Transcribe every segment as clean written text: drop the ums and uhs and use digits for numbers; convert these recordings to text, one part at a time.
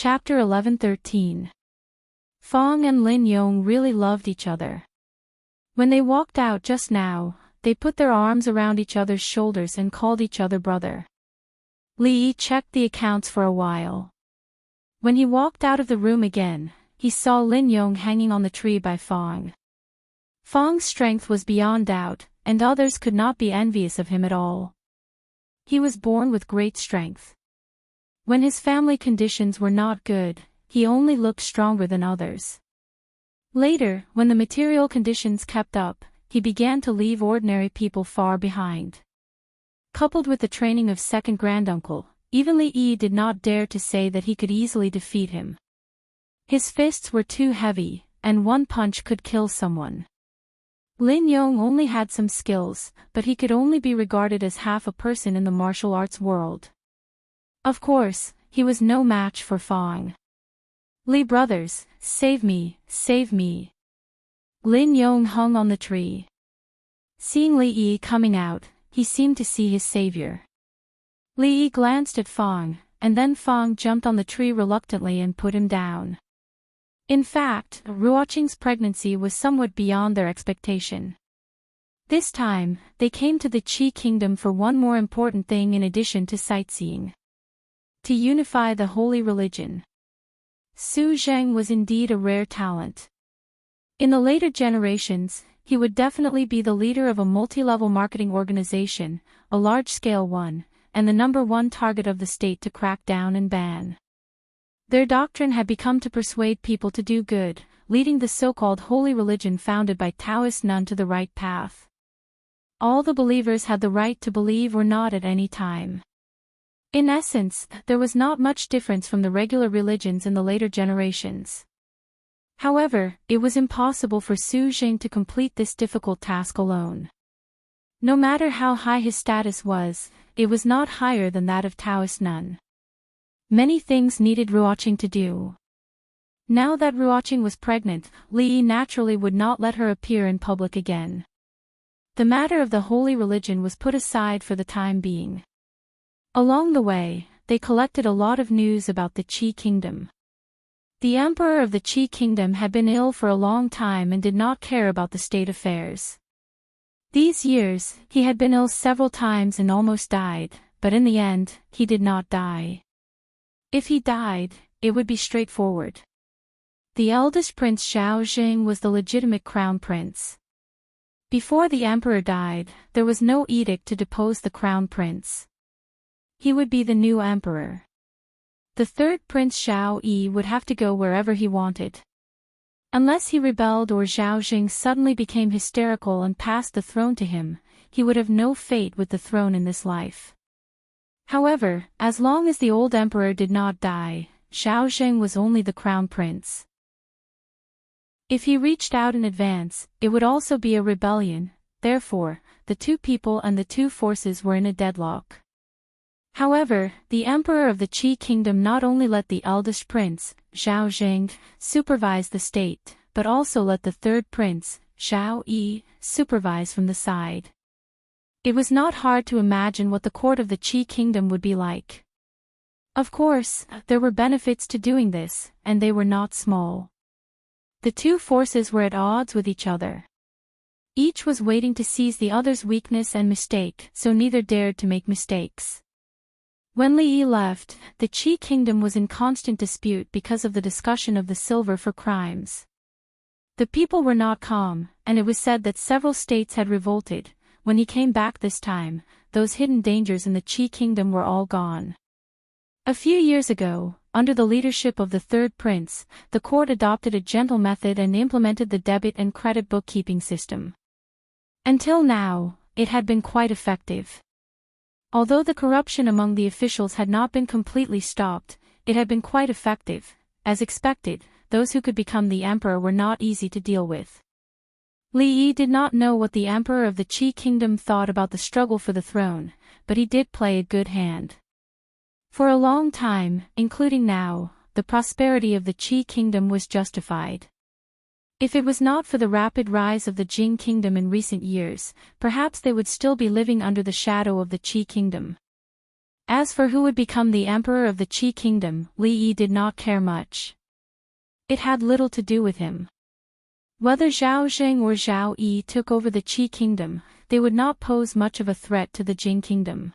Chapter 11-13. Fong and Lin Yong really loved each other. When they walked out just now, they put their arms around each other's shoulders and called each other brother. Li Yi checked the accounts for a while. When he walked out of the room again, he saw Lin Yong hanging on the tree by Fong. Fong's strength was beyond doubt, and others could not be envious of him at all. He was born with great strength. When his family conditions were not good, he only looked stronger than others. Later, when the material conditions kept up, he began to leave ordinary people far behind. Coupled with the training of second granduncle, even Li Yi did not dare to say that he could easily defeat him. His fists were too heavy, and one punch could kill someone. Lin Yong only had some skills, but he could only be regarded as half a person in the martial arts world. Of course, he was no match for Fong. "Li brothers, save me, save me." Lin Yong hung on the tree. Seeing Li Yi coming out, he seemed to see his savior. Li Yi glanced at Fong, and then Fong jumped on the tree reluctantly and put him down. In fact, Ruoqing's pregnancy was somewhat beyond their expectation. This time, they came to the Qi Kingdom for one more important thing in addition to sightseeing. To unify the holy religion. Su Zheng was indeed a rare talent. In the later generations, he would definitely be the leader of a multi-level marketing organization, a large-scale one, and the #1 target of the state to crack down and ban. Their doctrine had become to persuade people to do good, leading the so-called holy religion founded by Taoist nun to the right path. All the believers had the right to believe or not at any time. In essence, there was not much difference from the regular religions in the later generations. However, it was impossible for Su Zheng to complete this difficult task alone. No matter how high his status was, it was not higher than that of Taoist nun. Many things needed Ruoqing to do. Now that Ruoqing was pregnant, Li Yi naturally would not let her appear in public again. The matter of the holy religion was put aside for the time being. Along the way, they collected a lot of news about the Qi Kingdom. The emperor of the Qi Kingdom had been ill for a long time and did not care about the state affairs. These years, he had been ill several times and almost died, but in the end, he did not die. If he died, it would be straightforward. The eldest prince Xiao Jing was the legitimate crown prince. Before the emperor died, there was no edict to depose the crown prince. He would be the new emperor. The third prince Xiao Yi would have to go wherever he wanted. Unless he rebelled or Xiao Jing suddenly became hysterical and passed the throne to him, he would have no fate with the throne in this life. However, as long as the old emperor did not die, Xiao Jing was only the crown prince. If he reached out in advance, it would also be a rebellion, therefore, the two people and the two forces were in a deadlock. However, the emperor of the Qi Kingdom not only let the eldest prince, Xiao Jing, supervise the state, but also let the third prince, Xiao Yi, supervise from the side. It was not hard to imagine what the court of the Qi Kingdom would be like. Of course, there were benefits to doing this, and they were not small. The two forces were at odds with each other. Each was waiting to seize the other's weakness and mistake, so neither dared to make mistakes. When Li Yi left, the Qi Kingdom was in constant dispute because of the discussion of the silver for crimes. The people were not calm, and it was said that several states had revolted. When he came back this time, those hidden dangers in the Qi Kingdom were all gone. A few years ago, under the leadership of the third prince, the court adopted a gentle method and implemented the debit and credit bookkeeping system. Until now, it had been quite effective. Although the corruption among the officials had not been completely stopped, it had been quite effective. As expected, those who could become the emperor were not easy to deal with. Li Yi did not know what the emperor of the Qi Kingdom thought about the struggle for the throne, but he did play a good hand. For a long time, including now, the prosperity of the Qi Kingdom was justified. If it was not for the rapid rise of the Jing Kingdom in recent years, perhaps they would still be living under the shadow of the Qi Kingdom. As for who would become the emperor of the Qi kingdom, Li Yi did not care much. It had little to do with him. Whether Zhao Zheng or Zhao Yi took over the Qi kingdom, they would not pose much of a threat to the Jing kingdom.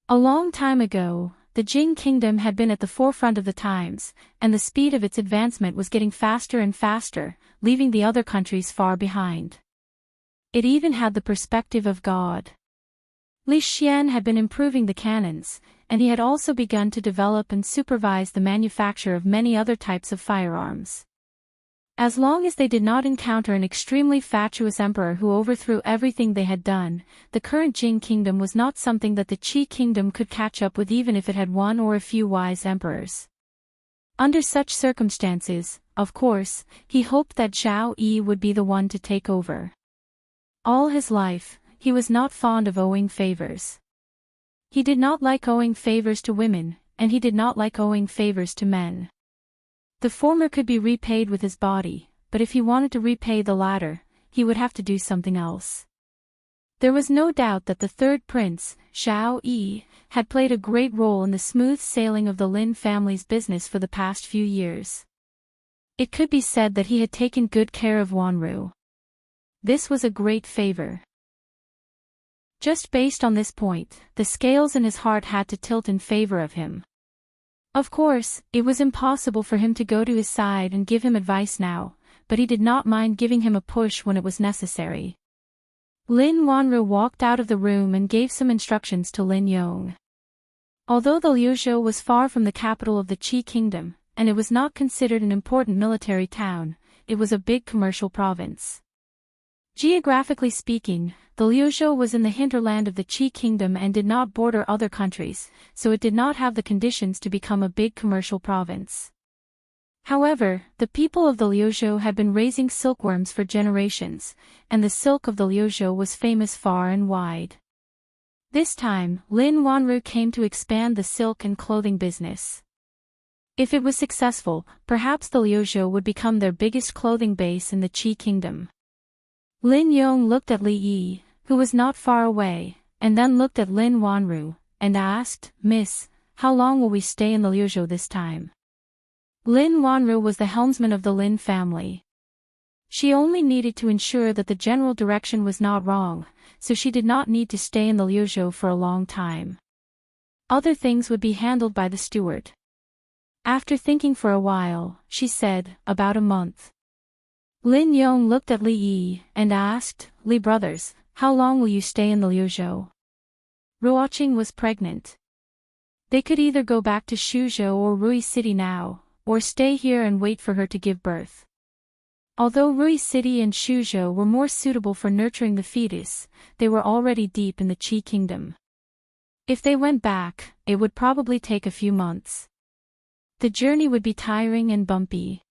A long time ago, the Jing kingdom had been at the forefront of the times, and the speed of its advancement was getting faster and faster, leaving the other countries far behind. It even had the perspective of God. Li Xian had been improving the cannons, and he had also begun to develop and supervise the manufacture of many other types of firearms. As long as they did not encounter an extremely fatuous emperor who overthrew everything they had done, the current Jing kingdom was not something that the Qi kingdom could catch up with even if it had one or a few wise emperors. Under such circumstances, of course, he hoped that Zhao Yi would be the one to take over. All his life, he was not fond of owing favors. He did not like owing favors to women, and he did not like owing favors to men. The former could be repaid with his body, but if he wanted to repay the latter, he would have to do something else. There was no doubt that the third prince, Zhao Yi, had played a great role in the smooth sailing of the Lin family's business for the past few years. It could be said that he had taken good care of Wanru. This was a great favor. Just based on this point, the scales in his heart had to tilt in favor of him. Of course, it was impossible for him to go to his side and give him advice now, but he did not mind giving him a push when it was necessary. Lin Wanru walked out of the room and gave some instructions to Lin Yong. Although the Liuzhou was far from the capital of the Qi kingdom, and it was not considered an important military town, it was a big commercial province. Geographically speaking, the Liuzhou was in the hinterland of the Qi kingdom and did not border other countries, so it did not have the conditions to become a big commercial province. However, the people of the Liuzhou had been raising silkworms for generations, and the silk of the Liuzhou was famous far and wide. This time, Lin Wanru came to expand the silk and clothing business. If it was successful, perhaps the Liuzhou would become their biggest clothing base in the Qi kingdom. Lin Yong looked at Li Yi, who was not far away, and then looked at Lin Wanru, and asked, "Miss, how long will we stay in the Liuzhou this time?" Lin Wanru was the helmsman of the Lin family. She only needed to ensure that the general direction was not wrong, so she did not need to stay in the Liuzhou for a long time. Other things would be handled by the steward. After thinking for a while, she said, "About a month." Lin Yong looked at Li Yi, and asked, "Li brothers, how long will you stay in the Liuzhou?" Ruoqing was pregnant. They could either go back to Shuzhou or Rui City now, or stay here and wait for her to give birth. Although Rui City and Shuzhou were more suitable for nurturing the fetus, they were already deep in the Qi kingdom. If they went back, it would probably take a few months. The journey would be tiring and bumpy.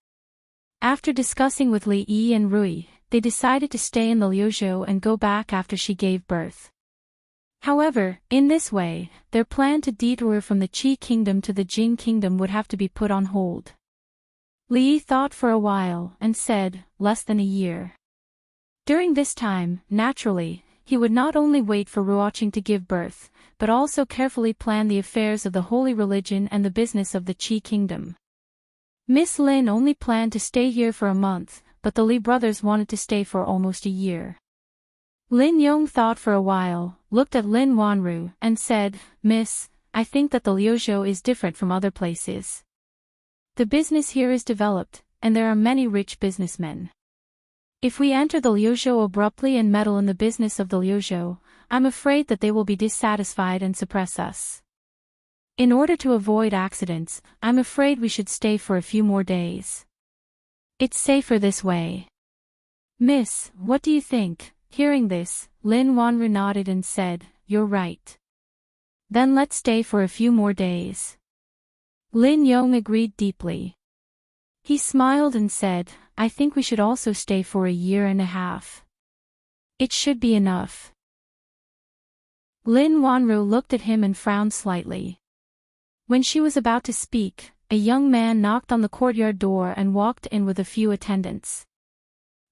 After discussing with Li Yi and Rui, they decided to stay in the Liuzhou and go back after she gave birth. However, in this way, their plan to detour from the Qi kingdom to the Jing kingdom would have to be put on hold. Li Yi thought for a while and said, "Less than a year." During this time, naturally, he would not only wait for Ruoqing to give birth, but also carefully plan the affairs of the holy religion and the business of the Qi kingdom. Miss Lin only planned to stay here for a month, but the Li brothers wanted to stay for almost a year. Lin Yong thought for a while, looked at Lin Wanru, and said, "Miss, I think that the Liuzhou is different from other places. The business here is developed, and there are many rich businessmen. If we enter the Liuzhou abruptly and meddle in the business of the Liuzhou, I'm afraid that they will be dissatisfied and suppress us. In order to avoid accidents, I'm afraid we should stay for a few more days. It's safer this way." "Miss, what do you think?" Hearing this, Lin Wanru nodded and said, "You're right. Then let's stay for a few more days." Lin Yong agreed deeply. He smiled and said, "I think we should also stay for a year and a half. It should be enough." Lin Wanru looked at him and frowned slightly. When she was about to speak, a young man knocked on the courtyard door and walked in with a few attendants.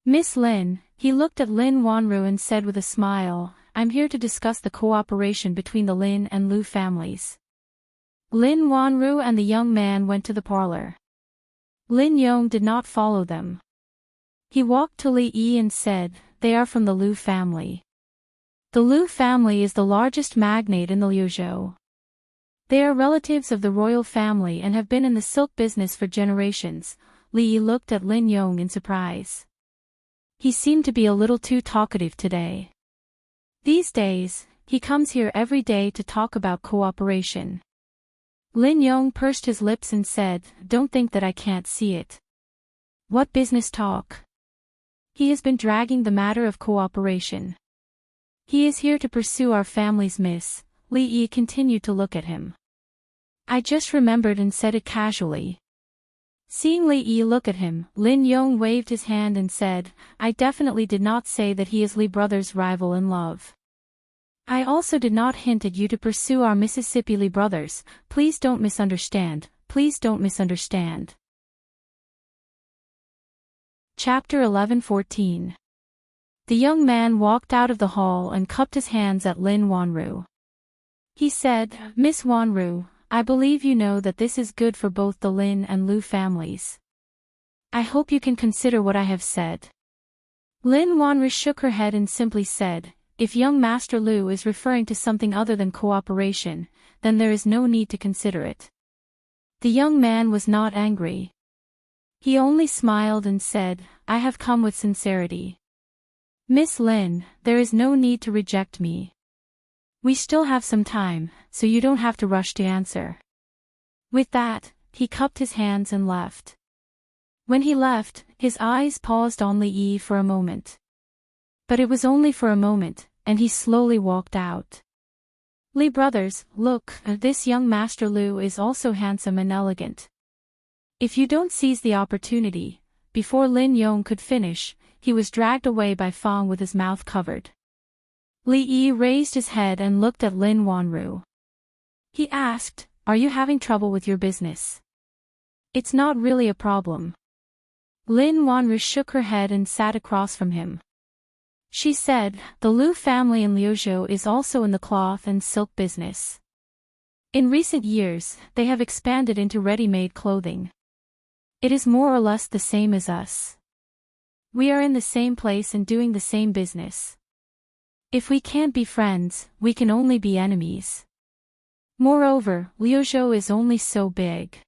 "Miss Lin," he looked at Lin Wanru and said with a smile, I'm here to discuss the cooperation between the Lin and Lu families. Lin Wanru and the young man went to the parlor. Lin Yong did not follow them. He walked to Li Yi and said, "They are from the Lu family." The Lu family is the largest magnate in the Liuzhou. They are relatives of the royal family and have been in the silk business for generations. Li Yi looked at Lin Yong in surprise. He seemed to be a little too talkative today. These days, he comes here every day to talk about cooperation. Lin Yong pursed his lips and said, "Don't think that I can't see it." "What business talk?" "He has been dragging the matter of cooperation. He is here to pursue our family's miss." Li Yi continued to look at him. "I just remembered and said it casually." Seeing Li Yi look at him, Lin Yong waved his hand and said, "I definitely did not say that he is Li brothers' rival in love. I also did not hint at you to pursue our Mississippi Li brothers. Please don't misunderstand, please don't misunderstand." Chapter 11-14. The young man walked out of the hall and cupped his hands at Lin Wanru. He said, "Miss Wanru, I believe you know that this is good for both the Lin and Lu families. I hope you can consider what I have said." Lin Wanru shook her head and simply said, "If young Master Lu is referring to something other than cooperation, then there is no need to consider it." The young man was not angry. He only smiled and said, "I have come with sincerity. Miss Lin, there is no need to reject me. We still have some time, so you don't have to rush to answer." With that, he cupped his hands and left. When he left, his eyes paused on Li Yi for a moment. But it was only for a moment, and he slowly walked out. "Li brothers, look, this young Master Lu is also handsome and elegant. If you don't seize the opportunity," before Lin Yong could finish, he was dragged away by Fang with his mouth covered. Li Yi raised his head and looked at Lin Wanru. He asked, "Are you having trouble with your business?" "It's not really a problem." Lin Wanru shook her head and sat across from him. She said, "The Lu family in Liuzhou is also in the cloth and silk business. In recent years, they have expanded into ready-made clothing. It is more or less the same as us. We are in the same place and doing the same business. If we can't be friends, we can only be enemies. Moreover, Liuzhou is only so big.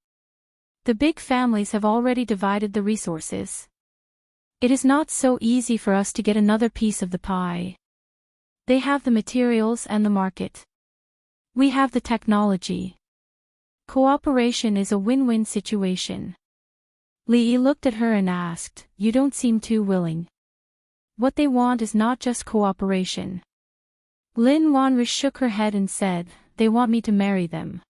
The big families have already divided the resources. It is not so easy for us to get another piece of the pie. They have the materials and the market. We have the technology. Cooperation is a win-win situation." Li Yi looked at her and asked, "You don't seem too willing. What they want is not just cooperation." Lin Wanru shook her head and said, "They want me to marry them."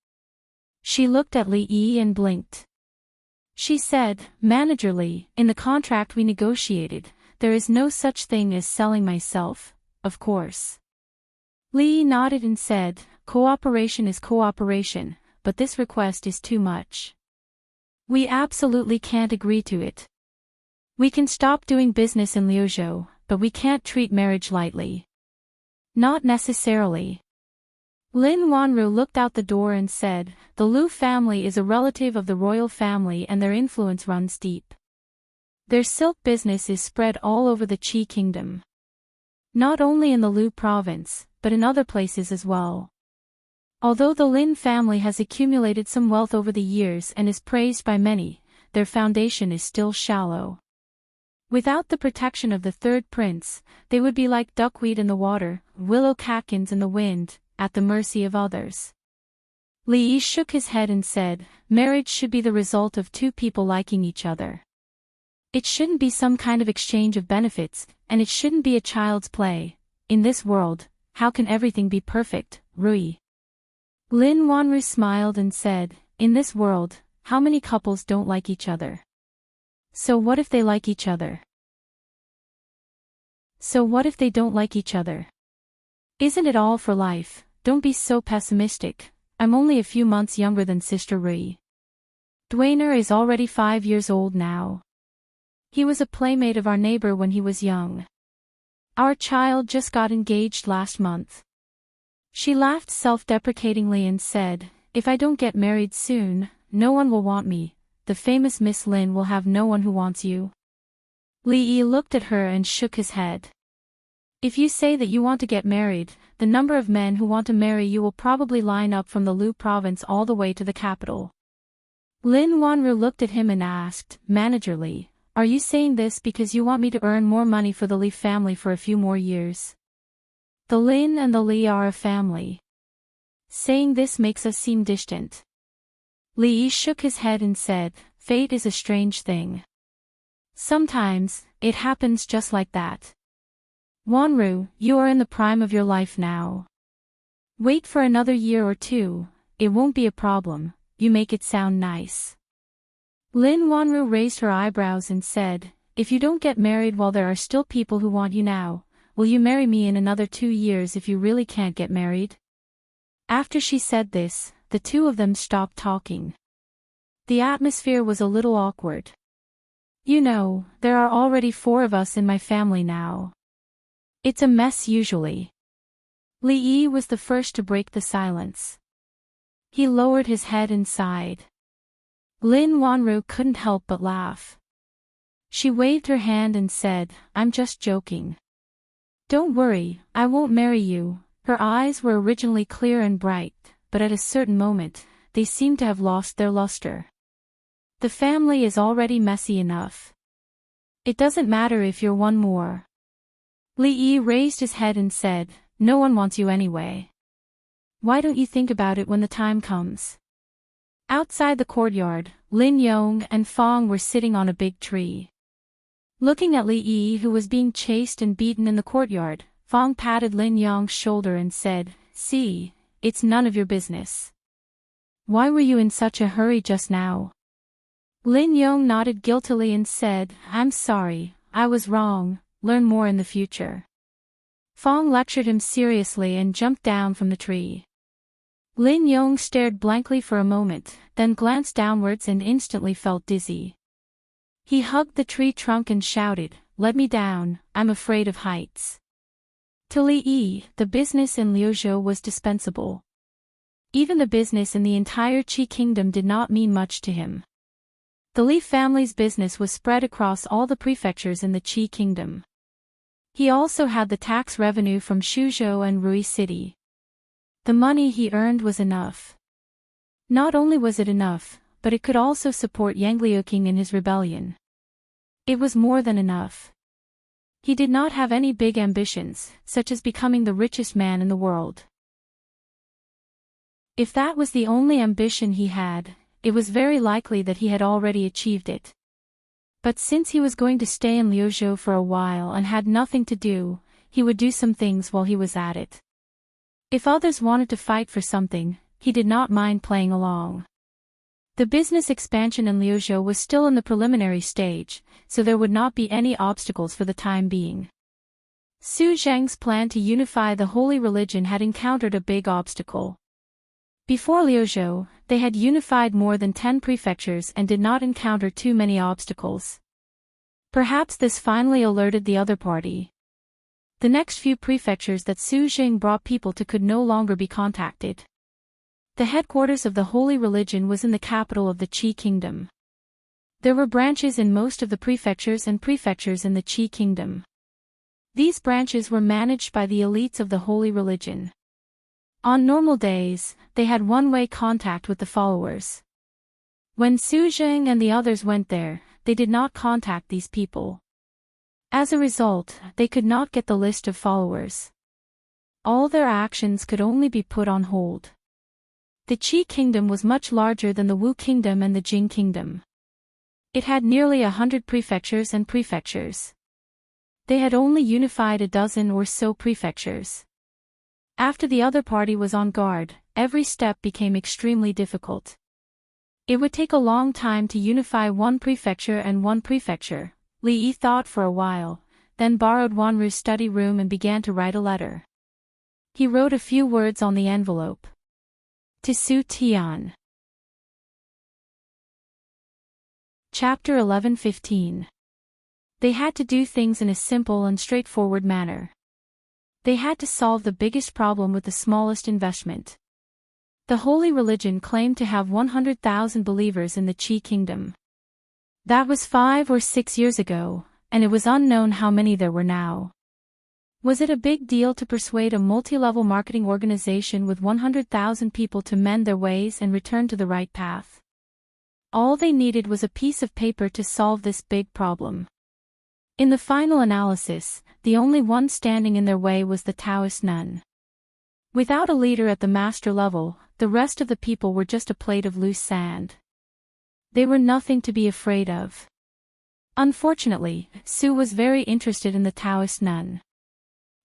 She looked at Li Yi and blinked. She said, "Manager Li, in the contract we negotiated, there is no such thing as selling myself, of course." Li Yi nodded and said, "Cooperation is cooperation, but this request is too much. We absolutely can't agree to it. We can stop doing business in Liuzhou, but we can't treat marriage lightly." "Not necessarily." Lin Wanru looked out the door and said, "The Lu family is a relative of the royal family and their influence runs deep. Their silk business is spread all over the Qi kingdom. Not only in the Lu province, but in other places as well. Although the Lin family has accumulated some wealth over the years and is praised by many, their foundation is still shallow. Without the protection of the third prince, they would be like duckweed in the water, willow catkins in the wind, at the mercy of others." Li Yi shook his head and said, "Marriage should be the result of two people liking each other. It shouldn't be some kind of exchange of benefits, and it shouldn't be a child's play. In this world, how can everything be perfect, Rui?" Lin Wanru smiled and said, "In this world, how many couples don't like each other? So what if they like each other? So what if they don't like each other? Isn't it all for life? Don't be so pessimistic. I'm only a few months younger than Sister Rui. Dwainer is already 5 years old now. He was a playmate of our neighbor when he was young. Our child just got engaged last month. She laughed self-deprecatingly and said, if I don't get married soon, no one will want me. The famous Miss Lin will have no one who wants you. Li Yi looked at her and shook his head. If you say that you want to get married, the number of men who want to marry you will probably line up from the Lu province all the way to the capital. Lin Wanru looked at him and asked, managerly, are you saying this because you want me to earn more money for the Li family for a few more years? The Lin and the Li are a family. Saying this makes us seem distant. Li Yi shook his head and said, fate is a strange thing. Sometimes, it happens just like that. Wanru, you are in the prime of your life now. Wait for another year or two, it won't be a problem, you make it sound nice. Lin Wanru raised her eyebrows and said, if you don't get married while there are still people who want you now, will you marry me in another 2 years if you really can't get married? After she said this, the two of them stopped talking. The atmosphere was a little awkward. You know, there are already 4 of us in my family now. It's a mess usually. Li Yi was the first to break the silence. He lowered his head and sighed. Lin Wanru couldn't help but laugh. She waved her hand and said, I'm just joking. Don't worry, I won't marry you. Her eyes were originally clear and bright, but at a certain moment, they seemed to have lost their luster. The family is already messy enough. It doesn't matter if you're one more. Li Yi raised his head and said, no one wants you anyway. Why don't you think about it when the time comes? Outside the courtyard, Lin Yong and Fong were sitting on a big tree. Looking at Li Yi who was being chased and beaten in the courtyard, Fong patted Lin Yong's shoulder and said, see, it's none of your business. Why were you in such a hurry just now? Lin Yong nodded guiltily and said, I'm sorry, I was wrong, learn more in the future. Fong lectured him seriously and jumped down from the tree. Lin Yong stared blankly for a moment, then glanced downwards and instantly felt dizzy. He hugged the tree trunk and shouted, let me down, I'm afraid of heights. To Li Yi, the business in Liuzhou was dispensable. Even the business in the entire Qi kingdom did not mean much to him. The Li family's business was spread across all the prefectures in the Qi kingdom. He also had the tax revenue from Shuzhou and Rui City. The money he earned was enough. Not only was it enough, but it could also support Yang Liuqing in his rebellion. It was more than enough. He did not have any big ambitions, such as becoming the richest man in the world. If that was the only ambition he had, it was very likely that he had already achieved it. But since he was going to stay in Liuzhou for a while and had nothing to do, he would do some things while he was at it. If others wanted to fight for something, he did not mind playing along. The business expansion in Liuzhou was still in the preliminary stage, so there would not be any obstacles for the time being. Su Zheng's plan to unify the holy religion had encountered a big obstacle. Before Liuzhou, they had unified more than 10 prefectures and did not encounter too many obstacles. Perhaps this finally alerted the other party. The next few prefectures that Su Zheng brought people to could no longer be contacted. The headquarters of the holy religion was in the capital of the Qi kingdom. There were branches in most of the prefectures and prefectures in the Qi kingdom. These branches were managed by the elites of the holy religion. On normal days, they had one-way contact with the followers. When Su Zheng and the others went there, they did not contact these people. As a result, they could not get the list of followers. All their actions could only be put on hold. The Qi kingdom was much larger than the Wu kingdom and the Jing kingdom. It had nearly 100 prefectures and prefectures. They had only unified a dozen or so prefectures. After the other party was on guard, every step became extremely difficult. It would take a long time to unify one prefecture and one prefecture. Li Yi thought for a while, then borrowed Wanru's study room and began to write a letter. He wrote a few words on the envelope. To Su Tian. Chapter 11-15. They had to do things in a simple and straightforward manner. They had to solve the biggest problem with the smallest investment. The holy religion claimed to have 100,000 believers in the Qi kingdom. That was 5 or 6 years ago, and it was unknown how many there were now. Was it a big deal to persuade a multi-level marketing organization with 100,000 people to mend their ways and return to the right path? All they needed was a piece of paper to solve this big problem. In the final analysis, the only one standing in their way was the Taoist nun. Without a leader at the master level, the rest of the people were just a plate of loose sand. They were nothing to be afraid of. Unfortunately, Su was very interested in the Taoist nun.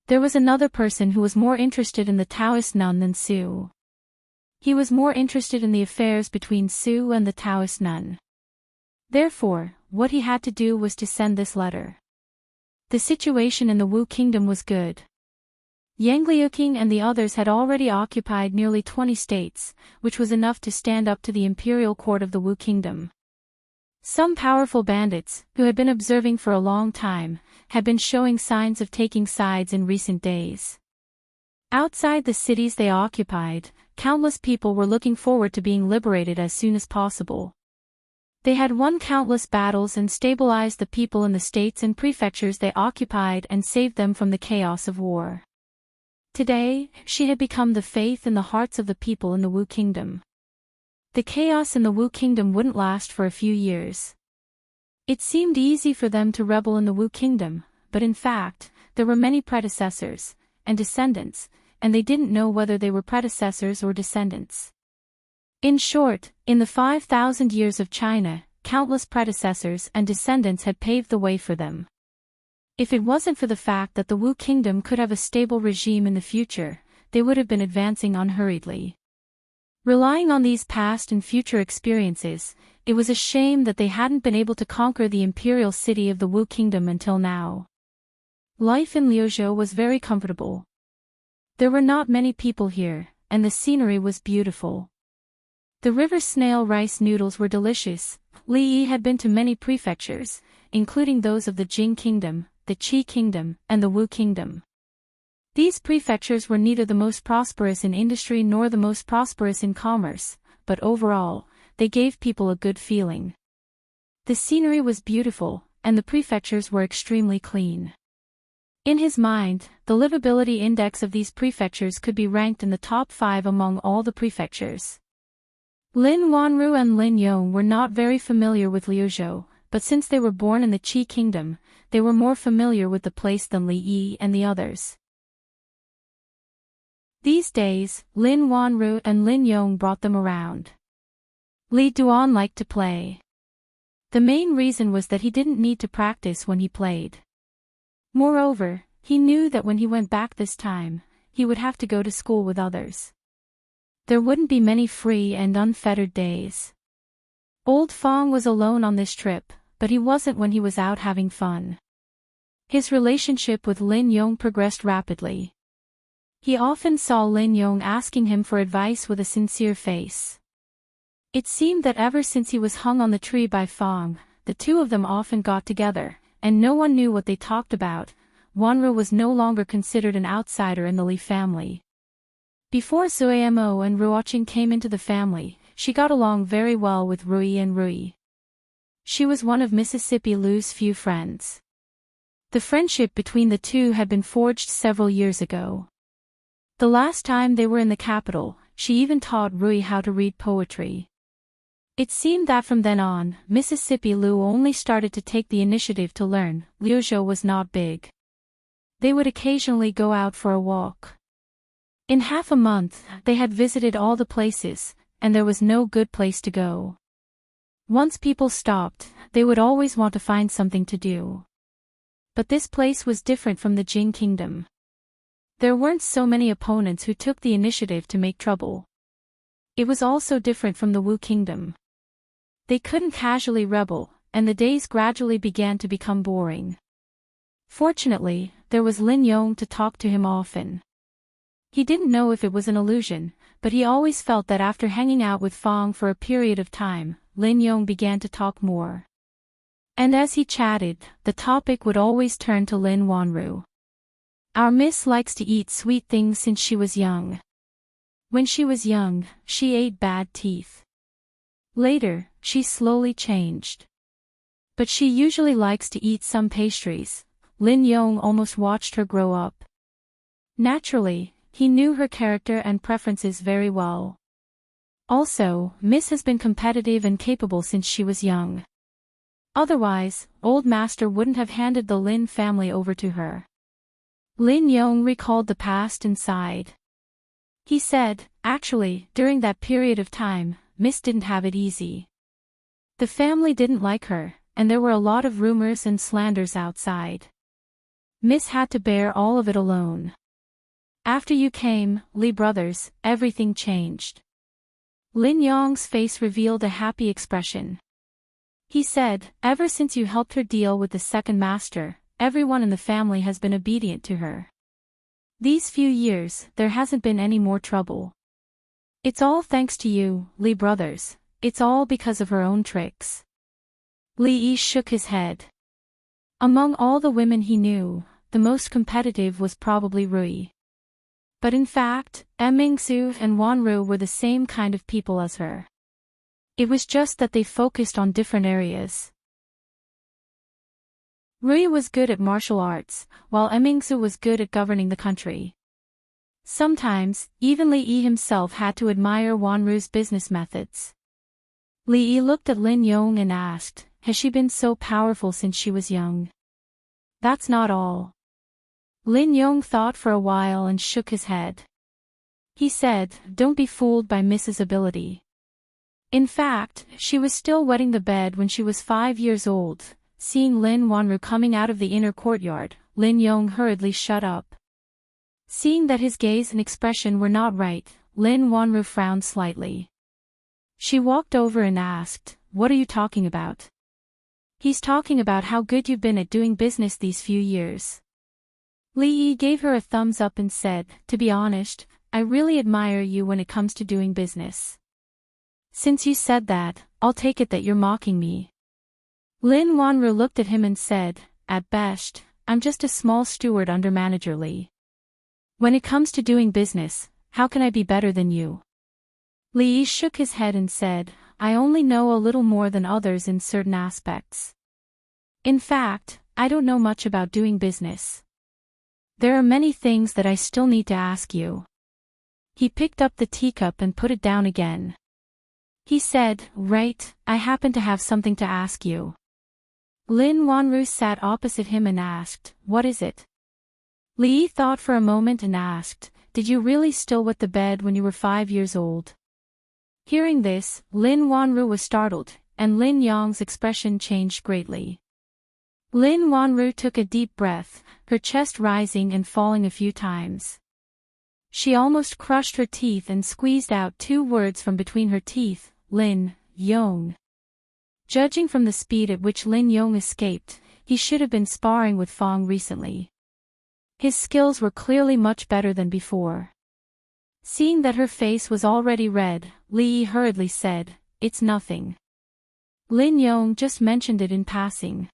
There was another person who was more interested in the Taoist nun than Su. He was more interested in the affairs between Su and the Taoist nun. Therefore, what he had to do was to send this letter. The situation in the Wu kingdom was good. Yang Liuqing and the others had already occupied nearly 20 states, which was enough to stand up to the imperial court of the Wu kingdom. Some powerful bandits, who had been observing for a long time, had been showing signs of taking sides in recent days. Outside the cities they occupied, countless people were looking forward to being liberated as soon as possible. They had won countless battles and stabilized the people in the states and prefectures they occupied and saved them from the chaos of war. Today, she had become the faith in the hearts of the people in the Wu kingdom. The chaos in the Wu kingdom wouldn't last for a few years. It seemed easy for them to rebel in the Wu kingdom, but in fact, there were many predecessors and descendants, and they didn't know whether they were predecessors or descendants. In short, in the 5,000 years of China, countless predecessors and descendants had paved the way for them. If it wasn't for the fact that the Wu kingdom could have a stable regime in the future, they would have been advancing unhurriedly. Relying on these past and future experiences, it was a shame that they hadn't been able to conquer the imperial city of the Wu kingdom until now. Life in Liuzhou was very comfortable. There were not many people here, and the scenery was beautiful. The river snail rice noodles were delicious. Li Yi had been to many prefectures, including those of the Jing kingdom, the Qi kingdom, and the Wu kingdom. These prefectures were neither the most prosperous in industry nor the most prosperous in commerce, but overall, they gave people a good feeling. The scenery was beautiful, and the prefectures were extremely clean. In his mind, the livability index of these prefectures could be ranked in the top 5 among all the prefectures. Lin Wanru and Lin Yong were not very familiar with Liuzhou, but since they were born in the Qi kingdom, they were more familiar with the place than Li Yi and the others. These days, Lin Wanru and Lin Yong brought them around. Li Duan liked to play. The main reason was that he didn't need to practice when he played. Moreover, he knew that when he went back this time, he would have to go to school with others. There wouldn't be many free and unfettered days. Old Fong was alone on this trip, but he wasn't when he was out having fun. His relationship with Lin Yong progressed rapidly. He often saw Lin Yong asking him for advice with a sincere face. It seemed that ever since he was hung on the tree by Fong, the two of them often got together, and no one knew what they talked about. Wanru was no longer considered an outsider in the Li family. Before Zuamo and Ruoqing came into the family, she got along very well with Rui and Rui. She was one of Mississippi Lu's few friends. The friendship between the two had been forged several years ago. The last time they were in the capital, she even taught Rui how to read poetry. It seemed that from then on, Mississippi Lu only started to take the initiative to learn. Liuzhou was not big. They would occasionally go out for a walk. In half a month, they had visited all the places, and there was no good place to go. Once people stopped, they would always want to find something to do. But this place was different from the Jing kingdom. There weren't so many opponents who took the initiative to make trouble. It was also different from the Wu kingdom. They couldn't casually rebel, and the days gradually began to become boring. Fortunately, there was Lin Yong to talk to him often. He didn't know if it was an illusion, but he always felt that after hanging out with Fong for a period of time, Lin Yong began to talk more. And as he chatted, the topic would always turn to Lin Wanru. Our miss likes to eat sweet things since she was young. When she was young, she ate bad teeth. Later, she slowly changed. But she usually likes to eat some pastries. Lin Yong almost watched her grow up. Naturally, he knew her character and preferences very well. Also, Miss has been competitive and capable since she was young. Otherwise, Old Master wouldn't have handed the Lin family over to her. Lin Yong recalled the past and sighed. He said, actually, during that period of time, Miss didn't have it easy. The family didn't like her, and there were a lot of rumors and slanders outside. Miss had to bear all of it alone. After you came, Lee brothers, everything changed. Lin Yong's face revealed a happy expression. He said, ever since you helped her deal with the second master, everyone in the family has been obedient to her. These few years, there hasn't been any more trouble. It's all thanks to you, Lee brothers, it's all because of her own tricks. Li Yi shook his head. Among all the women he knew, the most competitive was probably Rui. But in fact, Mingsu and Wanru were the same kind of people as her. It was just that they focused on different areas. Rui was good at martial arts, while Mingsu was good at governing the country. Sometimes, even Li Yi himself had to admire Wanru's business methods. Li Yi looked at Lin Yong and asked, has she been so powerful since she was young? That's not all. Lin Yong thought for a while and shook his head. He said, don't be fooled by Mrs. Ability. In fact, she was still wetting the bed when she was 5 years old. Seeing Lin Wanru coming out of the inner courtyard, Lin Yong hurriedly shut up. Seeing that his gaze and expression were not right, Lin Wanru frowned slightly. She walked over and asked, what are you talking about? He's talking about how good you've been at doing business these few years. Li Yi gave her a thumbs up and said, to be honest, I really admire you when it comes to doing business. Since you said that, I'll take it that you're mocking me. Lin Wanru looked at him and said, at best, I'm just a small steward under Manager Li. When it comes to doing business, how can I be better than you? Li Yi shook his head and said, I only know a little more than others in certain aspects. In fact, I don't know much about doing business. There are many things that I still need to ask you. He picked up the teacup and put it down again. He said, right, I happen to have something to ask you. Lin Wanru sat opposite him and asked, what is it? Li Yi thought for a moment and asked, did you really still wet the bed when you were 5 years old? Hearing this, Lin Wanru was startled, and Lin Yong's expression changed greatly. Lin Wanru took a deep breath, her chest rising and falling a few times. She almost crushed her teeth and squeezed out 2 words from between her teeth, Lin Yong. Judging from the speed at which Lin Yong escaped, he should have been sparring with Fong recently. His skills were clearly much better than before. Seeing that her face was already red, Li Yi hurriedly said, it's nothing. Lin Yong just mentioned it in passing.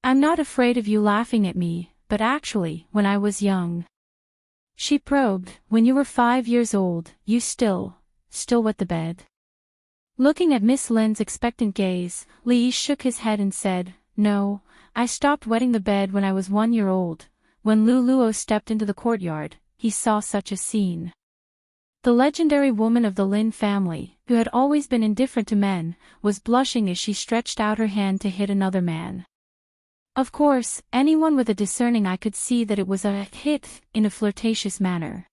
I'm not afraid of you laughing at me, but actually, when I was young. She probed, when you were 5 years old, you still wet the bed. Looking at Miss Lin's expectant gaze, Li Yi shook his head and said, no, I stopped wetting the bed when I was 1 year old. When Lu Luo stepped into the courtyard, he saw such a scene. The legendary woman of the Lin family, who had always been indifferent to men, was blushing as she stretched out her hand to hit another man. Of course, anyone with a discerning eye could see that it was a hit, in a flirtatious manner.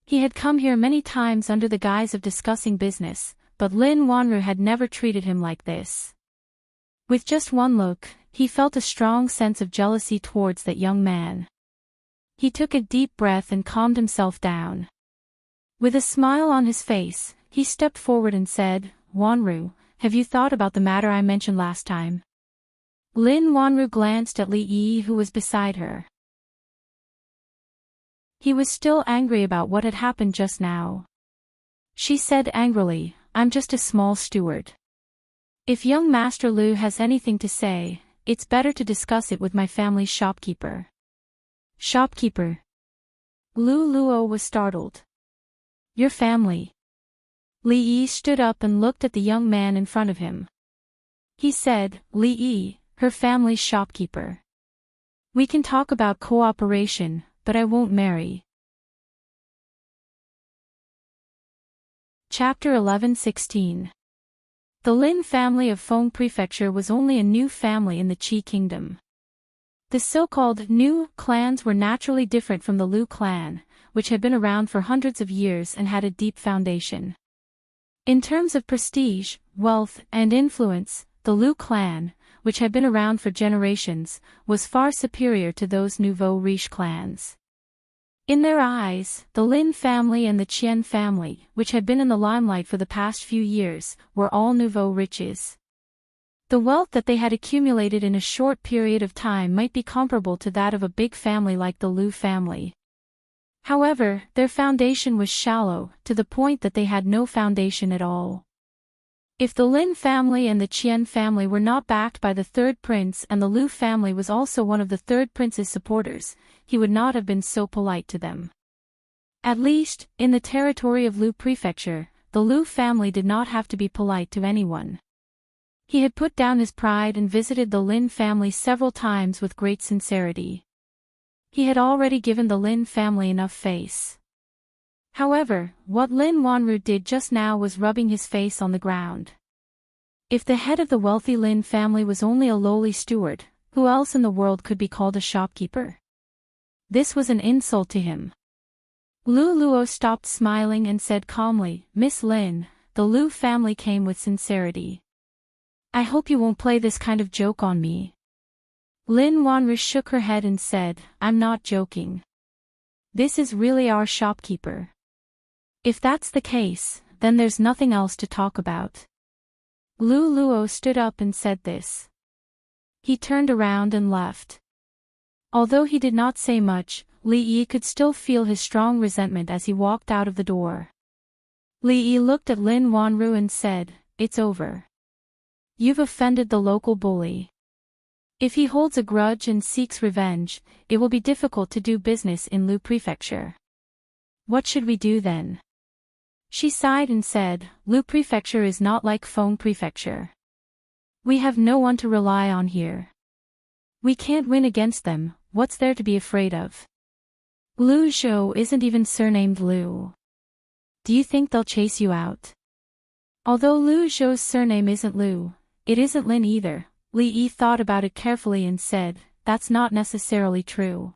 He had come here many times under the guise of discussing business, but Lin Wanru had never treated him like this. With just one look, he felt a strong sense of jealousy towards that young man. He took a deep breath and calmed himself down. With a smile on his face, he stepped forward and said, Wanru, have you thought about the matter I mentioned last time? Lin Wanru glanced at Li Yi who was beside her. He was still angry about what had happened just now. She said angrily, I'm just a small steward. If young Master Lu has anything to say, it's better to discuss it with my family's shopkeeper. Shopkeeper? Lu Luo was startled. Your family? Li Yi stood up and looked at the young man in front of him. He said, Li Yi, her family's shopkeeper. We can talk about cooperation, but I won't marry. Chapter 11:16. The Lin family of Feng Prefecture was only a new family in the Qi kingdom. The so-called new clans were naturally different from the Lu clan, which had been around for hundreds of years and had a deep foundation. In terms of prestige, wealth, and influence, the Lu clan, which had been around for generations, was far superior to those nouveau riche clans. In their eyes, the Lin family and the Qian family, which had been in the limelight for the past few years, were all nouveau riches. The wealth that they had accumulated in a short period of time might be comparable to that of a big family like the Lu family. However, their foundation was shallow, to the point that they had no foundation at all. If the Lin family and the Qian family were not backed by the third prince and the Lu family was also one of the third prince's supporters, he would not have been so polite to them. At least, in the territory of Lu Prefecture, the Lu family did not have to be polite to anyone. He had put down his pride and visited the Lin family several times with great sincerity. He had already given the Lin family enough face. However, what Lin Wanru did just now was rubbing his face on the ground. If the head of the wealthy Lin family was only a lowly steward, who else in the world could be called a shopkeeper? This was an insult to him. Lu Luo stopped smiling and said calmly, Miss Lin, the Lu family came with sincerity. I hope you won't play this kind of joke on me. Lin Wanru shook her head and said, I'm not joking. This is really our shopkeeper. If that's the case, then there's nothing else to talk about. Lu Luo stood up and said this. He turned around and left. Although he did not say much, Li Yi could still feel his strong resentment as he walked out of the door. Li Yi looked at Lin Wanru and said, It's over. You've offended the local bully. If he holds a grudge and seeks revenge, it will be difficult to do business in Lu Prefecture. What should we do then? She sighed and said, Lu Prefecture is not like Feng Prefecture. We have no one to rely on here. We can't win against them, what's there to be afraid of? Lu Zhou isn't even surnamed Lu. Do you think they'll chase you out? Although Lu Zhou's surname isn't Lu, it isn't Lin either, Li Yi thought about it carefully and said, that's not necessarily true.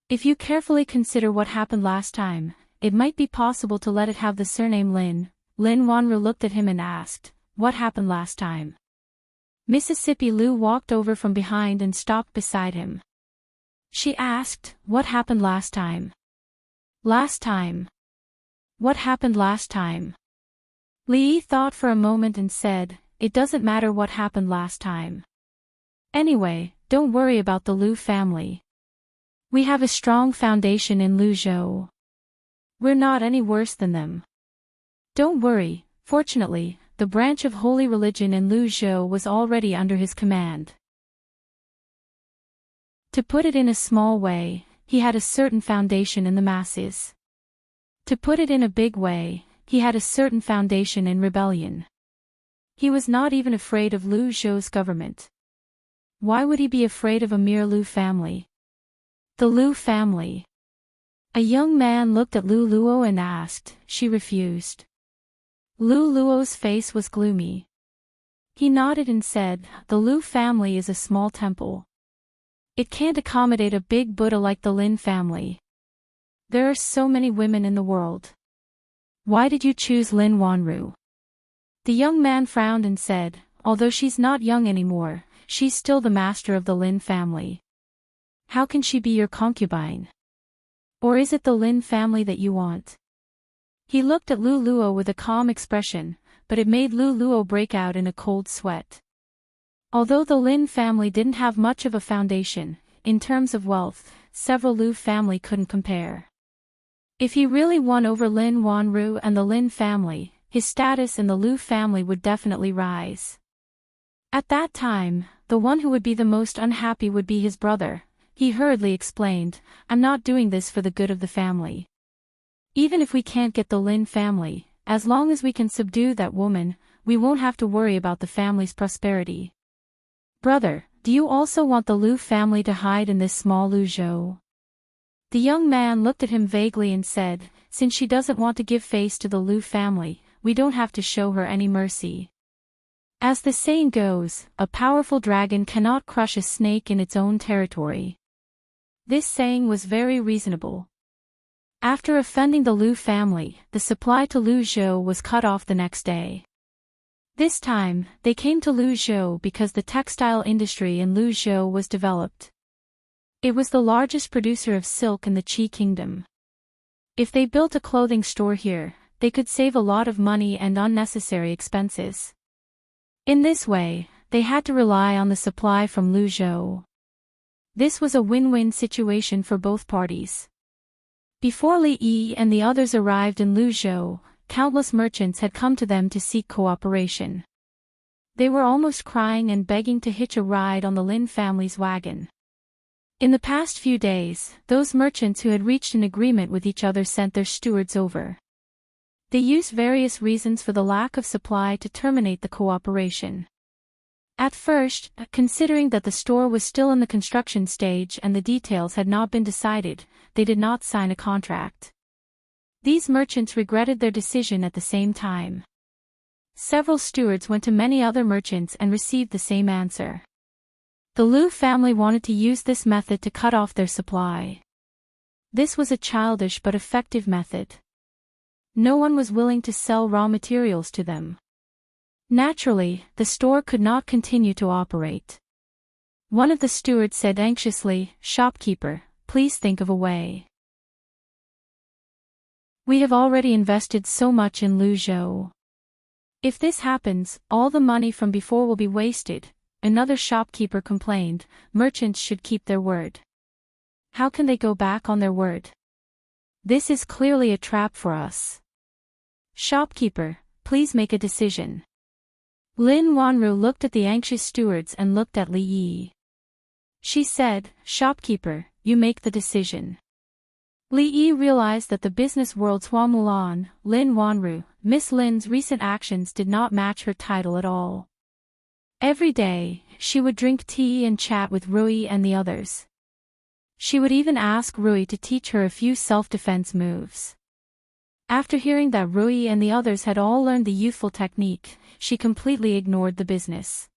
If you carefully consider what happened last time, it might be possible to let it have the surname Lin. Lin Wanru looked at him and asked, what happened last time? Mississippi Lu walked over from behind and stopped beside him. She asked, what happened last time? Last time? What happened last time? Li Yi thought for a moment and said, it doesn't matter what happened last time. Anyway, don't worry about the Lu family. We have a strong foundation in Lu Zhou. We're not any worse than them. Don't worry, fortunately, the branch of holy religion in Lu Zhou was already under his command. To put it in a small way, he had a certain foundation in the masses. To put it in a big way, he had a certain foundation in rebellion. He was not even afraid of Lu Zhou's government. Why would he be afraid of a mere Lu family? The Lu family. A young man looked at Lu Luo and asked, she refused. Lu Luo's face was gloomy. He nodded and said, the Lu family is a small temple. It can't accommodate a big Buddha like the Lin family. There are so many women in the world. Why did you choose Lin Wanru? The young man frowned and said, although she's not young anymore, she's still the master of the Lin family. How can she be your concubine? Or is it the Lin family that you want? He looked at Lu Luo with a calm expression, but it made Lu Luo break out in a cold sweat. Although the Lin family didn't have much of a foundation, in terms of wealth, several Lu family couldn't compare. If he really won over Lin Wanru and the Lin family, his status in the Lu family would definitely rise. At that time, the one who would be the most unhappy would be his brother. He hurriedly explained, "I'm not doing this for the good of the family. Even if we can't get the Lin family, as long as we can subdue that woman, we won't have to worry about the family's prosperity." "Brother, do you also want the Liu family to hide in this small Luzhou?" The young man looked at him vaguely and said, "Since she doesn't want to give face to the Liu family, we don't have to show her any mercy. As the saying goes, a powerful dragon cannot crush a snake in its own territory." This saying was very reasonable. After offending the Liu family, the supply to Luzhou was cut off the next day. This time, they came to Luzhou because the textile industry in Luzhou was developed. It was the largest producer of silk in the Qi kingdom. If they built a clothing store here, they could save a lot of money and unnecessary expenses. In this way, they had to rely on the supply from Luzhou. This was a win-win situation for both parties. Before Li Yi and the others arrived in Luzhou, countless merchants had come to them to seek cooperation. They were almost crying and begging to hitch a ride on the Lin family's wagon. In the past few days, those merchants who had reached an agreement with each other sent their stewards over. They used various reasons for the lack of supply to terminate the cooperation. At first, considering that the store was still in the construction stage and the details had not been decided, they did not sign a contract. These merchants regretted their decision at the same time. Several stewards went to many other merchants and received the same answer. The Liu family wanted to use this method to cut off their supply. This was a childish but effective method. No one was willing to sell raw materials to them. Naturally, the store could not continue to operate. One of the stewards said anxiously, "Shopkeeper, please think of a way. We have already invested so much in Luzhou. If this happens, all the money from before will be wasted." Another shopkeeper complained, "Merchants should keep their word. How can they go back on their word? This is clearly a trap for us. Shopkeeper, please make a decision." Lin Wanru looked at the anxious stewards and looked at Li Yi. She said, "Shopkeeper, you make the decision." Li Yi realized that the business world's Hua Mulan, Lin Wanru, Miss Lin's recent actions did not match her title at all. Every day, she would drink tea and chat with Rui and the others. She would even ask Rui to teach her a few self-defense moves. After hearing that Rui and the others had all learned the youthful technique, she completely ignored the business.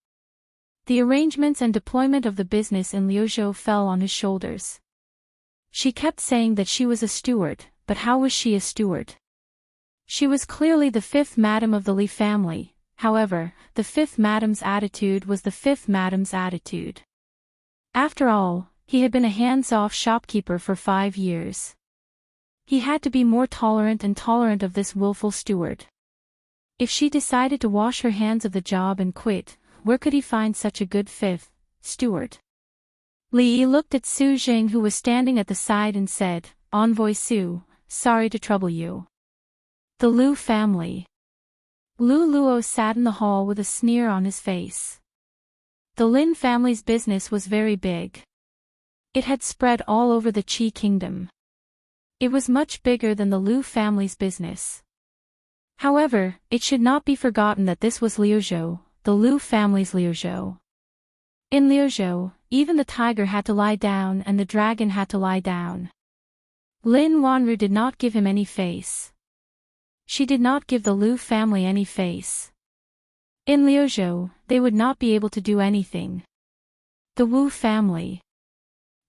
The arrangements and deployment of the business in Liuzhou fell on his shoulders. She kept saying that she was a steward, but how was she a steward? She was clearly the fifth madam of the Li family. However, the fifth madam's attitude was the fifth madam's attitude. After all, he had been a hands-off shopkeeper for 5 years. He had to be more tolerant and tolerant of this willful steward. If she decided to wash her hands of the job and quit, where could he find such a good fifth steward? Li Yi looked at Su Jing, who was standing at the side, and said, "Envoy Su, sorry to trouble you." The Liu family. Lu Luo sat in the hall with a sneer on his face. The Lin family's business was very big. It had spread all over the Qi kingdom. It was much bigger than the Liu family's business. However, it should not be forgotten that this was Liuzhou, the Liu family's Liuzhou. In Liuzhou, even the tiger had to lie down and the dragon had to lie down. Lin Wanru did not give him any face. She did not give the Liu family any face. In Liuzhou, they would not be able to do anything. The Wu family.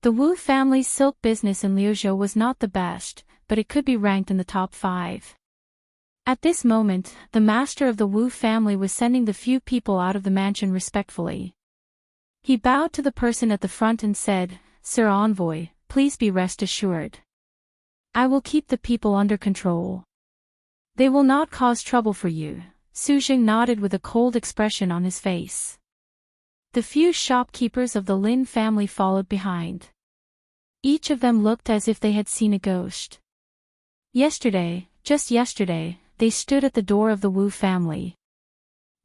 The Wu family's silk business in Liuzhou was not the best, but it could be ranked in the top 5. At this moment, the master of the Wu family was sending the few people out of the mansion respectfully. He bowed to the person at the front and said, "Sir Envoy, please be rest assured. I will keep the people under control. They will not cause trouble for you." Su Jing nodded with a cold expression on his face. The few shopkeepers of the Lin family followed behind. Each of them looked as if they had seen a ghost. Yesterday, just yesterday, they stood at the door of the Wu family.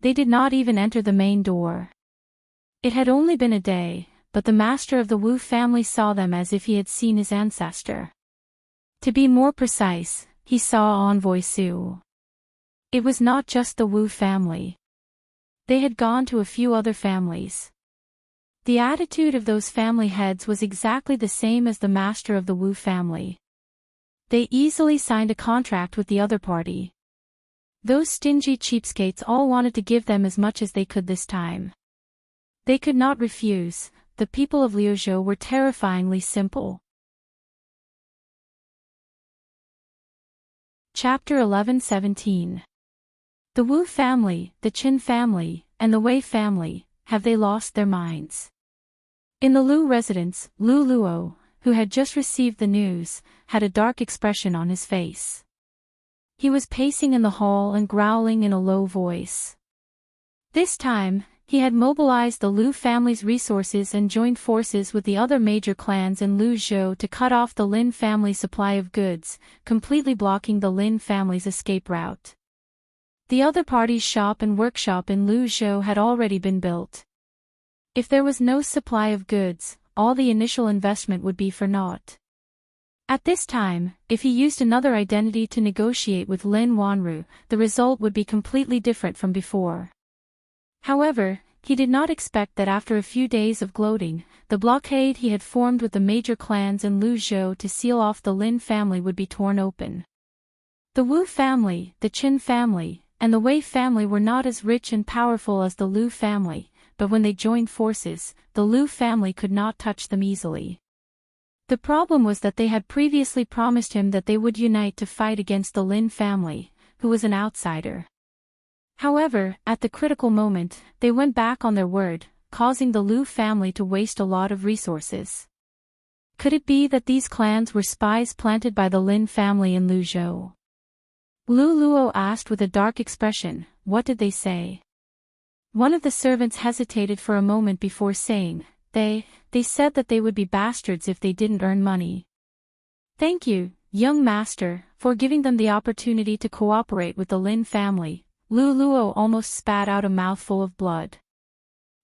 They did not even enter the main door. It had only been a day, but the master of the Wu family saw them as if he had seen his ancestor. To be more precise, he saw Envoy Su. It was not just the Wu family. They had gone to a few other families. The attitude of those family heads was exactly the same as the master of the Wu family. They easily signed a contract with the other party. Those stingy cheapskates all wanted to give them as much as they could this time. They could not refuse. The people of Liuzhou were terrifyingly simple. Chapter 11:17. The Wu family, the Qin family, and the Wei family, have they lost their minds? In the Lu residence, Lu Luo, who had just received the news, had a dark expression on his face. He was pacing in the hall and growling in a low voice. This time, he had mobilized the Lu family's resources and joined forces with the other major clans in Luzhou to cut off the Lin family's supply of goods, completely blocking the Lin family's escape route. The other party's shop and workshop in Luzhou had already been built. If there was no supply of goods, all the initial investment would be for naught. At this time, if he used another identity to negotiate with Lin Wanru, the result would be completely different from before. However, he did not expect that after a few days of gloating, the blockade he had formed with the major clans in Luzhou to seal off the Lin family would be torn open. The Wu family, the Qin family, and the Wei family were not as rich and powerful as the Lu family, but when they joined forces, the Lu family could not touch them easily. The problem was that they had previously promised him that they would unite to fight against the Lin family, who was an outsider. However, at the critical moment, they went back on their word, causing the Lu family to waste a lot of resources. Could it be that these clans were spies planted by the Lin family in Luzhou? Lu Luo asked with a dark expression, "What did they say?" One of the servants hesitated for a moment before saying, They said that they would be bastards if they didn't earn money. Thank you, young master, for giving them the opportunity to cooperate with the Lin family. Lu Luo almost spat out a mouthful of blood.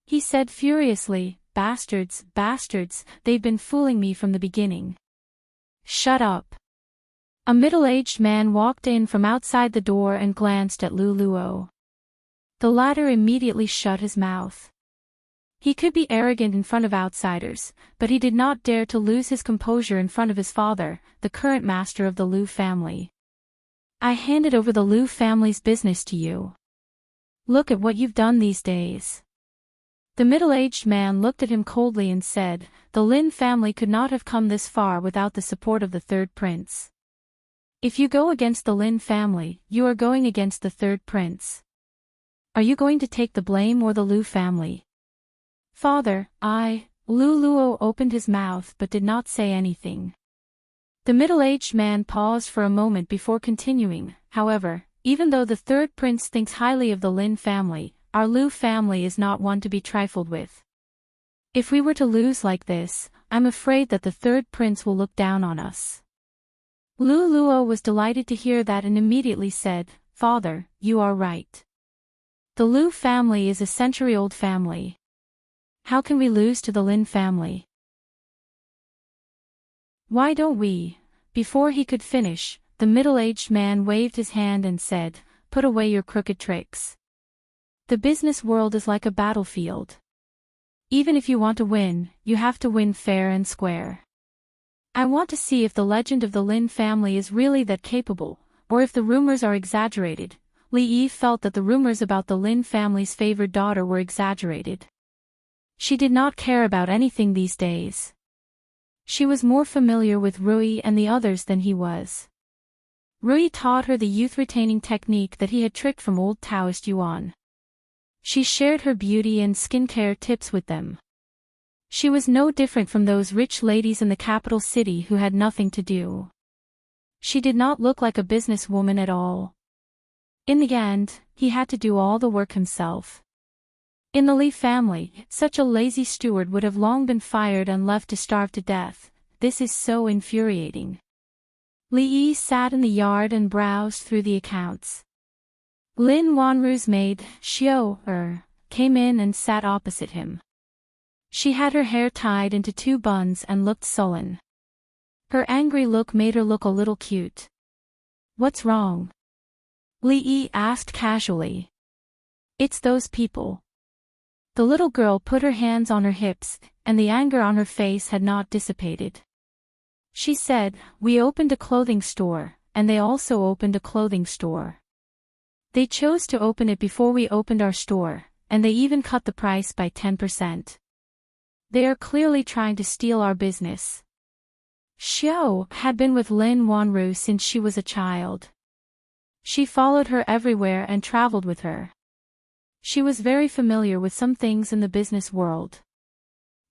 He said furiously, Bastards, bastards, they've been fooling me from the beginning. Shut up. A middle-aged man walked in from outside the door and glanced at Lu Luo. The latter immediately shut his mouth. He could be arrogant in front of outsiders, but he did not dare to lose his composure in front of his father, the current master of the Lu family. I handed over the Lu family's business to you. Look at what you've done these days. The middle-aged man looked at him coldly and said, The Lin family could not have come this far without the support of the third prince. If you go against the Lin family, you are going against the third prince. Are you going to take the blame or the Lu family? Father, Lu Luo opened his mouth but did not say anything. The middle-aged man paused for a moment before continuing, however, even though the third prince thinks highly of the Lin family, our Lu family is not one to be trifled with. If we were to lose like this, I'm afraid that the third prince will look down on us. Lu Luo was delighted to hear that and immediately said, Father, you are right. The Lu family is a century-old family. How can we lose to the Lin family? Why don't we? Before he could finish, the middle-aged man waved his hand and said, Put away your crooked tricks. The business world is like a battlefield. Even if you want to win, you have to win fair and square. I want to see if the legend of the Lin family is really that capable, or if the rumors are exaggerated. Li Yi felt that the rumors about the Lin family's favored daughter were exaggerated. She did not care about anything these days. She was more familiar with Rui and the others than he was. Rui taught her the youth-retaining technique that he had tricked from old Taoist Yuan. She shared her beauty and skincare tips with them. She was no different from those rich ladies in the capital city who had nothing to do. She did not look like a businesswoman at all. In the end, he had to do all the work himself. In the Li family, such a lazy steward would have long been fired and left to starve to death. This is so infuriating. Li Yi sat in the yard and browsed through the accounts. Lin Wanru's maid, Xiao came in and sat opposite him. She had her hair tied into two buns and looked sullen. Her angry look made her look a little cute. "What's wrong?" Lee asked casually. "It's those people." The little girl put her hands on her hips, and the anger on her face had not dissipated. She said, "We opened a clothing store, and they also opened a clothing store. They chose to open it before we opened our store, and they even cut the price by 10%. They are clearly trying to steal our business." Xiao had been with Lin Wanru since she was a child. She followed her everywhere and traveled with her. She was very familiar with some things in the business world.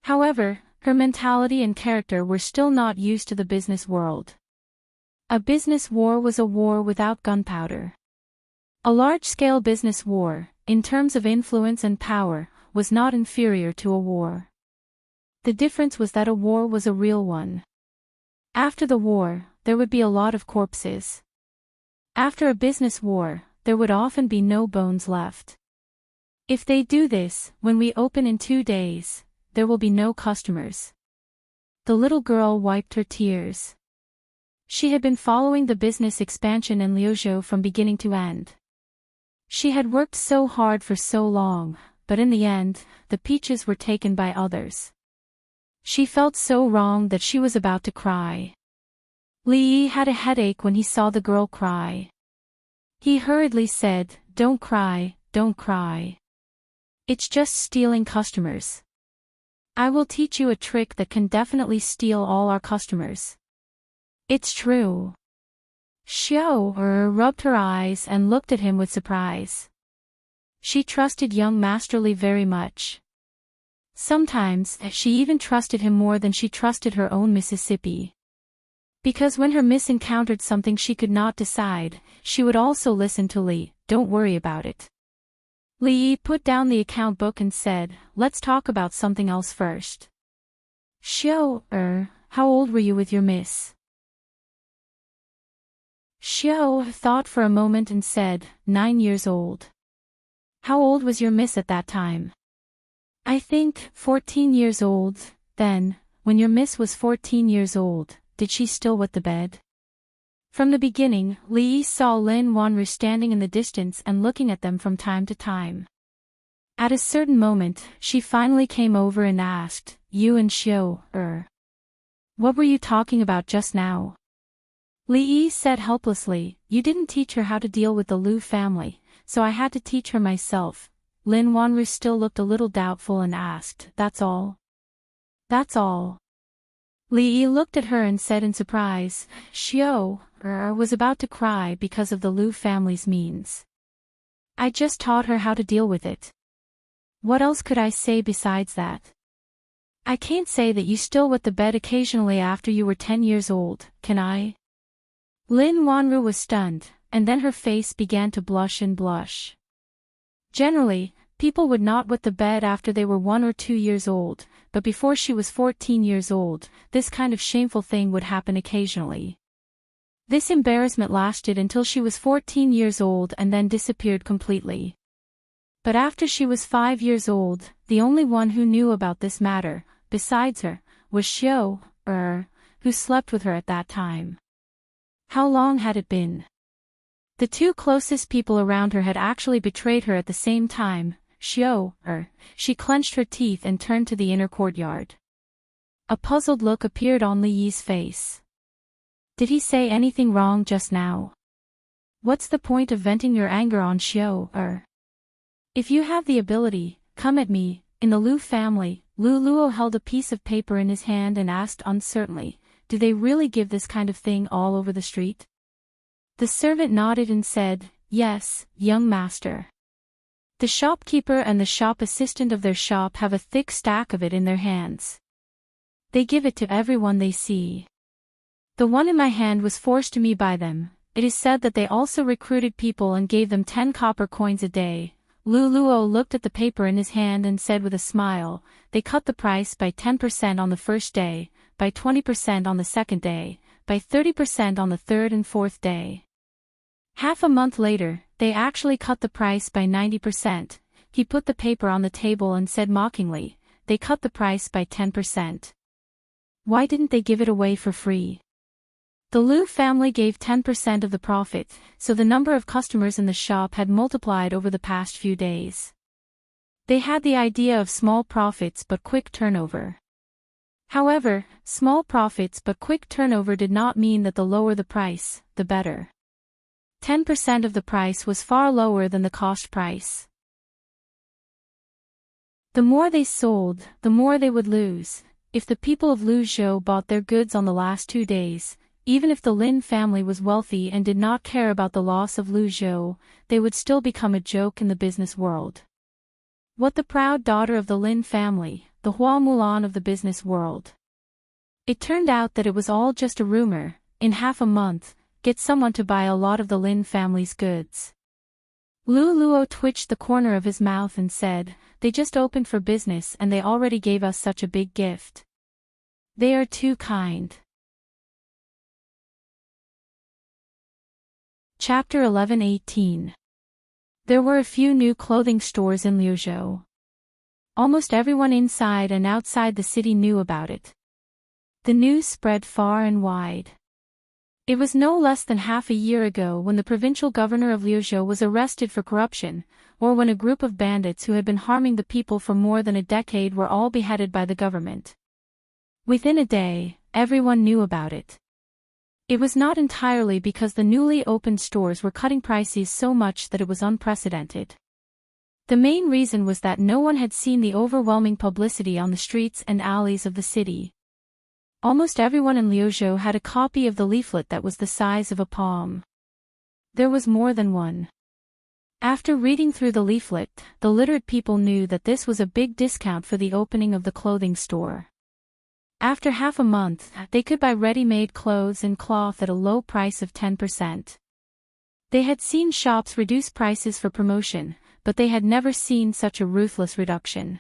However, her mentality and character were still not used to the business world. A business war was a war without gunpowder. A large-scale business war, in terms of influence and power, was not inferior to a war. The difference was that a war was a real one. After the war, there would be a lot of corpses. After a business war, there would often be no bones left. If they do this, when we open in 2 days, there will be no customers. The little girl wiped her tears. She had been following the business expansion in Liuzhou from beginning to end. She had worked so hard for so long, but in the end, the peaches were taken by others. She felt so wrong that she was about to cry. Li had a headache when he saw the girl cry. He hurriedly said, "Don't cry, don't cry. It's just stealing customers. I will teach you a trick that can definitely steal all our customers." "It's true." Xiao rubbed her eyes and looked at him with surprise. She trusted young Master Li very much. Sometimes, she even trusted him more than she trusted her own Mississippi. Because when her miss encountered something she could not decide, she would also listen to Li. "Don't worry about it." Li put down the account book and said, "Let's talk about something else first." "Xiao, how old were you with your miss?" Xiao thought for a moment and said, 9 years old. "How old was your miss at that time?" "I think, 14 years old." "Then, when your miss was 14 years old, did she still wet the bed?" From the beginning, Li saw Lin Wanru standing in the distance and looking at them from time to time. At a certain moment, she finally came over and asked, "You and Xiao, what were you talking about just now?" Li said helplessly, "You didn't teach her how to deal with the Lu family, so I had to teach her myself." Lin Wanru still looked a little doubtful and asked, "That's all?" "That's all." Li looked at her and said in surprise, "Xiao was about to cry because of the Lu family's means. I just taught her how to deal with it. What else could I say besides that? I can't say that you still wet the bed occasionally after you were 10 years old, can I?" Lin Wanru was stunned, and then her face began to blush and blush. Generally, people would not wet the bed after they were 1 or 2 years old, but before she was 14 years old, this kind of shameful thing would happen occasionally. This embarrassment lasted until she was 14 years old and then disappeared completely. But after she was 5 years old, the only one who knew about this matter, besides her, was Xiao, who slept with her at that time. How long had it been? The two closest people around her had actually betrayed her at the same time. Xiao, she clenched her teeth and turned to the inner courtyard. A puzzled look appeared on Li Yi's face. Did he say anything wrong just now? What's the point of venting your anger on Xiao, If you have the ability, come at me. In the Lu family, Lu Luo held a piece of paper in his hand and asked uncertainly, "Do they really give this kind of thing all over the street?" The servant nodded and said, "Yes, young master. The shopkeeper and the shop assistant of their shop have a thick stack of it in their hands. They give it to everyone they see. The one in my hand was forced to me by them. It is said that they also recruited people and gave them 10 copper coins a day." Lu Luo looked at the paper in his hand and said with a smile, "They cut the price by 10% on the first day, by 20% on the second day, by 30% on the third and fourth day. Half a month later, they actually cut the price by 90%. He put the paper on the table and said mockingly, they cut the price by 10%. Why didn't they give it away for free? The Liu family gave 10% of the profit, so the number of customers in the shop had multiplied over the past few days. They had the idea of small profits but quick turnover. However, small profits but quick turnover did not mean that the lower the price, the better. 10% of the price was far lower than the cost price. The more they sold, the more they would lose. If the people of Luzhou bought their goods on the last 2 days, even if the Lin family was wealthy and did not care about the loss of Luzhou, they would still become a joke in the business world. What the proud daughter of the Lin family, the Hua Mulan of the business world. It turned out that it was all just a rumor. In half a month, get someone to buy a lot of the Lin family's goods. Lu Luo twitched the corner of his mouth and said, "They just opened for business and they already gave us such a big gift. They are too kind." Chapter 11:18. There were a few new clothing stores in Liuzhou. Almost everyone inside and outside the city knew about it. The news spread far and wide. It was no less than half a year ago when the provincial governor of Liuzhou was arrested for corruption, or when a group of bandits who had been harming the people for more than a decade were all beheaded by the government. Within a day, everyone knew about it. It was not entirely because the newly opened stores were cutting prices so much that it was unprecedented. The main reason was that no one had seen the overwhelming publicity on the streets and alleys of the city. Almost everyone in Liuzhou had a copy of the leaflet that was the size of a palm. There was more than one. After reading through the leaflet, the literate people knew that this was a big discount for the opening of the clothing store. After half a month, they could buy ready-made clothes and cloth at a low price of 10%. They had seen shops reduce prices for promotion, but they had never seen such a ruthless reduction.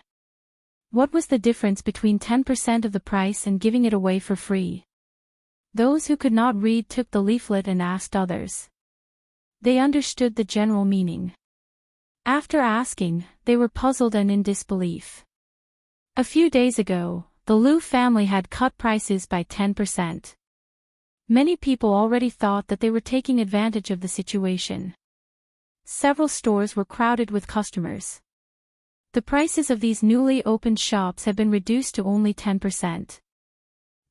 What was the difference between 10% of the price and giving it away for free? Those who could not read took the leaflet and asked others. They understood the general meaning. After asking, they were puzzled and in disbelief. A few days ago, the Liu family had cut prices by 10%. Many people already thought that they were taking advantage of the situation. Several stores were crowded with customers. The prices of these newly opened shops had been reduced to only 10%.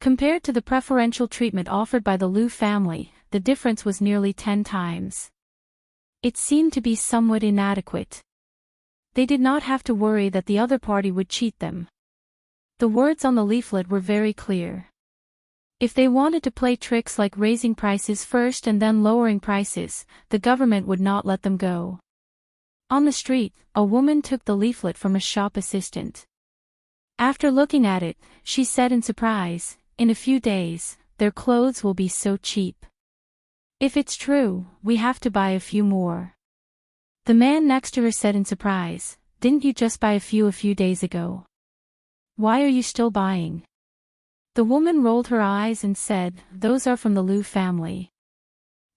Compared to the preferential treatment offered by the Liu family, the difference was nearly 10 times. It seemed to be somewhat inadequate. They did not have to worry that the other party would cheat them. The words on the leaflet were very clear. If they wanted to play tricks like raising prices first and then lowering prices, the government would not let them go. On the street, a woman took the leaflet from a shop assistant. After looking at it, she said in surprise, "In a few days, their clothes will be so cheap. If it's true, we have to buy a few more." The man next to her said in surprise, "Didn't you just buy a few days ago? Why are you still buying?" The woman rolled her eyes and said, "Those are from the Liu family."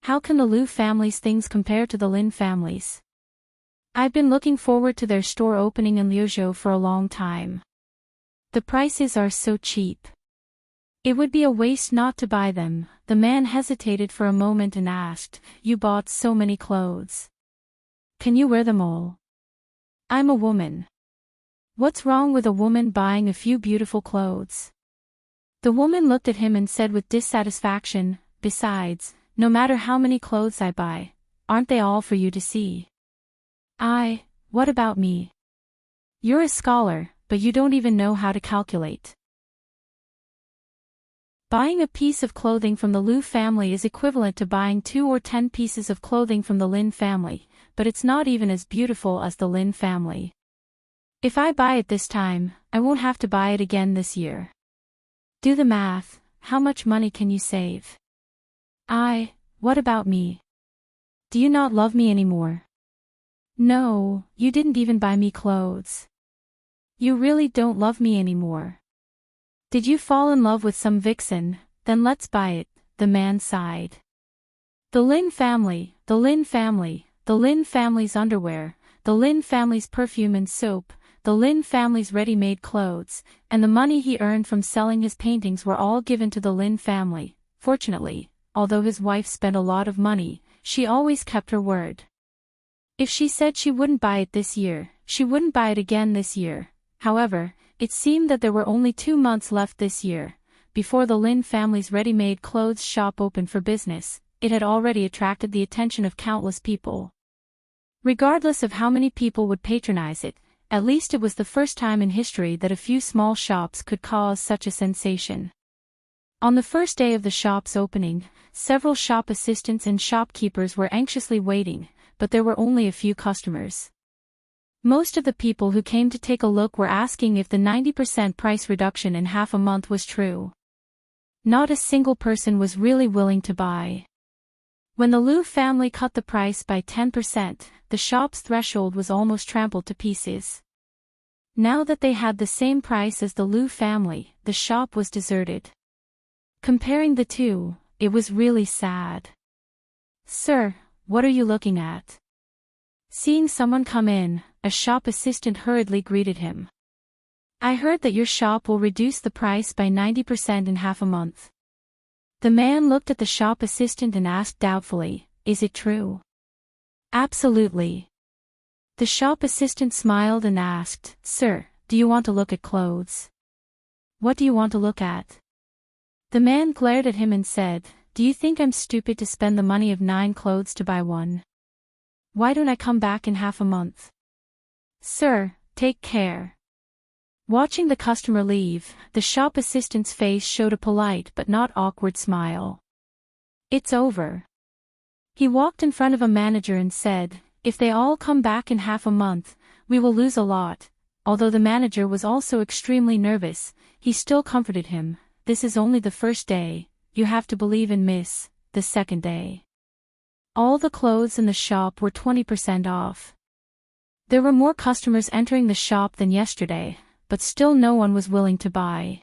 "How can the Liu family's things compare to the Lin family's? I've been looking forward to their store opening in Liuzhou for a long time. The prices are so cheap. It would be a waste not to buy them." The man hesitated for a moment and asked, "You bought so many clothes. Can you wear them all?" "I'm a woman. What's wrong with a woman buying a few beautiful clothes?" The woman looked at him and said with dissatisfaction, "Besides, no matter how many clothes I buy, aren't they all for you to see? What about me? You're a scholar, but you don't even know how to calculate." Buying a piece of clothing from the Liu family is equivalent to buying 2 or 10 pieces of clothing from the Lin family, but it's not even as beautiful as the Lin family. If I buy it this time, I won't have to buy it again this year. Do the math, how much money can you save? What about me? Do you not love me anymore? No, you didn't even buy me clothes. You really don't love me anymore. Did you fall in love with some vixen? Then let's buy it," the man sighed. The Lin family, the Lin family, the Lin family's underwear, the Lin family's perfume and soap, the Lin family's ready-made clothes, and the money he earned from selling his paintings were all given to the Lin family. Fortunately, although his wife spent a lot of money, she always kept her word. If she said she wouldn't buy it this year, she wouldn't buy it again this year. However, it seemed that there were only 2 months left this year. Before the Lin family's ready-made clothes shop opened for business, it had already attracted the attention of countless people. Regardless of how many people would patronize it, at least it was the first time in history that a few small shops could cause such a sensation. On the first day of the shop's opening, several shop assistants and shopkeepers were anxiously waiting, but there were only a few customers. Most of the people who came to take a look were asking if the 90% price reduction in half a month was true. Not a single person was really willing to buy. When the Liu family cut the price by 10%, the shop's threshold was almost trampled to pieces. Now that they had the same price as the Liu family, the shop was deserted. Comparing the two, it was really sad. "Sir, what are you looking at?" Seeing someone come in, a shop assistant hurriedly greeted him. "I heard that your shop will reduce the price by 90% in half a month." The man looked at the shop assistant and asked doubtfully, "Is it true?" "Absolutely." The shop assistant smiled and asked, "Sir, do you want to look at clothes?" "What do you want to look at?" The man glared at him and said, "Do you think I'm stupid to spend the money of 9 clothes to buy one? Why don't I come back in half a month?" "Sir, take care." Watching the customer leave, the shop assistant's face showed a polite but not awkward smile. "It's over." He walked in front of a manager and said, "If they all come back in half a month, we will lose a lot." Although the manager was also extremely nervous, he still comforted him. "This is only the first day, you have to believe in Miss." The second day, all the clothes in the shop were 20% off. There were more customers entering the shop than yesterday, but still no one was willing to buy.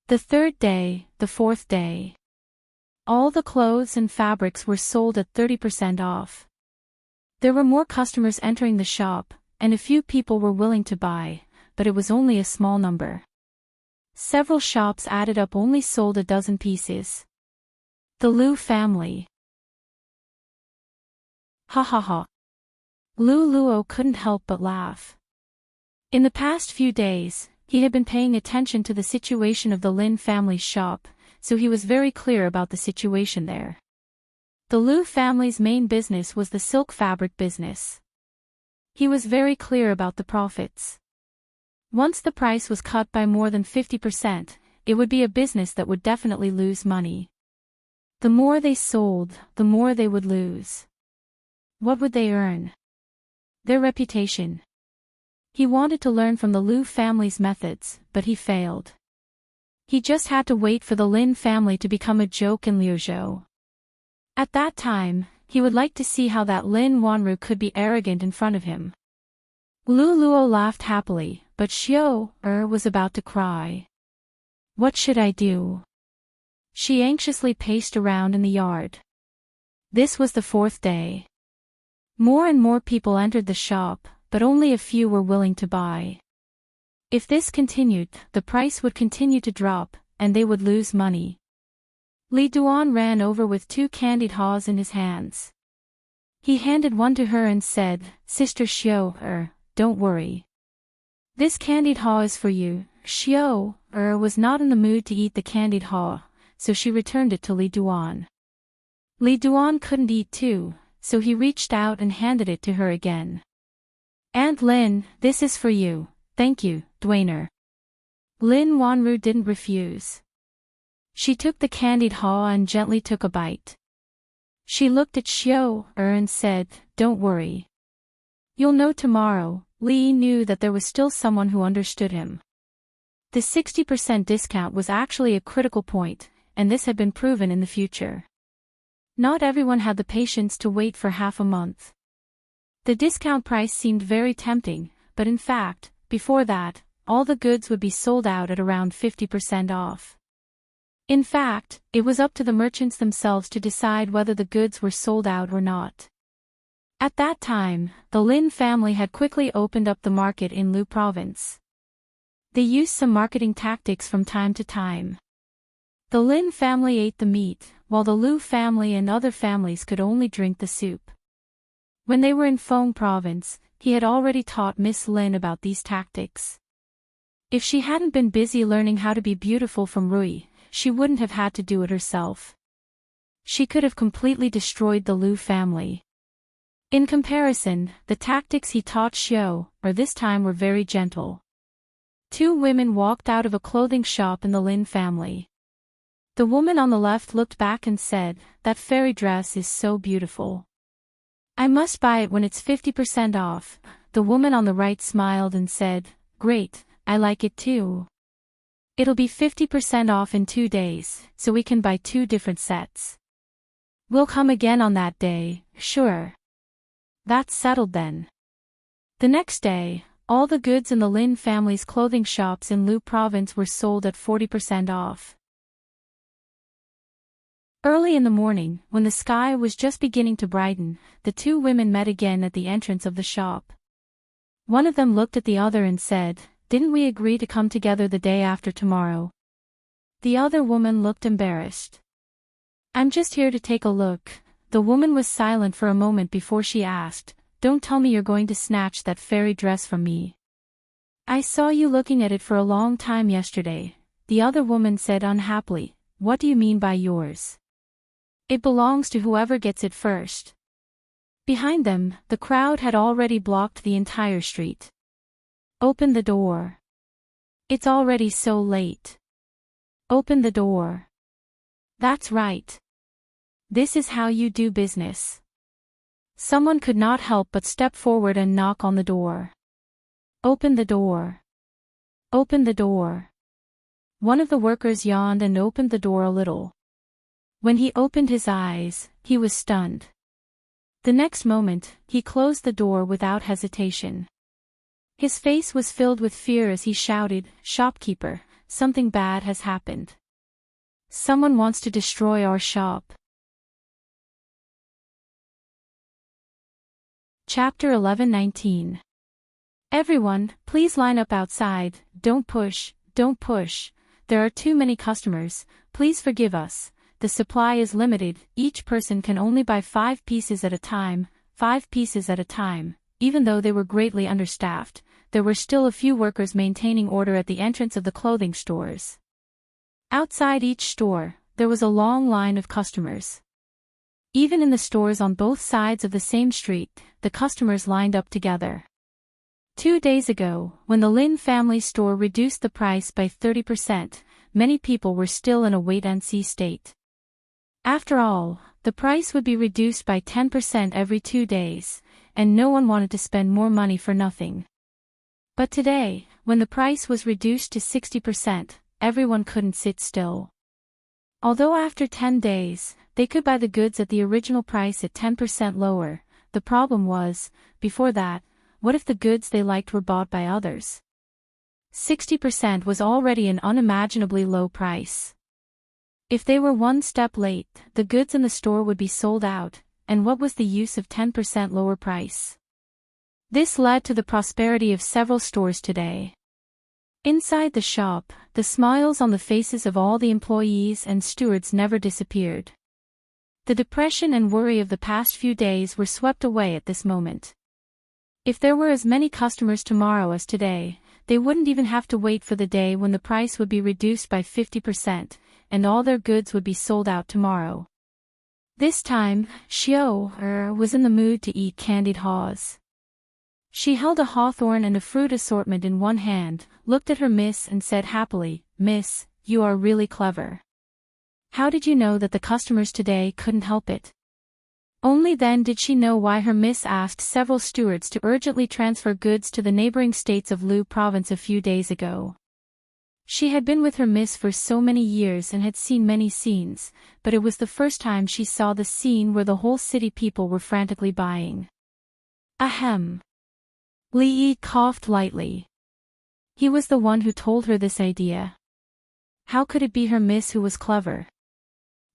The third day, the fourth day, all the clothes and fabrics were sold at 30% off. There were more customers entering the shop, and a few people were willing to buy, but it was only a small number. Several shops added up only sold a dozen pieces. The Liu family. Ha ha ha. Liu Luo couldn't help but laugh. In the past few days, he had been paying attention to the situation of the Lin family's shop, so he was very clear about the situation there. The Liu family's main business was the silk fabric business. He was very clear about the profits. Once the price was cut by more than 50%, it would be a business that would definitely lose money. The more they sold, the more they would lose. What would they earn? Their reputation. He wanted to learn from the Liu family's methods, but he failed. He just had to wait for the Lin family to become a joke in Liuzhou. At that time, he would like to see how that Lin Wanru could be arrogant in front of him. Liu Luo laughed happily, but Xiao was about to cry. What should I do? She anxiously paced around in the yard. This was the fourth day. More and more people entered the shop, but only a few were willing to buy. If this continued, the price would continue to drop, and they would lose money. Li Duan ran over with 2 candied haws in his hands. He handed one to her and said, "Sister Xiao, don't worry. This candied haw is for you." Xiao was not in the mood to eat the candied haw, so she returned it to Li Duan. Li Duan couldn't eat too, so he reached out and handed it to her again. "Aunt Lin, this is for you." "Thank you, Duaner." Lin Wanru didn't refuse. She took the candied haw and gently took a bite. She looked at Xiao and said, "Don't worry. You'll know tomorrow." Li knew that there was still someone who understood him. The 60% discount was actually a critical point, and this had been proven in the future. Not everyone had the patience to wait for half a month. The discount price seemed very tempting, but in fact, before that, all the goods would be sold out at around 50% off. In fact, it was up to the merchants themselves to decide whether the goods were sold out or not. At that time, the Lin family had quickly opened up the market in Lu province. They used some marketing tactics from time to time. The Lin family ate the meat, while the Lu family and other families could only drink the soup. When they were in Feng province, he had already taught Miss Lin about these tactics. If she hadn't been busy learning how to be beautiful from Rui, she wouldn't have had to do it herself. She could have completely destroyed the Lu family. In comparison, the tactics he taught Xiao, this time were very gentle. Two women walked out of a clothing shop in the Lin family. The woman on the left looked back and said, "That fairy dress is so beautiful. I must buy it when it's 50% off." The woman on the right smiled and said, "Great, I like it too. It'll be 50% off in 2 days, so we can buy 2 different sets. We'll come again on that day, sure." That's settled then. The next day, all the goods in the Lin family's clothing shops in Lu province were sold at 40% off. Early in the morning, when the sky was just beginning to brighten, the two women met again at the entrance of the shop. One of them looked at the other and said, "Didn't we agree to come together the day after tomorrow?" The other woman looked embarrassed. "I'm just here to take a look." The woman was silent for a moment before she asked, "Don't tell me you're going to snatch that fairy dress from me." "I saw you looking at it for a long time yesterday," the other woman said unhappily. "What do you mean by yours? It belongs to whoever gets it first." Behind them, the crowd had already blocked the entire street. "Open the door. It's already so late. Open the door. That's right. This is how you do business." Someone could not help but step forward and knock on the door. "Open the door. Open the door." One of the workers yawned and opened the door a little. When he opened his eyes, he was stunned. The next moment, he closed the door without hesitation. His face was filled with fear as he shouted, "Shopkeeper, something bad has happened. Someone wants to destroy our shop." Chapter 11:19. "Everyone, please line up outside. Don't push, don't push. There are too many customers, please forgive us. The supply is limited, each person can only buy 5 pieces at a time, 5 pieces at a time." Even though they were greatly understaffed, there were still a few workers maintaining order at the entrance of the clothing stores. Outside each store, there was a long line of customers. Even in the stores on both sides of the same street, the customers lined up together. 2 days ago, when the Lin family store reduced the price by 30%, many people were still in a wait-and-see state. After all, the price would be reduced by 10% every 2 days, and no one wanted to spend more money for nothing. But today, when the price was reduced to 60%, everyone couldn't sit still. Although after 10 days, they could buy the goods at the original price at 10% lower, the problem was, before that, what if the goods they liked were bought by others? 60% was already an unimaginably low price. If they were one step late, the goods in the store would be sold out, and what was the use of 10% lower price? This led to the prosperity of several stores today. Inside the shop, the smiles on the faces of all the employees and stewards never disappeared. The depression and worry of the past few days were swept away at this moment. If there were as many customers tomorrow as today, they wouldn't even have to wait for the day when the price would be reduced by 50%, and all their goods would be sold out tomorrow. This time, Xiao was in the mood to eat candied haws. She held a hawthorn and a fruit assortment in one hand, looked at her miss and said happily, "Miss, you are really clever. How did you know that the customers today couldn't help it?" Only then did she know why her miss asked several stewards to urgently transfer goods to the neighboring states of Lu province a few days ago. She had been with her miss for so many years and had seen many scenes, but it was the first time she saw the scene where the whole city people were frantically buying. Ahem. Li Yi coughed lightly. He was the one who told her this idea. How could it be her miss who was clever?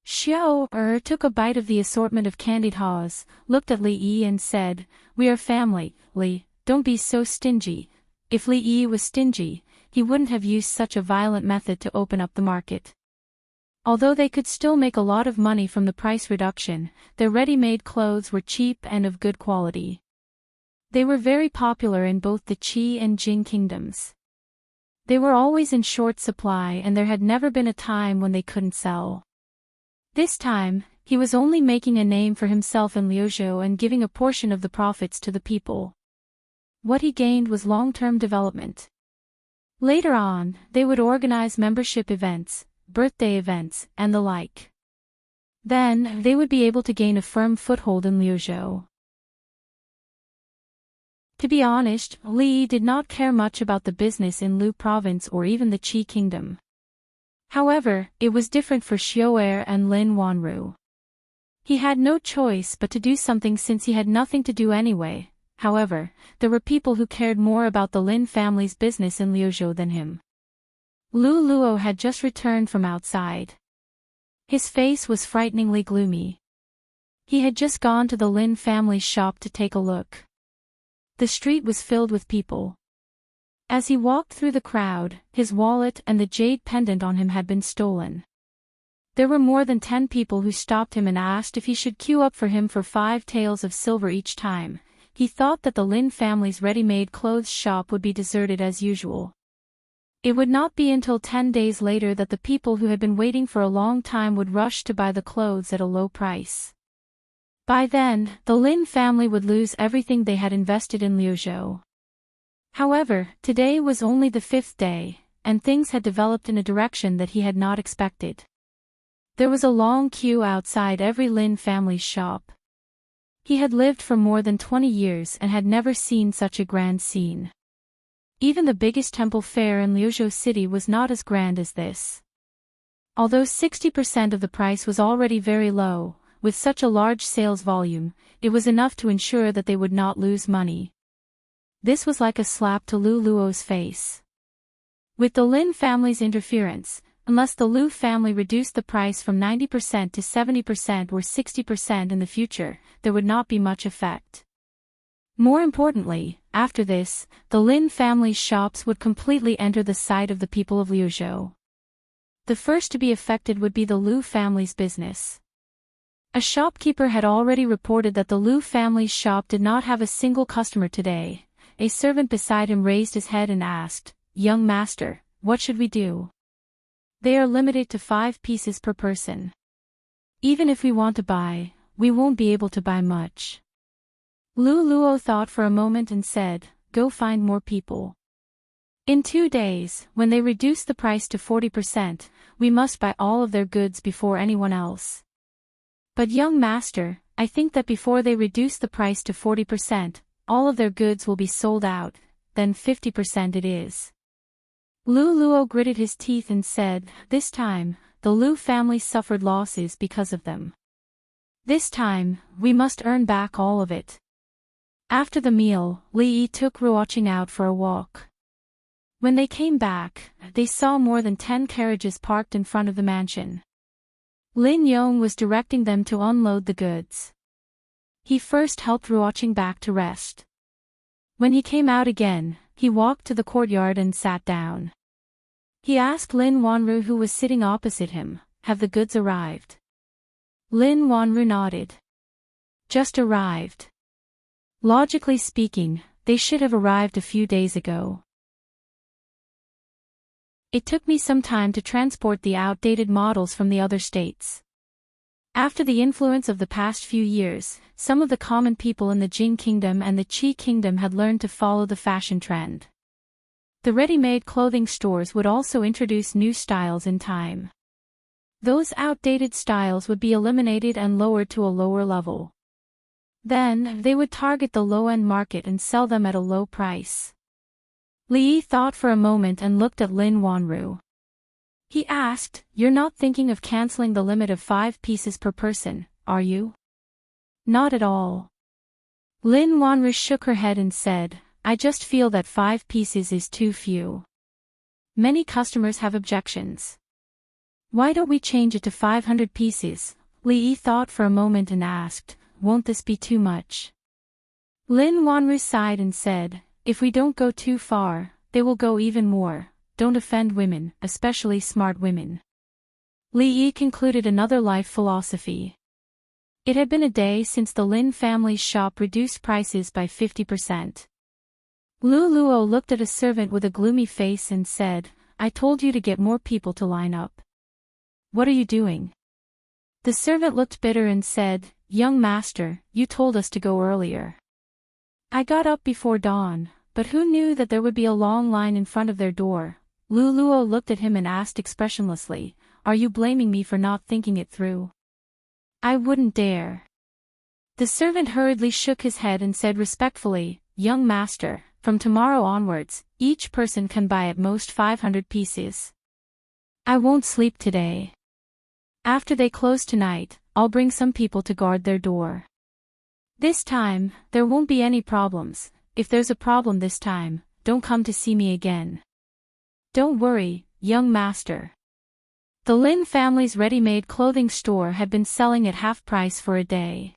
Xiao took a bite of the assortment of candied haws, looked at Li Yi and said, "We are family, Li, don't be so stingy." If Li Yi was stingy, he wouldn't have used such a violent method to open up the market. Although they could still make a lot of money from the price reduction, their ready-made clothes were cheap and of good quality. They were very popular in both the Qi and Jing kingdoms. They were always in short supply and there had never been a time when they couldn't sell. This time, he was only making a name for himself in Liuzhou and giving a portion of the profits to the people. What he gained was long-term development. Later on, they would organize membership events, birthday events, and the like. Then, they would be able to gain a firm foothold in Liuzhou. To be honest, Li did not care much about the business in Lu province or even the Qi kingdom. However, it was different for Xiao and Lin Wanru. He had no choice but to do something since he had nothing to do anyway. However, there were people who cared more about the Lin family's business in Liuzhou than him. Lu Luo had just returned from outside. His face was frighteningly gloomy. He had just gone to the Lin family's shop to take a look. The street was filled with people. As he walked through the crowd, his wallet and the jade pendant on him had been stolen. There were more than 10 people who stopped him and asked if he should queue up for him for 5 taels of silver each time. He thought that the Lin family's ready-made clothes shop would be deserted as usual. It would not be until 10 days later that the people who had been waiting for a long time would rush to buy the clothes at a low price. By then, the Lin family would lose everything they had invested in Liuzhou. However, today was only the 5th day, and things had developed in a direction that he had not expected. There was a long queue outside every Lin family's shop. He had lived for more than 20 years and had never seen such a grand scene. Even the biggest temple fair in Liuzhou city was not as grand as this. Although 60% of the price was already very low, with such a large sales volume, it was enough to ensure that they would not lose money. This was like a slap to Lu Luo's face. With the Lin family's interference, unless the Lu family reduced the price from 90% to 70% or 60% in the future, there would not be much effect. More importantly, after this, the Lin family's shops would completely enter the sight of the people of Liuzhou. The first to be affected would be the Lu family's business. A shopkeeper had already reported that the Lu family's shop did not have a single customer today. A servant beside him raised his head and asked, "Young master, what should we do?" "They are limited to 5 pieces per person. Even if we want to buy, we won't be able to buy much." Lu Luo thought for a moment and said, "Go find more people. In 2 days, when they reduce the price to 40%, we must buy all of their goods before anyone else." "But young master, I think that before they reduce the price to 40%, all of their goods will be sold out, then 50% it is." Lu Luo gritted his teeth and said, "This time, the Lu family suffered losses because of them. This time, we must earn back all of it." After the meal, Li Yi took Ruoqing out for a walk. When they came back, they saw more than 10 carriages parked in front of the mansion. Lin Yong was directing them to unload the goods. He first helped Ruoqing back to rest. When he came out again, he walked to the courtyard and sat down. He asked Lin Wanru, who was sitting opposite him, "Have the goods arrived?" Lin Wanru nodded. "Just arrived. Logically speaking, they should have arrived a few days ago. It took me some time to transport the outdated models from the other states. After the influence of the past few years, some of the common people in the Jing kingdom and the Qi kingdom had learned to follow the fashion trend. The ready-made clothing stores would also introduce new styles in time. Those outdated styles would be eliminated and lowered to a lower level. Then, they would target the low-end market and sell them at a low price." Li Yi thought for a moment and looked at Lin Wanru. He asked, "You're not thinking of canceling the limit of 5 pieces per person, are you?" "Not at all." Lin Wanru shook her head and said, "I just feel that 5 pieces is too few. Many customers have objections. Why don't we change it to 500 pieces? Li thought for a moment and asked, won't this be too much? Lin Wanru sighed and said, if we don't go too far, they will go even more. Don't offend women, especially smart women. Li concluded another life philosophy. It had been a day since the Lin family's shop reduced prices by 50%. Lu Luo looked at a servant with a gloomy face and said, I told you to get more people to line up. What are you doing? The servant looked bitter and said, young master, you told us to go earlier. I got up before dawn, but who knew that there would be a long line in front of their door? Lu Luo looked at him and asked expressionlessly, are you blaming me for not thinking it through? I wouldn't dare. The servant hurriedly shook his head and said respectfully, young master, from tomorrow onwards, each person can buy at most 500 pieces. I won't sleep today. After they close tonight, I'll bring some people to guard their door. This time, there won't be any problems. If there's a problem this time, don't come to see me again. Don't worry, young master. The Lin family's ready-made clothing store had been selling at half price for a day.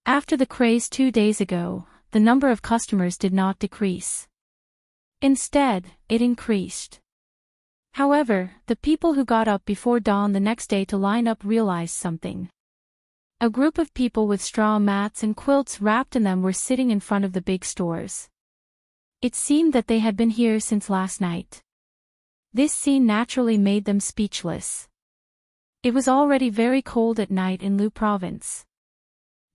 After the craze 2 days ago, the number of customers did not decrease. Instead, it increased. However, the people who got up before dawn the next day to line up realized something. A group of people with straw mats and quilts wrapped in them were sitting in front of the big stores. It seemed that they had been here since last night. This scene naturally made them speechless. It was already very cold at night in Lu province.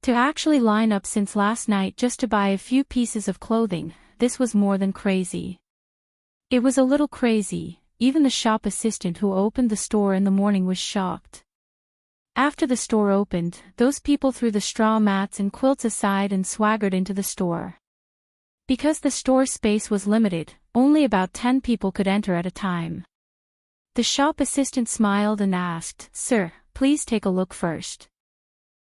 To actually line up since last night just to buy a few pieces of clothing, this was more than crazy. It was a little crazy. Even the shop assistant who opened the store in the morning was shocked. After the store opened, those people threw the straw mats and quilts aside and swaggered into the store. Because the store space was limited, only about 10 people could enter at a time. The shop assistant smiled and asked, Sir, please take a look first.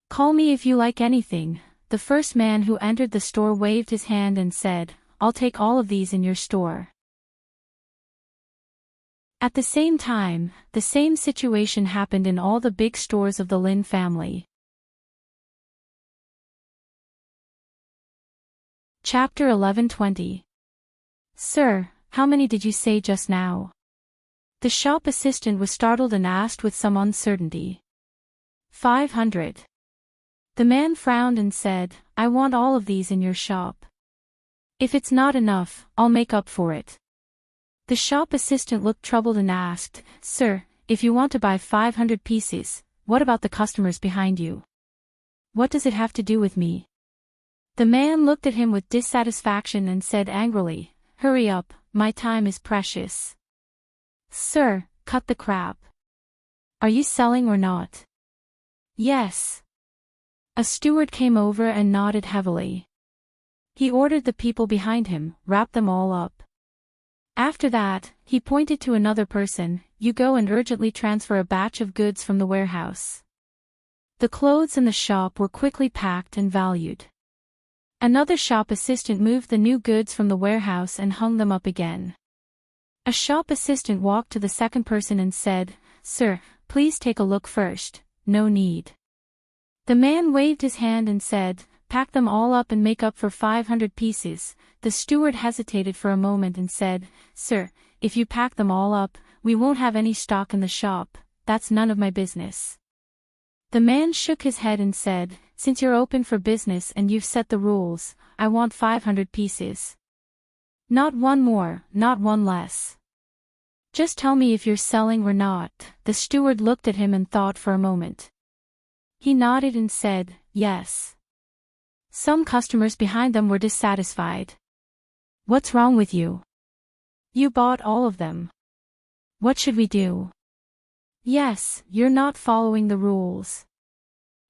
Call me if you like anything. The first man who entered the store waved his hand and said, I'll take all of these in your store. At the same time, the same situation happened in all the big stores of the Lin family. Chapter 11:20. Sir, how many did you say just now? The shop assistant was startled and asked with some uncertainty. 500. The man frowned and said, I want all of these in your shop. If it's not enough, I'll make up for it. The shop assistant looked troubled and asked, Sir, if you want to buy 500 pieces, what about the customers behind you? What does it have to do with me? The man looked at him with dissatisfaction and said angrily, Hurry up, my time is precious. Sir, cut the crap. Are you selling or not? Yes. A steward came over and nodded heavily. He ordered the people behind him, wrap them all up. After that, he pointed to another person, You go and urgently transfer a batch of goods from the warehouse. The clothes in the shop were quickly packed and valued. Another shop assistant moved the new goods from the warehouse and hung them up again. A shop assistant walked to the second person and said, Sir, please take a look first. No need. The man waved his hand and said, Pack them all up and make up for 500 pieces. The steward hesitated for a moment and said, Sir, if you pack them all up, we won't have any stock in the shop. That's none of my business. The man shook his head and said, Since you're open for business and you've set the rules, I want 500 pieces. Not one more, not one less. Just tell me if you're selling or not. The steward looked at him and thought for a moment. He nodded and said, Yes. Some customers behind them were dissatisfied. What's wrong with you? You bought all of them. What should we do? Yes, you're not following the rules.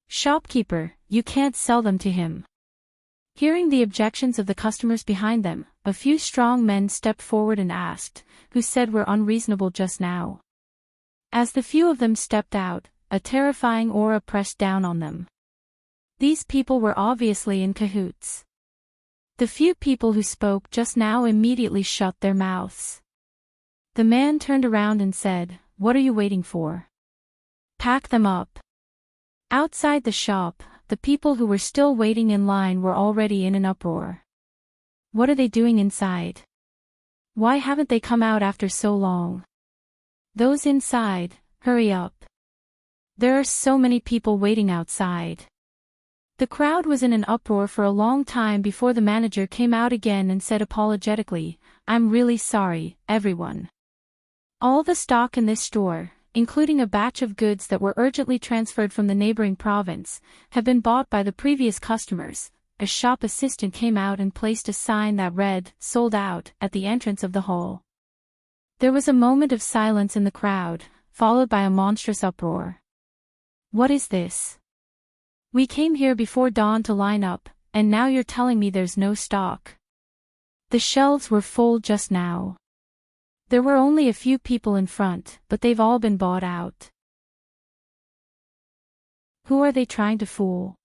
Shopkeeper, you can't sell them to him. Hearing the objections of the customers behind them, a few strong men stepped forward and asked, Who said we're unreasonable just now? As the few of them stepped out, a terrifying aura pressed down on them. These people were obviously in cahoots. The few people who spoke just now immediately shut their mouths. The man turned around and said, What are you waiting for? Pack them up. Outside the shop, the people who were still waiting in line were already in an uproar. What are they doing inside? Why haven't they come out after so long? Those inside, hurry up. There are so many people waiting outside. The crowd was in an uproar for a long time before the manager came out again and said apologetically, "I'm really sorry, everyone. All the stock in this store, including a batch of goods that were urgently transferred from the neighboring province, have been bought by the previous customers." A shop assistant came out and placed a sign that read, "Sold out," at the entrance of the hall. There was a moment of silence in the crowd, followed by a monstrous uproar. What is this? We came here before dawn to line up, and now you're telling me there's no stock. The shelves were full just now. There were only a few people in front, but they've all been bought out. Who are they trying to fool?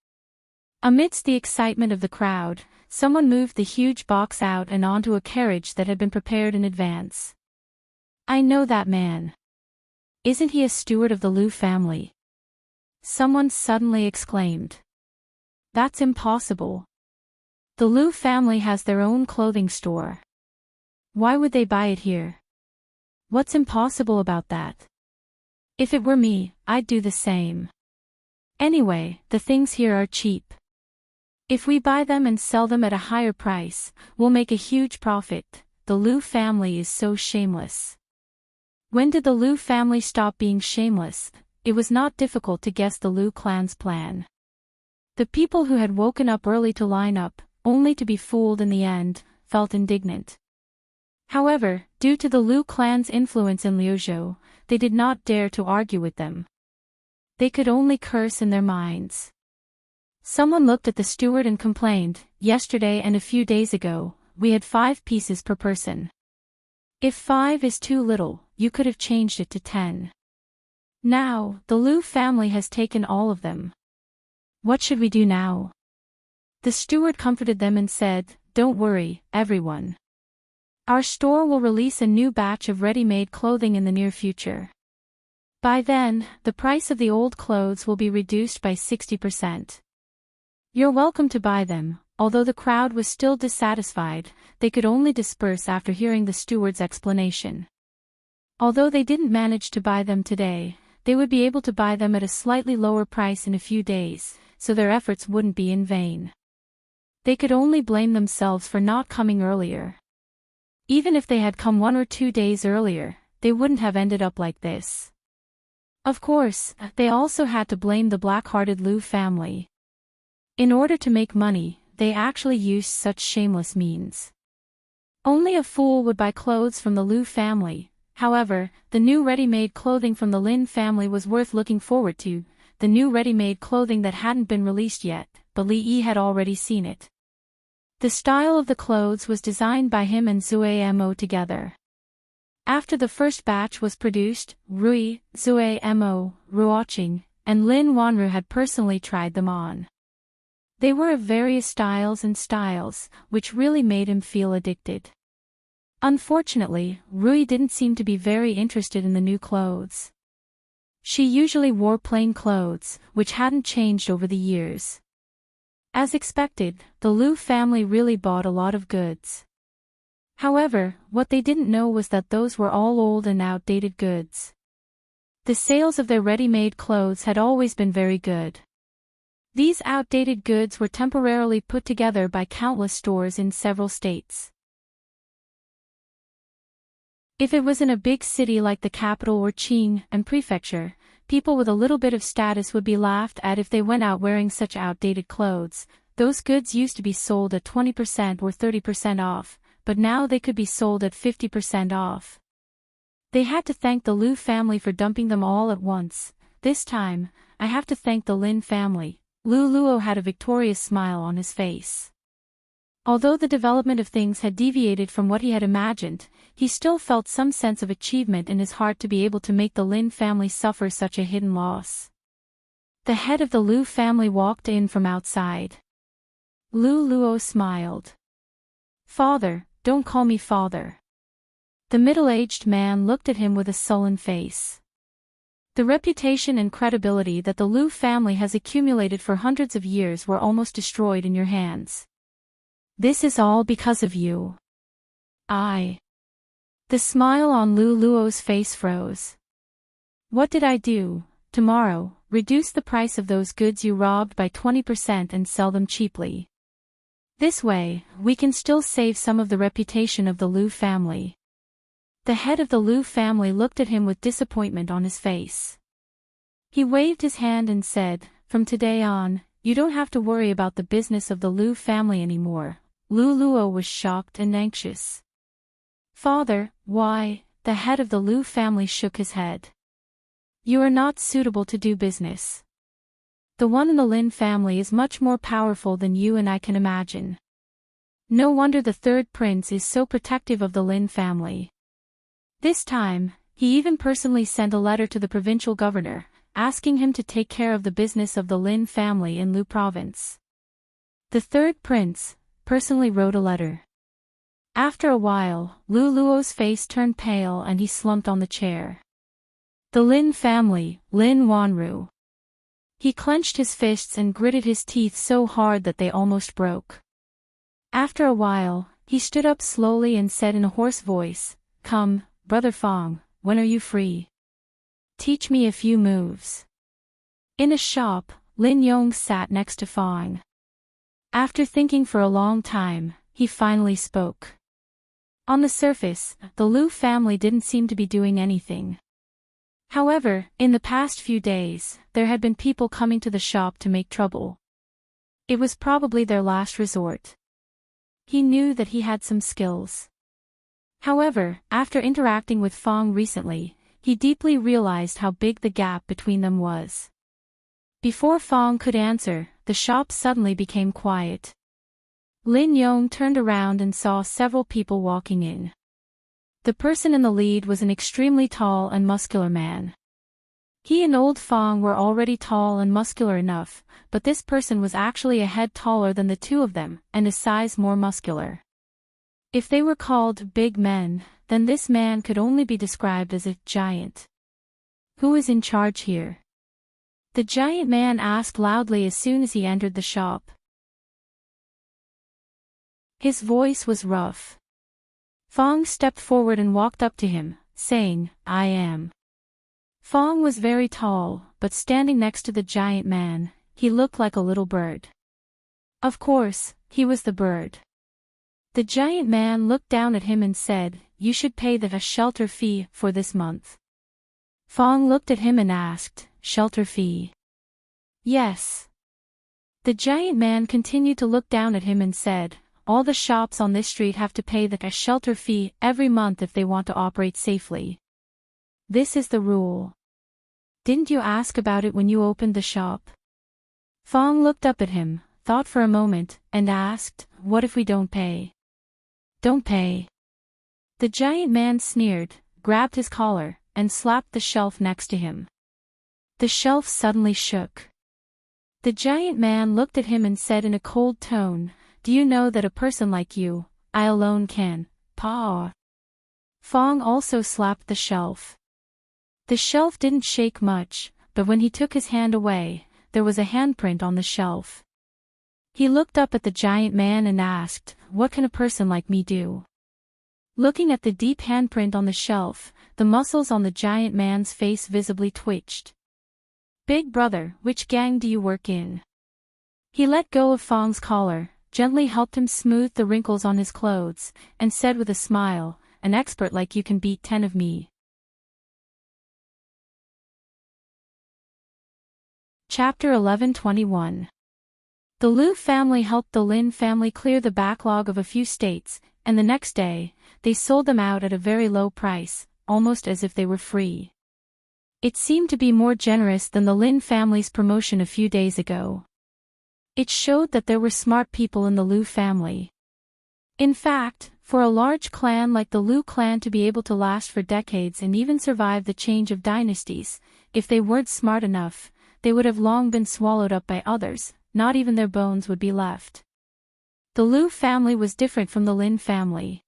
Amidst the excitement of the crowd, someone moved the huge box out and onto a carriage that had been prepared in advance. I know that man. Isn't he a steward of the Liu family? Someone suddenly exclaimed. That's impossible. The Liu family has their own clothing store. Why would they buy it here? What's impossible about that? If it were me, I'd do the same. Anyway, the things here are cheap. If we buy them and sell them at a higher price, we'll make a huge profit. The Liu family is so shameless. When did the Liu family stop being shameless? It was not difficult to guess the Liu clan's plan. The people who had woken up early to line up, only to be fooled in the end, felt indignant. However, due to the Liu clan's influence in Liuzhou, they did not dare to argue with them. They could only curse in their minds. Someone looked at the steward and complained, "Yesterday and a few days ago, we had 5 pieces per person. If 5 is too little, you could have changed it to 10. Now, the Liu family has taken all of them. What should we do now?" The steward comforted them and said, "Don't worry, everyone. Our store will release a new batch of ready-made clothing in the near future. By then, the price of the old clothes will be reduced by 60%. You're welcome to buy them." Although the crowd was still dissatisfied, they could only disperse after hearing the steward's explanation. Although they didn't manage to buy them today, they would be able to buy them at a slightly lower price in a few days, so their efforts wouldn't be in vain. They could only blame themselves for not coming earlier. Even if they had come 1 or 2 days earlier, they wouldn't have ended up like this. Of course, they also had to blame the black-hearted Liu family. In order to make money, they actually used such shameless means. Only a fool would buy clothes from the Liu family. However, the new ready-made clothing from the Lin family was worth looking forward to, the new ready-made clothing that hadn't been released yet, but Li Yi had already seen it. The style of the clothes was designed by him and Zue Mo together. After the first batch was produced, Rui, Zue Mo, Ruoqing, and Lin Wanru had personally tried them on. They were of various styles, which really made him feel addicted. Unfortunately, Rui didn't seem to be very interested in the new clothes. She usually wore plain clothes, which hadn't changed over the years. As expected, the Liu family really bought a lot of goods. However, what they didn't know was that those were all old and outdated goods. The sales of their ready-made clothes had always been very good. These outdated goods were temporarily put together by countless stores in several states. If it was in a big city like the capital or Qing and prefecture, people with a little bit of status would be laughed at if they went out wearing such outdated clothes. Those goods used to be sold at 20% or 30% off, but now they could be sold at 50% off. They had to thank the Liu family for dumping them all at once. This time, I have to thank the Lin family. Lu Luo had a victorious smile on his face. Although the development of things had deviated from what he had imagined, he still felt some sense of achievement in his heart to be able to make the Lin family suffer such a hidden loss. The head of the Liu family walked in from outside. Lu Luo smiled. "Father, don't call me father." The middle-aged man looked at him with a sullen face. The reputation and credibility that the Liu family has accumulated for hundreds of years were almost destroyed in your hands. This is all because of you. The smile on Lu Luo's face froze. What did I do? Tomorrow, reduce the price of those goods you robbed by 20% and sell them cheaply. This way, we can still save some of the reputation of the Liu family. The head of the Liu family looked at him with disappointment on his face. He waved his hand and said, "From today on, you don't have to worry about the business of the Liu family anymore." Lu Luo was shocked and anxious. "Father, why?" The head of the Liu family shook his head. "You are not suitable to do business. The one in the Lin family is much more powerful than you and I can imagine. No wonder the third prince is so protective of the Lin family. This time, he even personally sent a letter to the provincial governor, asking him to take care of the business of the Lin family in Lu province." The third prince personally wrote a letter. After a while, Lu Luo's face turned pale and he slumped on the chair. The Lin family, Lin Wanru. He clenched his fists and gritted his teeth so hard that they almost broke. After a while, he stood up slowly and said in a hoarse voice, "Come, Brother Fong, when are you free? Teach me a few moves." In a shop, Lin Yong sat next to Fong. After thinking for a long time, he finally spoke. On the surface, the Liu family didn't seem to be doing anything. However, in the past few days, there had been people coming to the shop to make trouble. It was probably their last resort. He knew that he had some skills. However, after interacting with Fong recently, he deeply realized how big the gap between them was. Before Fong could answer, the shop suddenly became quiet. Lin Yong turned around and saw several people walking in. The person in the lead was an extremely tall and muscular man. He and old Fong were already tall and muscular enough, but this person was actually a head taller than the two of them, and a size more muscular. If they were called big men, then this man could only be described as a giant. "Who is in charge here?" the giant man asked loudly as soon as he entered the shop. His voice was rough. Fong stepped forward and walked up to him, saying, "I am." Fong was very tall, but standing next to the giant man, he looked like a little bird. Of course, he was the bird. The giant man looked down at him and said, "You should pay a shelter fee for this month." Fong looked at him and asked, "Shelter fee?" "Yes." The giant man continued to look down at him and said, "All the shops on this street have to pay a shelter fee every month if they want to operate safely. This is the rule. Didn't you ask about it when you opened the shop?" Fong looked up at him, thought for a moment, and asked, "What if we don't pay?" "Don't pay?" The giant man sneered, grabbed his collar, and slapped the shelf next to him. The shelf suddenly shook. The giant man looked at him and said in a cold tone, "Do you know that a person like you, I alone can, paw?" Fong also slapped the shelf. The shelf didn't shake much, but when he took his hand away, there was a handprint on the shelf. He looked up at the giant man and asked, "What can a person like me do?" Looking at the deep handprint on the shelf, the muscles on the giant man's face visibly twitched. "Big brother, which gang do you work in?" He let go of Fong's collar, gently helped him smooth the wrinkles on his clothes, and said with a smile, "An expert like you can beat 10 of me." Chapter 11:21. The Liu family helped the Lin family clear the backlog of a few states, and the next day, they sold them out at a very low price, almost as if they were free. It seemed to be more generous than the Lin family's promotion a few days ago. It showed that there were smart people in the Liu family. In fact, for a large clan like the Liu clan to be able to last for decades and even survive the change of dynasties, if they weren't smart enough, they would have long been swallowed up by others, not even their bones would be left. The Liu family was different from the Lin family.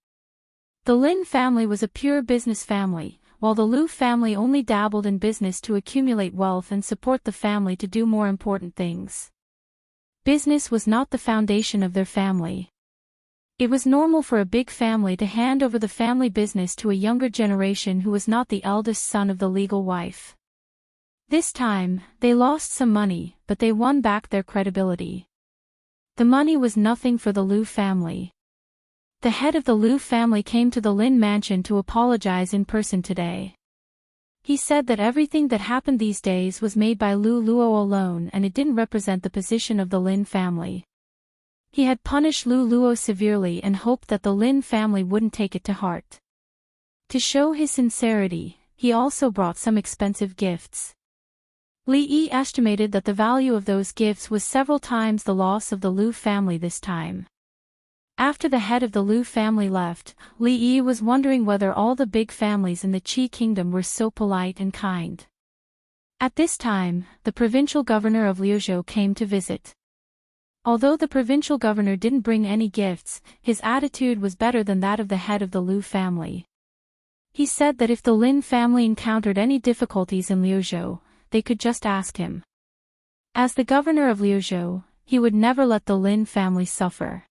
The Lin family was a pure business family, while the Liu family only dabbled in business to accumulate wealth and support the family to do more important things. Business was not the foundation of their family. It was normal for a big family to hand over the family business to a younger generation who was not the eldest son of the legal wife. This time, they lost some money, but they won back their credibility. The money was nothing for the Liu family. The head of the Liu family came to the Lin mansion to apologize in person today. He said that everything that happened these days was made by Liu Luo alone and it didn't represent the position of the Lin family. He had punished Liu Luo severely and hoped that the Lin family wouldn't take it to heart. To show his sincerity, he also brought some expensive gifts. Li Yi estimated that the value of those gifts was several times the loss of the Liu family this time. After the head of the Liu family left, Li Yi was wondering whether all the big families in the Qi kingdom were so polite and kind. At this time, the provincial governor of Liuzhou came to visit. Although the provincial governor didn't bring any gifts, his attitude was better than that of the head of the Liu family. He said that if the Lin family encountered any difficulties in Liuzhou, they could just ask him. As the governor of Liuzhou, he would never let the Lin family suffer.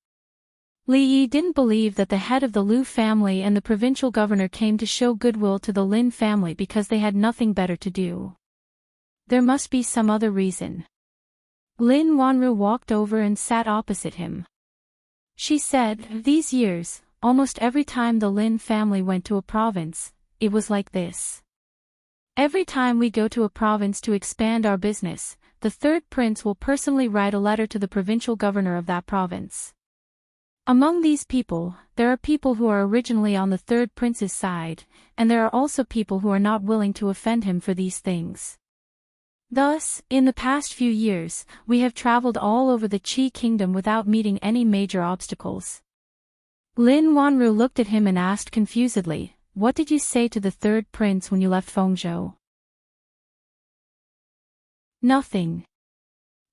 Li Yi didn't believe that the head of the Liu family and the provincial governor came to show goodwill to the Lin family because they had nothing better to do. There must be some other reason. Lin Wanru walked over and sat opposite him. She said, "These years, almost every time the Lin family went to a province, it was like this. Every time we go to a province to expand our business, the third prince will personally write a letter to the provincial governor of that province. Among these people, there are people who are originally on the third prince's side, and there are also people who are not willing to offend him for these things. Thus, in the past few years, we have traveled all over the Qi kingdom without meeting any major obstacles." Lin Wanru looked at him and asked confusedly, "What did you say to the third prince when you left Fengzhou?" "Nothing."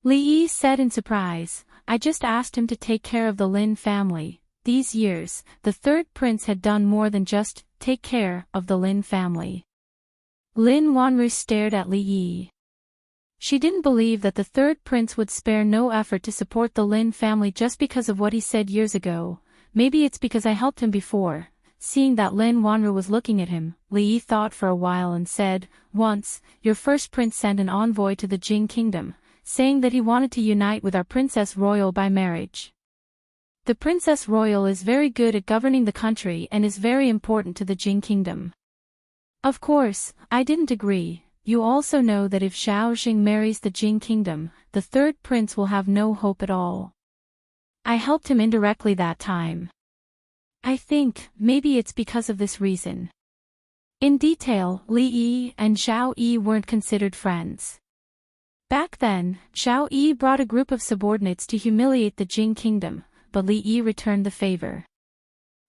Li Yi said in surprise, "I just asked him to take care of the Lin family." These years, the third prince had done more than just take care of the Lin family. Lin Wanru stared at Li Yi. She didn't believe that the third prince would spare no effort to support the Lin family just because of what he said years ago. Maybe it's because I helped him before. Seeing that Lin Wanru was looking at him, Li Yi thought for a while and said, "Once, your first prince sent an envoy to the Jing kingdom, saying that he wanted to unite with our princess royal by marriage. The princess royal is very good at governing the country and is very important to the Jing kingdom. Of course, I didn't agree. You also know that if Xiao Xing marries the Jing kingdom, the third prince will have no hope at all. I helped him indirectly that time. I think, maybe it's because of this reason." In detail, Li Yi and Zhao Yi weren't considered friends. Back then, Zhao Yi brought a group of subordinates to humiliate the Jing kingdom, but Li Yi returned the favor.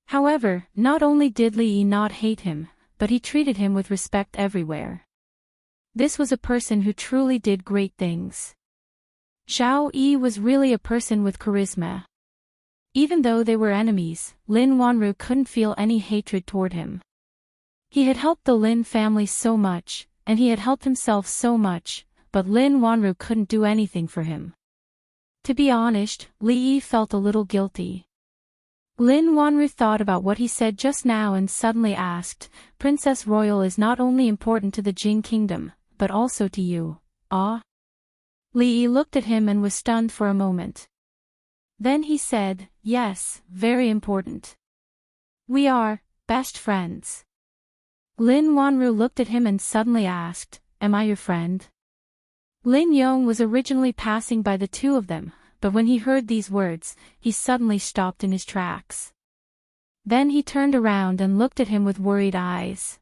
However, not only did Li Yi not hate him, but he treated him with respect everywhere. This was a person who truly did great things. Zhao Yi was really a person with charisma. Even though they were enemies, Lin Wanru couldn't feel any hatred toward him. He had helped the Lin family so much, and he had helped himself so much, but Lin Wanru couldn't do anything for him. To be honest, Li Yi felt a little guilty. Lin Wanru thought about what he said just now and suddenly asked, "Princess Royal is not only important to the Jing kingdom, but also to you, ah?" Li Yi looked at him and was stunned for a moment. Then he said, "Yes, very important. We are best friends." Lin Wanru looked at him and suddenly asked, "Am I your friend?" Lin Yong was originally passing by the two of them, but when he heard these words, he suddenly stopped in his tracks. Then he turned around and looked at him with worried eyes.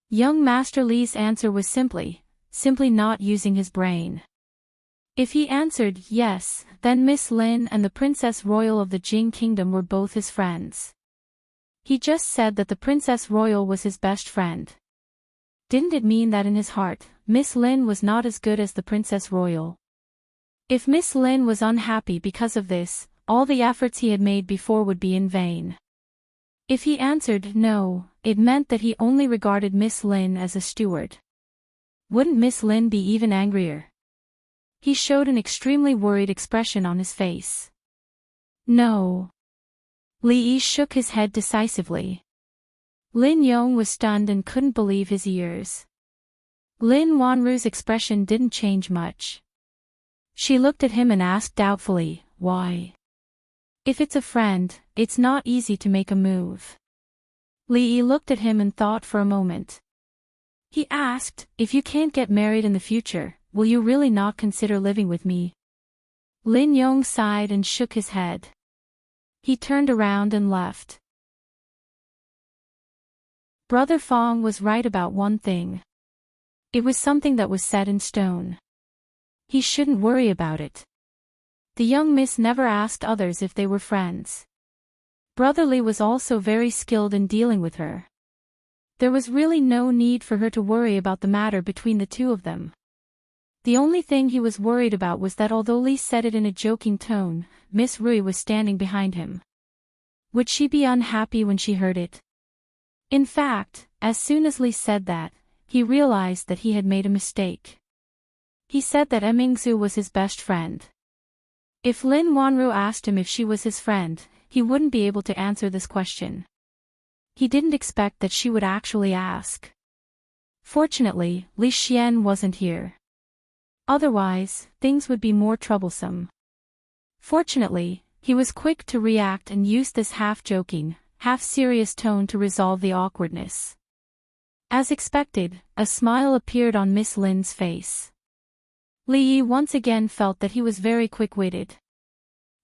Young Master Li's answer was simply not using his brain. If he answered yes, then Miss Lin and the Princess Royal of the Jing Kingdom were both his friends. He just said that the Princess Royal was his best friend. Didn't it mean that in his heart, Miss Lin was not as good as the Princess Royal? If Miss Lin was unhappy because of this, all the efforts he had made before would be in vain. If he answered no, it meant that he only regarded Miss Lin as a steward. Wouldn't Miss Lin be even angrier? He showed an extremely worried expression on his face. No. Li Yi shook his head decisively. Lin Yong was stunned and couldn't believe his ears. Lin Wanru's expression didn't change much. She looked at him and asked doubtfully, why? If it's a friend, it's not easy to make a move. Li Yi looked at him and thought for a moment. He asked, if you can't get married in the future, will you really not consider living with me? Lin Yong sighed and shook his head. He turned around and left. Brother Fong was right about one thing. It was something that was set in stone. He shouldn't worry about it. The young miss never asked others if they were friends. Brother Li was also very skilled in dealing with her. There was really no need for her to worry about the matter between the two of them. The only thing he was worried about was that although Li said it in a joking tone, Miss Rui was standing behind him. Would she be unhappy when she heard it? In fact, as soon as Li said that, he realized that he had made a mistake. He said that Mingzu was his best friend. If Lin Wanru asked him if she was his friend, he wouldn't be able to answer this question. He didn't expect that she would actually ask. Fortunately, Li Xian wasn't here. Otherwise, things would be more troublesome. Fortunately, he was quick to react and used this half-joking, half-serious tone to resolve the awkwardness. As expected, a smile appeared on Miss Lin's face. Li Yi once again felt that he was very quick-witted.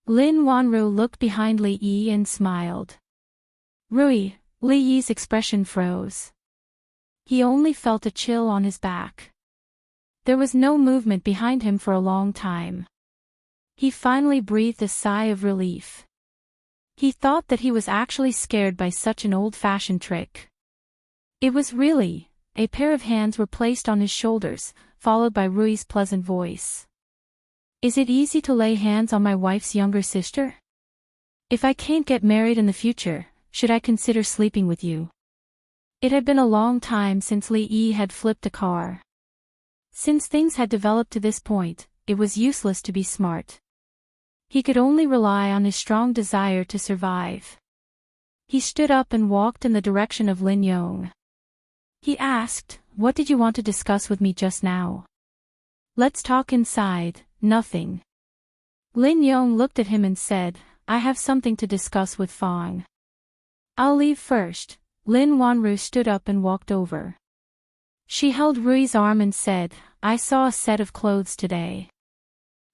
Lin Wanru looked behind Li Yi and smiled. Rui, Li Yi's expression froze. He only felt a chill on his back. There was no movement behind him for a long time. He finally breathed a sigh of relief. He thought that he was actually scared by such an old-fashioned trick. It was really. A pair of hands were placed on his shoulders, followed by Rui's pleasant voice. Is it easy to lay hands on my wife's younger sister? If I can't get married in the future, should I consider sleeping with you? It had been a long time since Li Yi had flipped a car. Since things had developed to this point, it was useless to be smart. He could only rely on his strong desire to survive. He stood up and walked in the direction of Lin Yong. He asked, what did you want to discuss with me just now? Let's talk inside. Nothing. Lin Yong looked at him and said, I have something to discuss with Fong. I'll leave first. Lin Wanru stood up and walked over. She held Rui's arm and said, I saw a set of clothes today.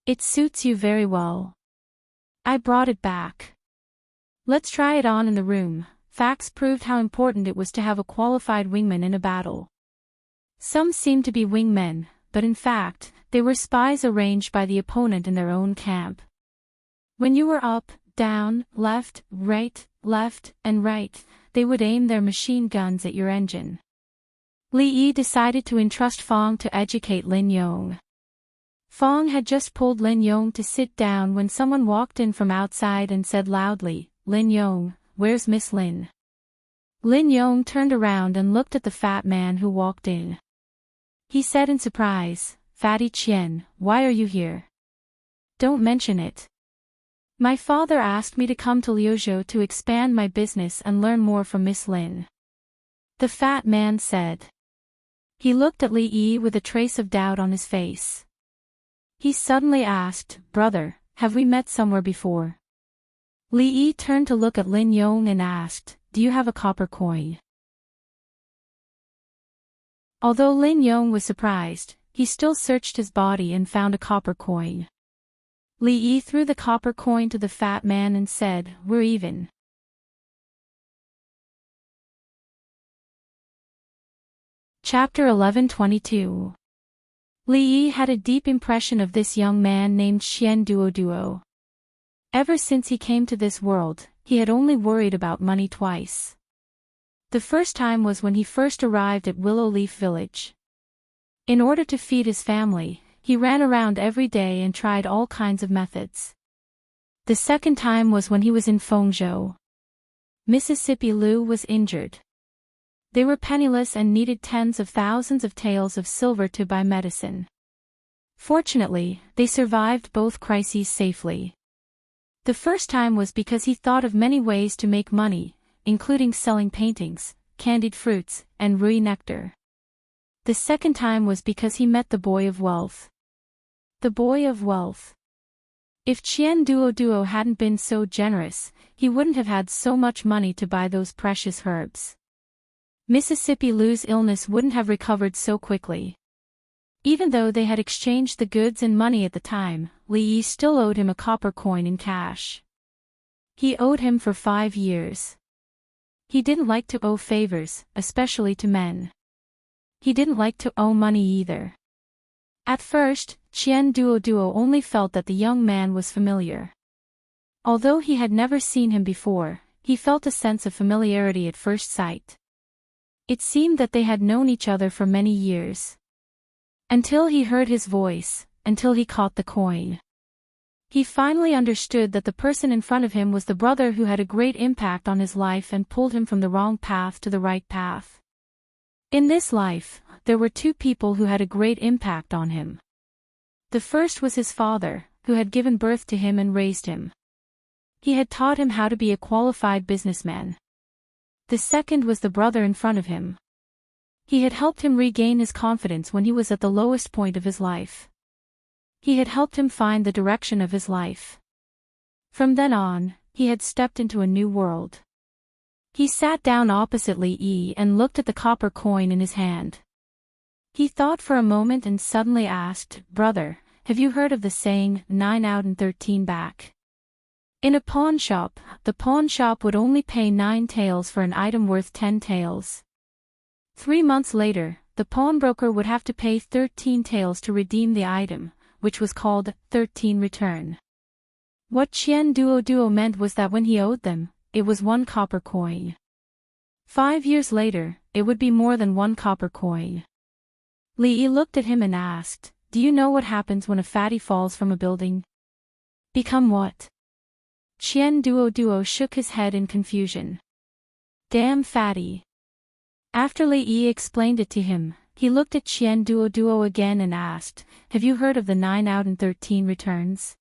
It suits you very well. I brought it back. Let's try it on in the room. Facts proved how important it was to have a qualified wingman in a battle. Some seemed to be wingmen, but in fact, they were spies arranged by the opponent in their own camp. When you were up, down, left, and right, they would aim their machine guns at your engine. Li Yi decided to entrust Fong to educate Lin Yong. Fong had just pulled Lin Yong to sit down when someone walked in from outside and said loudly, Lin Yong, where's Miss Lin? Lin Yong turned around and looked at the fat man who walked in. He said in surprise, Fatty Qian, why are you here? Don't mention it. My father asked me to come to Liuzhou to expand my business and learn more from Miss Lin. The fat man said. He looked at Li Yi with a trace of doubt on his face. He suddenly asked, Brother, have we met somewhere before? Li Yi turned to look at Lin Yong and asked, Do you have a copper coin? Although Lin Yong was surprised, he still searched his body and found a copper coin. Li Yi threw the copper coin to the fat man and said, We're even. Chapter 11:22. Li Yi had a deep impression of this young man named Xian Duo. Ever since he came to this world, he had only worried about money twice. The first time was when he first arrived at Willow Leaf Village. In order to feed his family, he ran around every day and tried all kinds of methods. The second time was when he was in Fengzhou. Mississippi Lou was injured. They were penniless and needed tens of thousands of taels of silver to buy medicine. Fortunately, they survived both crises safely. The first time was because he thought of many ways to make money, including selling paintings, candied fruits, and rui nectar. The second time was because he met the boy of wealth. The boy of wealth. If Chien Duo Duo hadn't been so generous, he wouldn't have had so much money to buy those precious herbs. Mississippi Lou's illness wouldn't have recovered so quickly. Even though they had exchanged the goods and money at the time, Li Yi still owed him a copper coin in cash. He owed him for 5 years. He didn't like to owe favors, especially to men. He didn't like to owe money either. At first, Chien Duo Duo only felt that the young man was familiar. Although he had never seen him before, he felt a sense of familiarity at first sight. It seemed that they had known each other for many years. Until he heard his voice, until he caught the coin. He finally understood that the person in front of him was the brother who had a great impact on his life and pulled him from the wrong path to the right path. In this life, there were 2 people who had a great impact on him. The first was his father, who had given birth to him and raised him. He had taught him how to be a qualified businessman. The second was the brother in front of him. He had helped him regain his confidence when he was at the lowest point of his life. He had helped him find the direction of his life. From then on, he had stepped into a new world. He sat down opposite Li Yi and looked at the copper coin in his hand. He thought for a moment and suddenly asked, "Brother, have you heard of the saying, 9 out and 13 back?" In a pawn shop, the pawn shop would only pay 9 taels for an item worth 10 taels. 3 months later, the pawnbroker would have to pay 13 taels to redeem the item, which was called 13 return. What Chien Duo Duo meant was that when he owed them, it was 1 copper coin. 5 years later, it would be more than 1 copper coin. Li Yi looked at him and asked, "Do you know what happens when a fatty falls from a building?" "Become what?" Chien Duo Duo shook his head in confusion. "Damn fatty." After Li Yi explained it to him, he looked at Chien Duo Duo again and asked, "Have you heard of the 9 out and 13 returns?"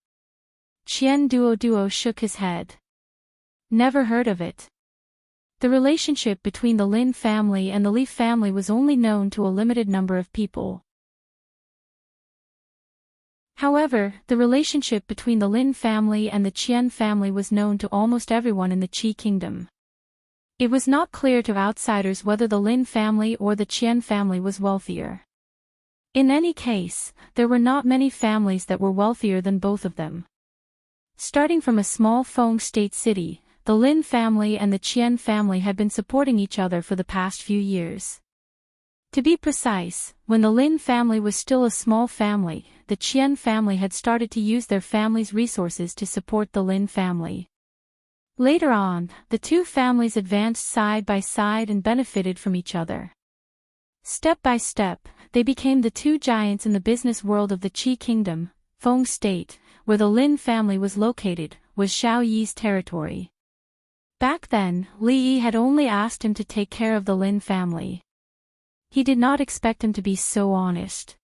Chien Duo Duo shook his head. "Never heard of it." The relationship between the Lin family and the Li family was only known to a limited number of people. However, the relationship between the Lin family and the Chien family was known to almost everyone in the Qi kingdom. It was not clear to outsiders whether the Lin family or the Chien family was wealthier. In any case, there were not many families that were wealthier than both of them. Starting from a small Feng state city, the Lin family and the Chien family had been supporting each other for the past few years. To be precise, when the Lin family was still a small family, the Chien family had started to use their family's resources to support the Lin family. Later on, the 2 families advanced side by side and benefited from each other. Step by step, they became the 2 giants in the business world of the Qi kingdom. Feng state, where the Lin family was located, was Xiao Yi's territory. Back then, Li Yi had only asked him to take care of the Lin family. He did not expect him to be so honest.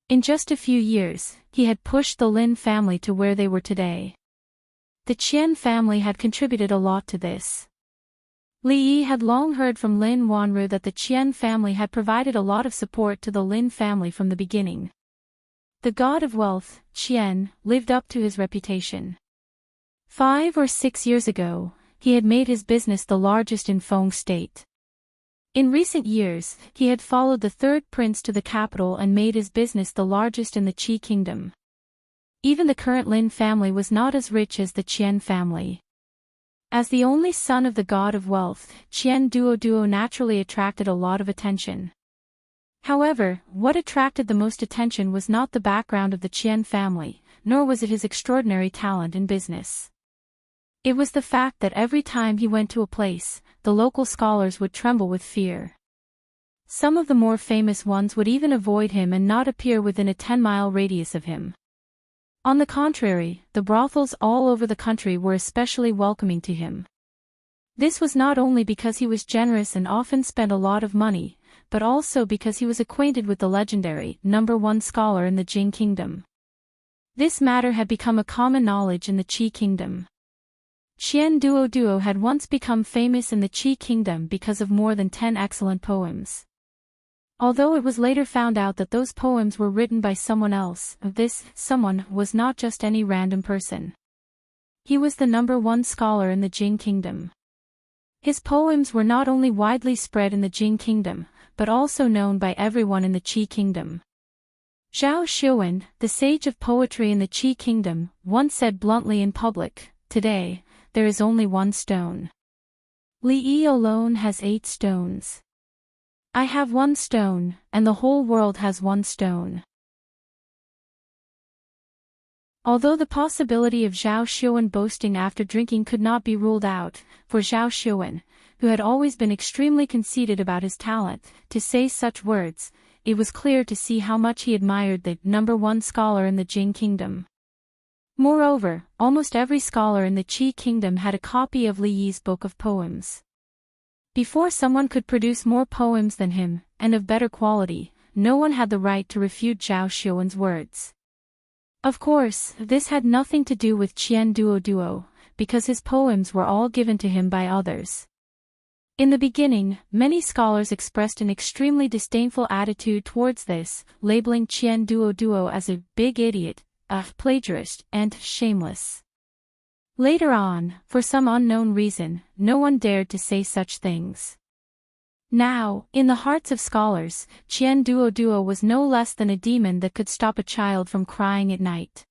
In just a few years, he had pushed the Lin family to where they were today. The Chien family had contributed a lot to this. Li Yi had long heard from Lin Wanru that the Chien family had provided a lot of support to the Lin family from the beginning. The god of wealth, Chien, lived up to his reputation. 5 or 6 years ago, he had made his business the largest in Feng state. In recent years, he had followed the 3rd prince to the capital and made his business the largest in the Qi kingdom. Even the current Lin family was not as rich as the Chien family. As the only son of the god of wealth, Chien Duo Duo naturally attracted a lot of attention. However, what attracted the most attention was not the background of the Chien family, nor was it his extraordinary talent in business. It was the fact that every time he went to a place, the local scholars would tremble with fear. Some of the more famous ones would even avoid him and not appear within a 10-mile radius of him. On the contrary, the brothels all over the country were especially welcoming to him. This was not only because he was generous and often spent a lot of money, but also because he was acquainted with the legendary #1 scholar in the Jing kingdom. This matter had become a common knowledge in the Qi kingdom. Qian Duo had once become famous in the Qi kingdom because of more than 10 excellent poems. Although it was later found out that those poems were written by someone else, this someone was not just any random person. He was the #1 scholar in the Jing kingdom. His poems were not only widely spread in the Jing kingdom, but also known by everyone in the Qi kingdom. Zhao Xiuwen, the sage of poetry in the Qi kingdom, once said bluntly in public, "Today, there is only one stone. Li Yi alone has 8 stones. I have 1 stone, and the whole world has 1 stone." Although the possibility of Zhao Xiuwen boasting after drinking could not be ruled out, for Zhao Xiuwen, who had always been extremely conceited about his talent, to say such words, it was clear to see how much he admired the #1 scholar in the Jing kingdom. Moreover, almost every scholar in the Qi kingdom had a copy of Li Yi's book of poems. Before someone could produce more poems than him, and of better quality, no one had the right to refute Zhao Xiuwen's words. Of course, this had nothing to do with Qian Duo, because his poems were all given to him by others. In the beginning, many scholars expressed an extremely disdainful attitude towards this, labeling Qian Duo as a big idiot, a plagiarist, and shameless. Later on, for some unknown reason, no one dared to say such things. Now, in the hearts of scholars, Qian Duo was no less than a demon that could stop a child from crying at night.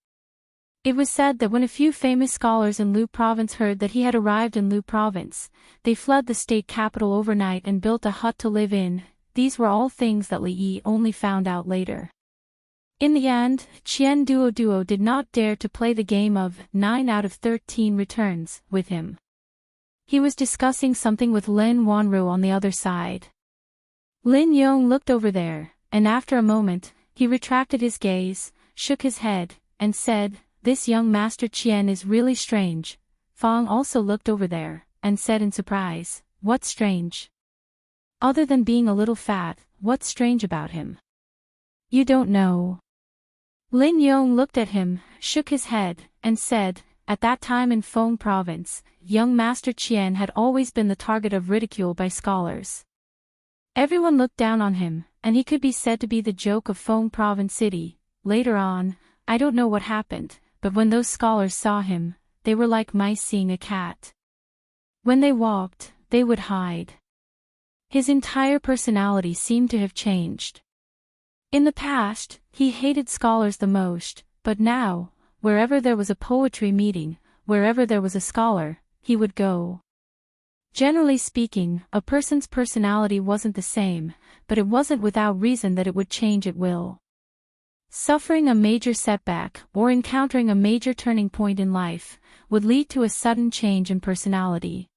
It was said that when a few famous scholars in Lu province heard that he had arrived in Lu province, they fled the state capital overnight and built a hut to live in. These were all things that Li Yi only found out later. In the end, Qian Duo did not dare to play the game of 9 out of 13 returns with him. He was discussing something with Lin Wanru on the other side. Lin Yong looked over there, and after a moment, he retracted his gaze, shook his head, and said, "This young Master Qian is really strange." Fang also looked over there, and said in surprise, "What's strange?" "Other than being a little fat, what's strange about him?" "You don't know." Lin Yong looked at him, shook his head, and said, "At that time in Feng province, young Master Qian had always been the target of ridicule by scholars. Everyone looked down on him, and he could be said to be the joke of Feng province city. Later on, I don't know what happened, but when those scholars saw him, they were like mice seeing a cat. When they walked, they would hide. His entire personality seemed to have changed. In the past, he hated scholars the most, but now, wherever there was a poetry meeting, wherever there was a scholar, he would go. Generally speaking, a person's personality wasn't the same, but it wasn't without reason that it would change at will. Suffering a major setback, or encountering a major turning point in life, would lead to a sudden change in personality.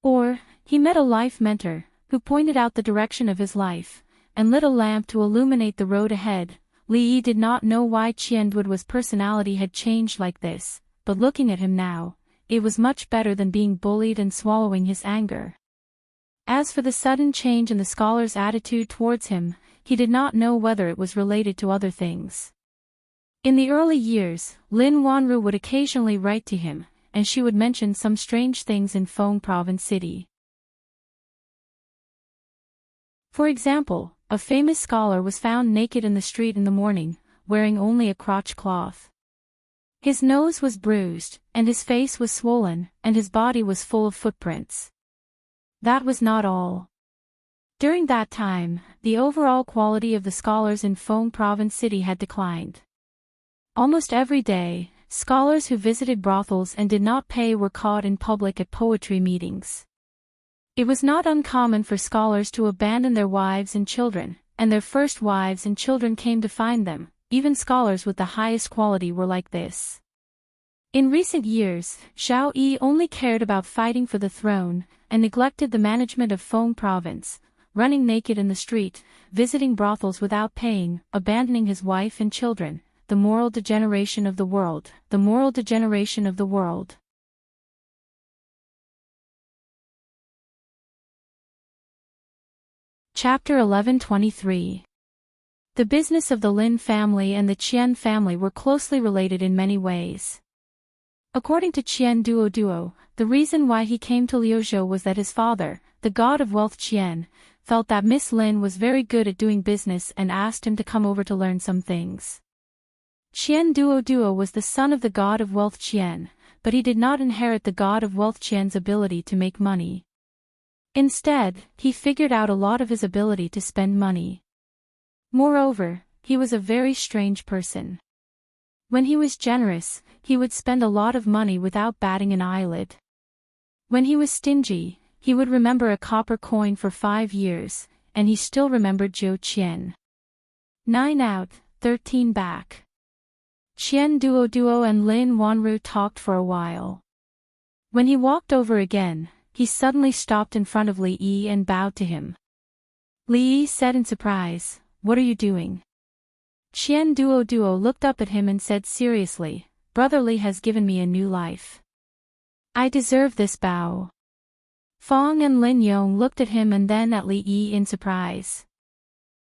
Or, he met a life mentor, who pointed out the direction of his life, and lit a lamp to illuminate the road ahead. Li Yi did not know why Qian Duo's personality had changed like this, but looking at him now, it was much better than being bullied and swallowing his anger. As for the sudden change in the scholar's attitude towards him, he did not know whether it was related to other things. In the early years, Lin Wanru would occasionally write to him, and she would mention some strange things in Feng province city. For example, a famous scholar was found naked in the street in the morning, wearing only a crotch cloth. His nose was bruised, and his face was swollen, and his body was full of footprints. That was not all. During that time, the overall quality of the scholars in Feng province city had declined. Almost every day, scholars who visited brothels and did not pay were caught in public at poetry meetings. It was not uncommon for scholars to abandon their wives and children, and their first wives and children came to find them. Even scholars with the highest quality were like this. In recent years, Zhao Yi only cared about fighting for the throne, and neglected the management of Feng province, running naked in the street, visiting brothels without paying, abandoning his wife and children. The moral degeneration of the world, the moral degeneration of the world. Chapter 11:23. The business of the Lin family and the Qian family were closely related in many ways. According to Qian Duoduo, the reason why he came to Liuzhou was that his father, the god of wealth Qian, felt that Miss Lin was very good at doing business and asked him to come over to learn some things. Qian Duoduo was the son of the god of wealth Qian, but he did not inherit the god of wealth Qian's ability to make money. Instead, he figured out a lot of his ability to spend money. Moreover, he was a very strange person. When he was generous, he would spend a lot of money without batting an eyelid. When he was stingy, he would remember a copper coin for 5 years, and he still remembered Zhou Qian. 9 out, 13 back. Qian Duoduo and Lin Wanru talked for a while. When he walked over again, he suddenly stopped in front of Li Yi and bowed to him. Li Yi said in surprise, "What are you doing?" Qian Duoduo looked up at him and said seriously, "Brother Li has given me a new life. I deserve this bow." Fong and Lin Yong looked at him and then at Li Yi in surprise.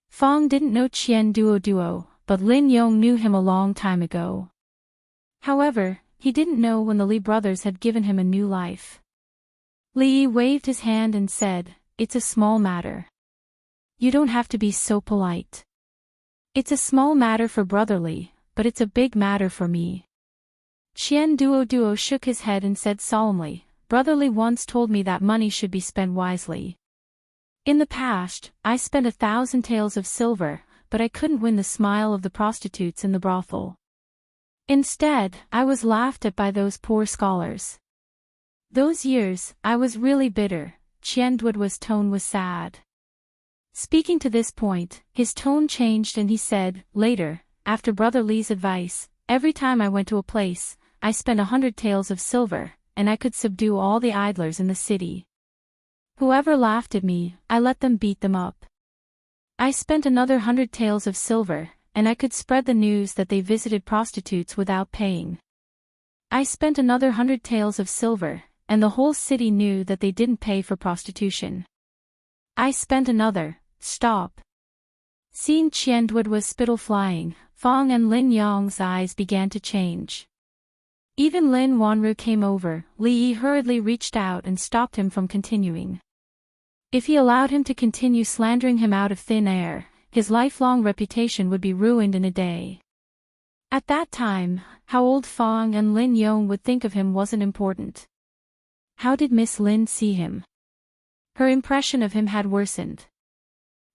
Fong didn't know Qian Duoduo, but Lin Yong knew him a long time ago. However, he didn't know when the Li brothers had given him a new life. Li Yi waved his hand and said, "It's a small matter. You don't have to be so polite. It's a small matter for Brother Li, but it's a big matter for me." Qian Duoduo shook his head and said solemnly, "Brother Li once told me that money should be spent wisely. In the past, I spent 1,000 taels of silver, but I couldn't win the smile of the prostitutes in the brothel. Instead, I was laughed at by those poor scholars. Those years, I was really bitter." Qian Duoduo's tone was sad. Speaking to this point, his tone changed and he said, "Later, after Brother Li's advice, every time I went to a place, I spent 100 taels of silver, and I could subdue all the idlers in the city. Whoever laughed at me, I let them beat them up. I spent another 100 taels of silver, and I could spread the news that they visited prostitutes without paying. I spent another 100 taels of silver, and the whole city knew that they didn't pay for prostitution. I spent another." Stop. Seeing Qian Duoduo's spittle flying, Fong and Lin Yong's eyes began to change. Even Lin Wanru came over. Li Yi hurriedly reached out and stopped him from continuing. If he allowed him to continue slandering him out of thin air, his lifelong reputation would be ruined in a day. At that time, how old Fong and Lin Yong would think of him wasn't important. How did Miss Lin see him? Her impression of him had worsened.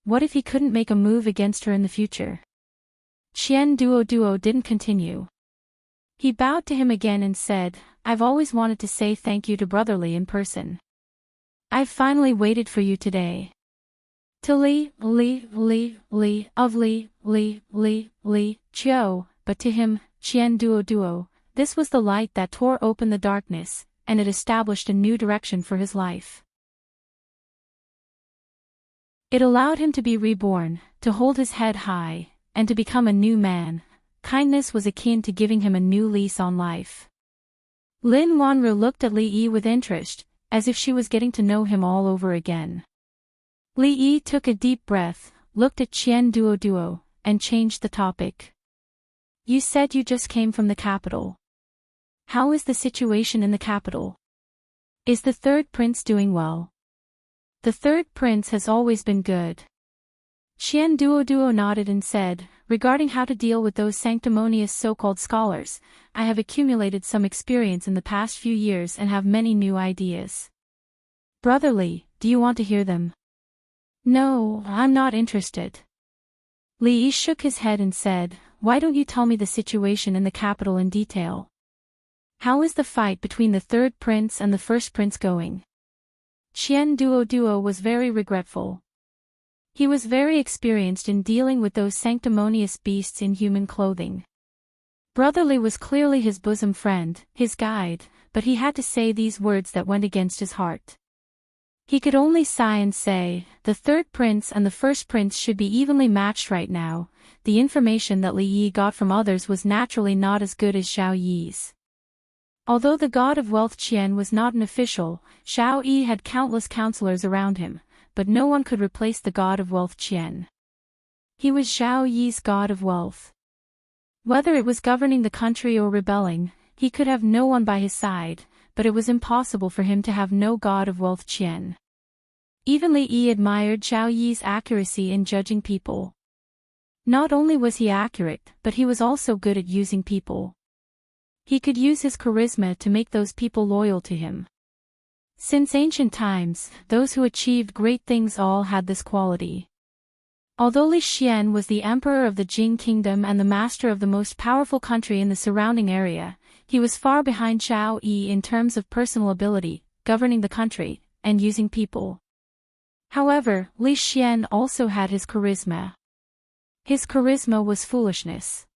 What if he couldn't make a move against her in the future? Qian Duoduo didn't continue. He bowed to him again and said, "I've always wanted to say thank you to Brother Li in person. I've finally waited for you today. To Li Chiu, but to him, Qian Duoduo, this was the light that tore open the darkness, and it established a new direction for his life. It allowed him to be reborn, to hold his head high, and to become a new man. Kindness was akin to giving him a new lease on life." Lin Wanru looked at Li Yi with interest, as if she was getting to know him all over again. Li Yi took a deep breath, looked at Qian Duoduo, and changed the topic. "You said you just came from the capital. How is the situation in the capital? Is the third prince doing well?" "The third prince has always been good." Qian Duoduo nodded and said, "Regarding how to deal with those sanctimonious so-called scholars, I have accumulated some experience in the past few years and have many new ideas. Brother Li, do you want to hear them?" "No, I'm not interested." Li Yi shook his head and said, "Why don't you tell me the situation in the capital in detail? How is the fight between the third prince and the first prince going?" Qian Duoduo was very regretful. He was very experienced in dealing with those sanctimonious beasts in human clothing. Brother Li was clearly his bosom friend, his guide, but he had to say these words that went against his heart. He could only sigh and say, "The third prince and the first prince should be evenly matched right now." The information that Li Yi got from others was naturally not as good as Xiao Yi's. Although the god of wealth Qian was not an official, Xiao Yi had countless counselors around him, but no one could replace the god of wealth Qian. He was Zhao Yi's god of wealth. Whether it was governing the country or rebelling, he could have no one by his side, but it was impossible for him to have no god of wealth Qian. Even Li Yi admired Zhao Yi's accuracy in judging people. Not only was he accurate, but he was also good at using people. He could use his charisma to make those people loyal to him. Since ancient times, those who achieved great things all had this quality. Although Li Xian was the emperor of the Jing kingdom and the master of the most powerful country in the surrounding area, he was far behind Zhao Yi in terms of personal ability, governing the country, and using people. However, Li Xian also had his charisma. His charisma was foolishness.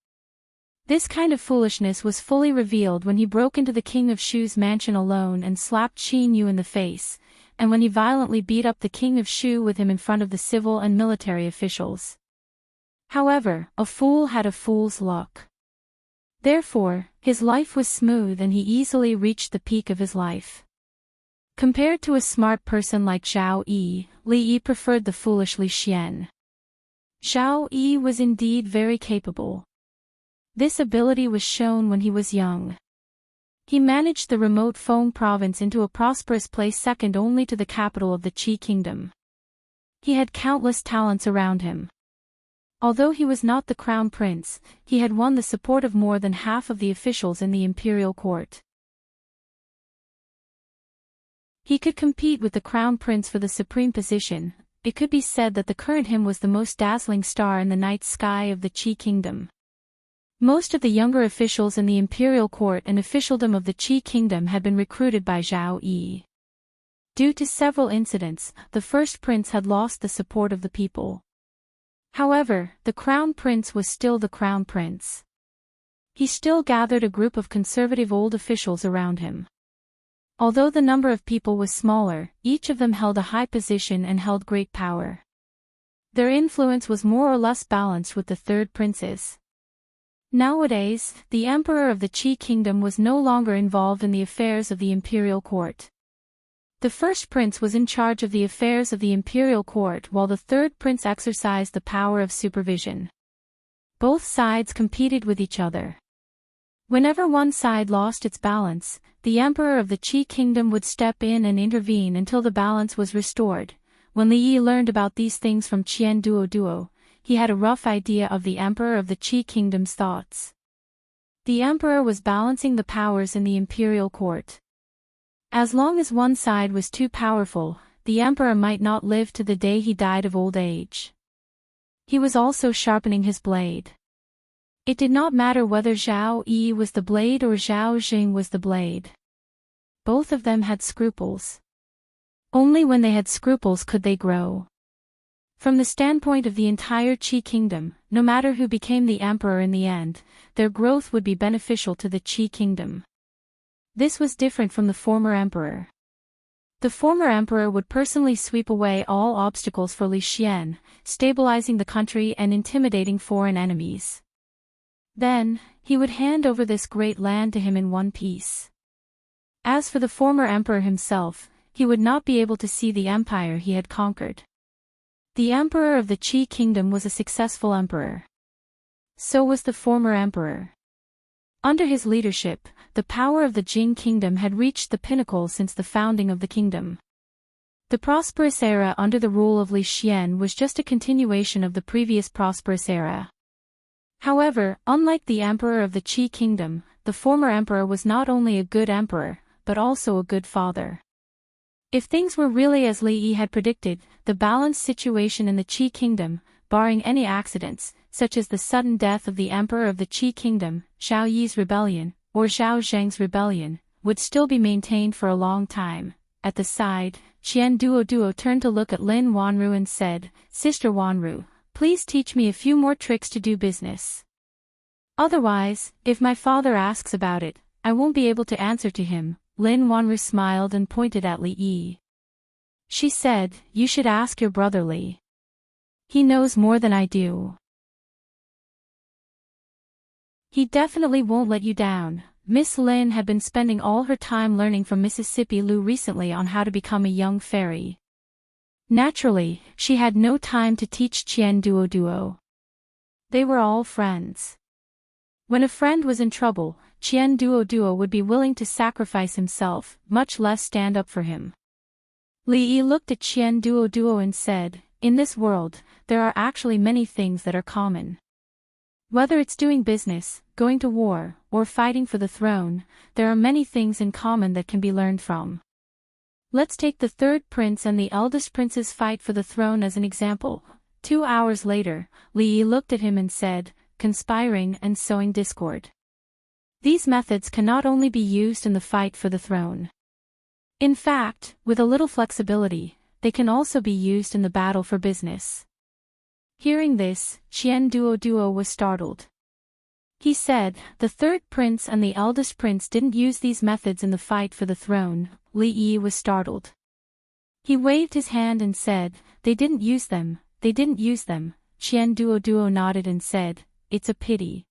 This kind of foolishness was fully revealed when he broke into the king of Shu's mansion alone and slapped Qin Yu in the face, and when he violently beat up the king of Shu with him in front of the civil and military officials. However, a fool had a fool's luck. Therefore, his life was smooth and he easily reached the peak of his life. Compared to a smart person like Zhao Yi, Li Yi preferred the foolish Li Xian. Zhao Yi was indeed very capable. This ability was shown when he was young. He managed the remote Feng province into a prosperous place second only to the capital of the Qi kingdom. He had countless talents around him. Although he was not the crown prince, he had won the support of more than half of the officials in the imperial court. He could compete with the crown prince for the supreme position. It could be said that the current him was the most dazzling star in the night sky of the Qi kingdom. Most of the younger officials in the imperial court and officialdom of the Qi kingdom had been recruited by Zhao Yi. Due to several incidents, the first prince had lost the support of the people. However, the crown prince was still the crown prince. He still gathered a group of conservative old officials around him. Although the number of people was smaller, each of them held a high position and held great power. Their influence was more or less balanced with the third prince's. Nowadays, the emperor of the Qi kingdom was no longer involved in the affairs of the imperial court. The first prince was in charge of the affairs of the imperial court while the third prince exercised the power of supervision. Both sides competed with each other. Whenever one side lost its balance, the emperor of the Qi kingdom would step in and intervene until the balance was restored. When Li Yi learned about these things from Qian Duo, he had a rough idea of the emperor of the Qi kingdom's thoughts. The emperor was balancing the powers in the imperial court. As long as one side was too powerful, the emperor might not live to the day he died of old age. He was also sharpening his blade. It did not matter whether Zhao Yi was the blade or Zhao Jing was the blade. Both of them had scruples. Only when they had scruples could they grow. From the standpoint of the entire Qi kingdom, no matter who became the emperor in the end, their growth would be beneficial to the Qi kingdom. This was different from the former emperor. The former emperor would personally sweep away all obstacles for Li Xian, stabilizing the country and intimidating foreign enemies. Then, he would hand over this great land to him in one piece. As for the former emperor himself, he would not be able to see the empire he had conquered. The emperor of the Qi kingdom was a successful emperor. So was the former emperor. Under his leadership, the power of the Jing kingdom had reached the pinnacle since the founding of the kingdom. The prosperous era under the rule of Li Xian was just a continuation of the previous prosperous era. However, unlike the emperor of the Qi kingdom, the former emperor was not only a good emperor, but also a good father. If things were really as Li Yi had predicted, the balanced situation in the Qi kingdom, barring any accidents, such as the sudden death of the emperor of the Qi kingdom, Zhao Yi's rebellion, or Zhao Zheng's rebellion, would still be maintained for a long time. At the side, Qian Duo turned to look at Lin Wanru and said, "Sister Wanru, please teach me a few more tricks to do business. Otherwise, if my father asks about it, I won't be able to answer to him." Lin Wanru smiled and pointed at Li Yi. She said, "You should ask your brother Li. He knows more than I do. He definitely won't let you down." Miss Lin had been spending all her time learning from Mississippi Lu recently on how to become a young fairy. Naturally, she had no time to teach Qian Duo. They were all friends. When a friend was in trouble, Qian Duo would be willing to sacrifice himself, much less stand up for him. Li Yi looked at Qian Duo and said, "In this world, there are actually many things that are common. Whether it's doing business, going to war, or fighting for the throne, there are many things in common that can be learned from. Let's take the third prince and the eldest prince's fight for the throne as an example." 2 hours later, Li Yi looked at him and said, "Conspiring and sowing discord. These methods can not only be used in the fight for the throne. In fact, with a little flexibility, they can also be used in the battle for business." Hearing this, Qian Duo was startled. He said, "The third prince and the eldest prince didn't use these methods in the fight for the throne." Li Yi was startled. He waved his hand and said, "They didn't use them, they didn't use them." Qian Duo nodded and said, "It's a pity.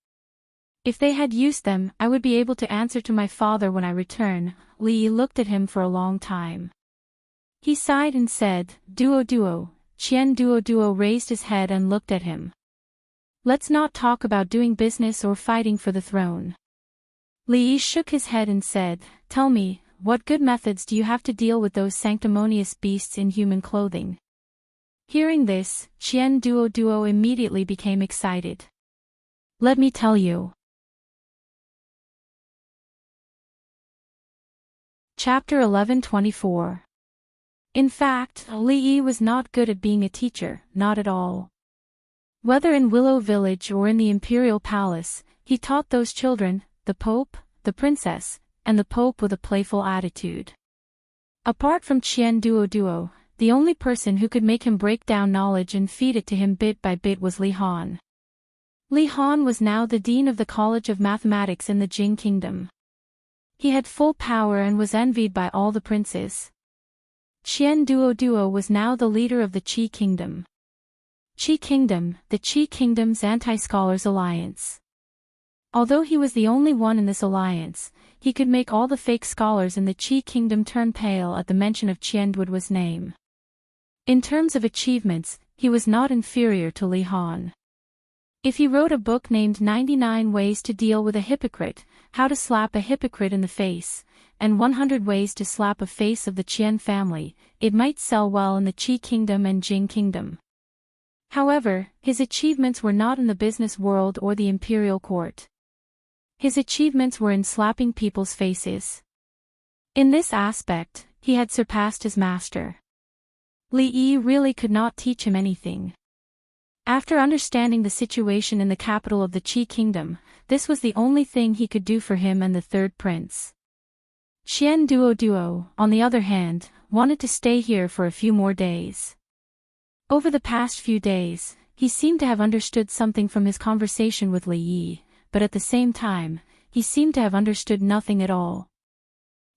If they had used them, I would be able to answer to my father when I return." Li Yi looked at him for a long time. He sighed and said, Duo. Qian Duo raised his head and looked at him. "Let's not talk about doing business or fighting for the throne." Li Yi shook his head and said, "Tell me, what good methods do you have to deal with those sanctimonious beasts in human clothing?" Hearing this, Qian Duo immediately became excited. "Let me tell you." Chapter 11:24. In fact, Li Yi was not good at being a teacher, not at all. Whether in Willow Village or in the Imperial Palace, he taught those children, the Pope, the Princess, and the Pope with a playful attitude. Apart from Qian Duo, the only person who could make him break down knowledge and feed it to him bit by bit was Li Han. Li Han was now the dean of the College of Mathematics in the Jing Kingdom. He had full power and was envied by all the princes. Qian Duo was now the leader of the Qi Kingdom. Qi Kingdom, the Qi Kingdom's anti-scholars alliance. Although he was the only one in this alliance, he could make all the fake scholars in the Qi Kingdom turn pale at the mention of Qian Duo's name. In terms of achievements, he was not inferior to Li Han. If he wrote a book named 99 Ways to Deal with a Hypocrite, How to Slap a Hypocrite in the Face, and 100 Ways to Slap a Face of the Qian family, it might sell well in the Qi Kingdom and Jing Kingdom. However, his achievements were not in the business world or the imperial court. His achievements were in slapping people's faces. In this aspect, he had surpassed his master. Li Yi really could not teach him anything. After understanding the situation in the capital of the Qi Kingdom, this was the only thing he could do for him and the third prince. Qian Duo, on the other hand, wanted to stay here for a few more days. Over the past few days, he seemed to have understood something from his conversation with Li Yi, but at the same time, he seemed to have understood nothing at all.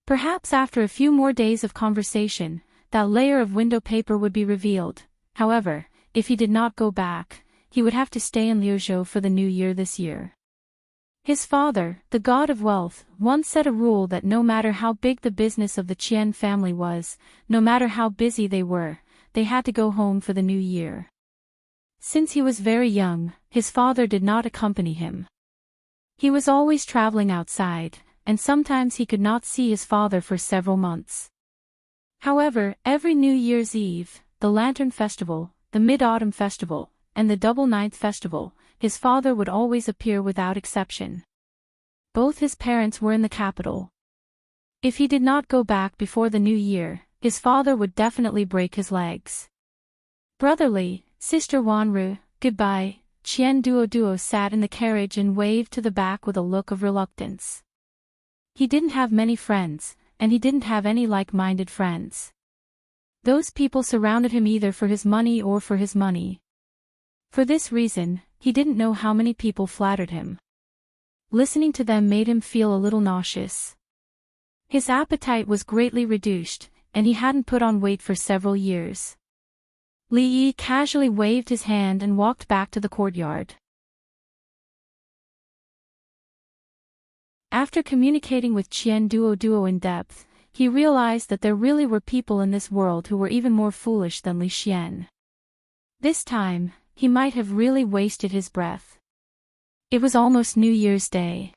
Perhaps after a few more days of conversation, that layer of window paper would be revealed. However, if he did not go back, he would have to stay in Liuzhou for the new year this year. His father, the god of wealth, once set a rule that no matter how big the business of the Qian family was, no matter how busy they were, they had to go home for the new year. Since he was very young, his father did not accompany him. He was always traveling outside, and sometimes he could not see his father for several months. However, every New Year's Eve, the Lantern Festival, the Mid-Autumn Festival, and the Double Ninth Festival, his father would always appear without exception. Both his parents were in the capital. If he did not go back before the new year, his father would definitely break his legs. Brotherly, Sister Wanru, goodbye. Qian Duo sat in the carriage and waved to the back with a look of reluctance. He didn't have many friends, and he didn't have any like-minded friends. Those people surrounded him either for his money or for his money. For this reason, he didn't know how many people flattered him. Listening to them made him feel a little nauseous. His appetite was greatly reduced, and he hadn't put on weight for several years. Li Yi casually waved his hand and walked back to the courtyard. After communicating with Qian Duo in depth, he realized that there really were people in this world who were even more foolish than Li Xian. This time, he might have really wasted his breath. It was almost New Year's Day.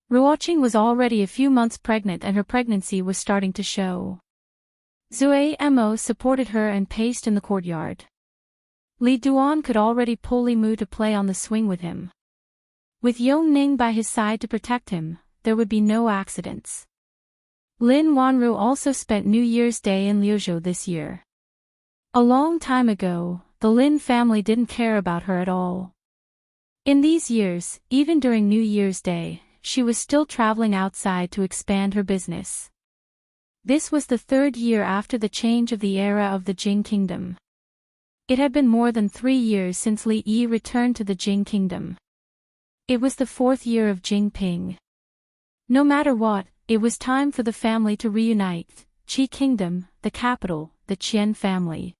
Ruoqing was already a few months pregnant and her pregnancy was starting to show. Zui Mo supported her and paced in the courtyard. Li Duan could already pull Li Mu to play on the swing with him. With Yong Ning by his side to protect him, there would be no accidents. Lin Wanru also spent New Year's Day in Liuzhou this year. A long time ago, the Lin family didn't care about her at all. In these years, even during New Year's Day, she was still traveling outside to expand her business. This was the third year after the change of the era of the Jing Kingdom. It had been more than 3 years since Li Yi returned to the Jing Kingdom. It was the 4th year of Jingping. No matter what, it was time for the family to reunite. Qi Kingdom, the capital, the Qian family.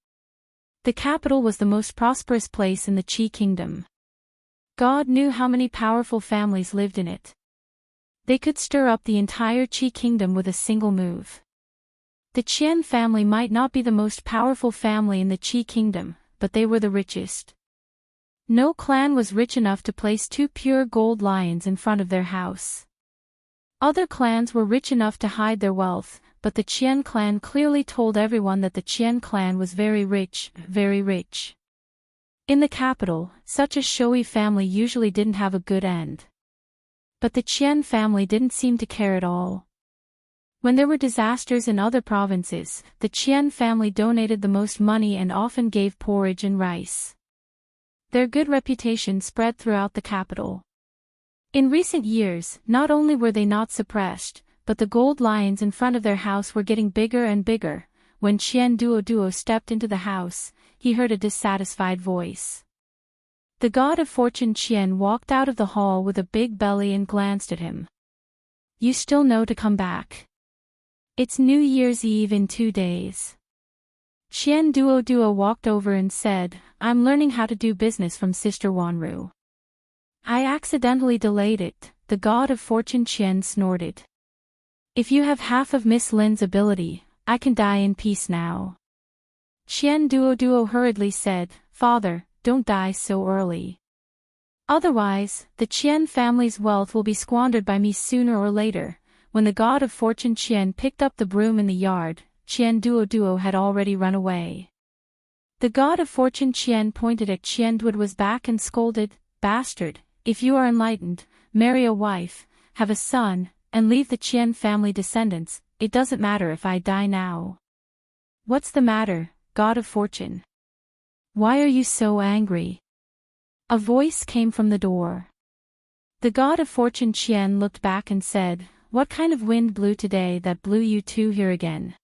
The capital was the most prosperous place in the Qi Kingdom. God knew how many powerful families lived in it. They could stir up the entire Qi Kingdom with a single move. The Qian family might not be the most powerful family in the Qi Kingdom, but they were the richest. No clan was rich enough to place 2 pure gold lions in front of their house. Other clans were rich enough to hide their wealth, but the Qian clan clearly told everyone that the Qian clan was very rich, very rich. In the capital, such a showy family usually didn't have a good end. But the Qian family didn't seem to care at all. When there were disasters in other provinces, the Qian family donated the most money and often gave porridge and rice. Their good reputation spread throughout the capital. In recent years, not only were they not suppressed, but the gold lions in front of their house were getting bigger and bigger. When Qian Duo stepped into the house, he heard a dissatisfied voice. The god of fortune Qian walked out of the hall with a big belly and glanced at him. You still know to come back. It's New Year's Eve in 2 days. Qian Duo walked over and said, I'm learning how to do business from Sister Wanru. I accidentally delayed it, the god of fortune Qian snorted. If you have half of Miss Lin's ability, I can die in peace now. Qian Duo hurriedly said, Father, don't die so early. Otherwise, the Qian family's wealth will be squandered by me sooner or later. When the god of fortune Qian picked up the broom in the yard, Qian Duo had already run away. The god of fortune Qian pointed at Qian Duo's back and scolded, Bastard, if you are enlightened, marry a wife, have a son, and leave the Qian family descendants, it doesn't matter if I die now. What's the matter, god of fortune? Why are you so angry? A voice came from the door. The god of fortune Qian looked back and said, What kind of wind blew today that blew you two here again?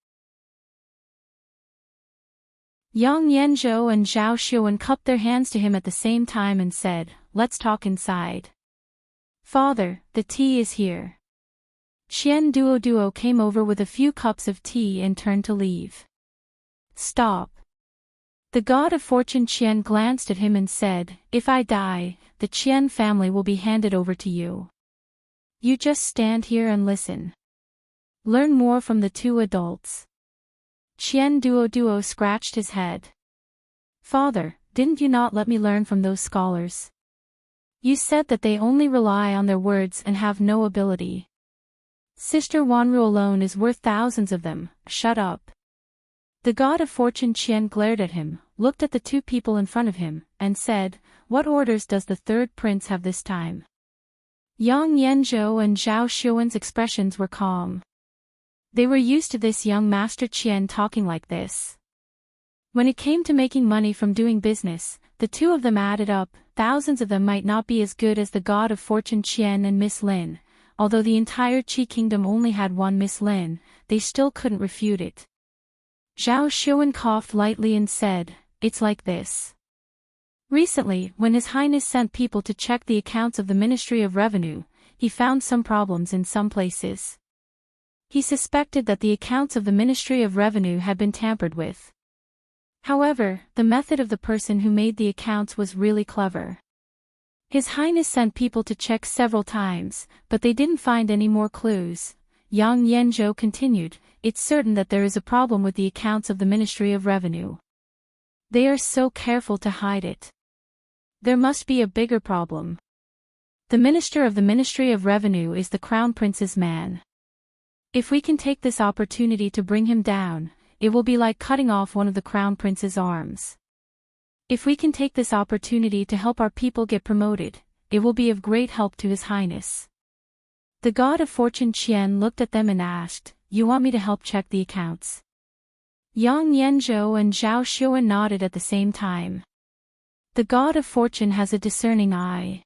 Yang Yanzhou and Zhao Xuan cupped their hands to him at the same time and said, Let's talk inside. Father, the tea is here. Qian Duo came over with a few cups of tea and turned to leave. Stop. The god of fortune Qian glanced at him and said, If I die, the Qian family will be handed over to you. You just stand here and listen. Learn more from the 2 adults. Qian Duo scratched his head. Father, didn't you not let me learn from those scholars? You said that they only rely on their words and have no ability. Sister Wanru alone is worth thousands of them, shut up. The god of fortune Qian glared at him, looked at the 2 people in front of him, and said, What orders does the 3rd prince have this time? Yang Yanzhou and Zhao Xuan's expressions were calm. They were used to this young master Qian talking like this. When it came to making money from doing business, the 2 of them added up, thousands of them might not be as good as the god of fortune Qian and Miss Lin. Although the entire Qi kingdom only had one Miss Lin, they still couldn't refute it. Zhao Xuan coughed lightly and said, It's like this. Recently, when His Highness sent people to check the accounts of the Ministry of Revenue, he found some problems in some places. He suspected that the accounts of the Ministry of Revenue had been tampered with. However, the method of the person who made the accounts was really clever. His Highness sent people to check several times, but they didn't find any more clues. Yang Yanzhou continued, it's certain that there is a problem with the accounts of the Ministry of Revenue. They are so careful to hide it. There must be a bigger problem. The minister of the Ministry of Revenue is the Crown Prince's man. If we can take this opportunity to bring him down, it will be like cutting off one of the Crown Prince's arms. If we can take this opportunity to help our people get promoted, it will be of great help to His Highness. The God of Fortune Qian looked at them and asked, you want me to help check the accounts? Yang Yanzhou and Zhao Xuan nodded at the same time. The God of Fortune has a discerning eye.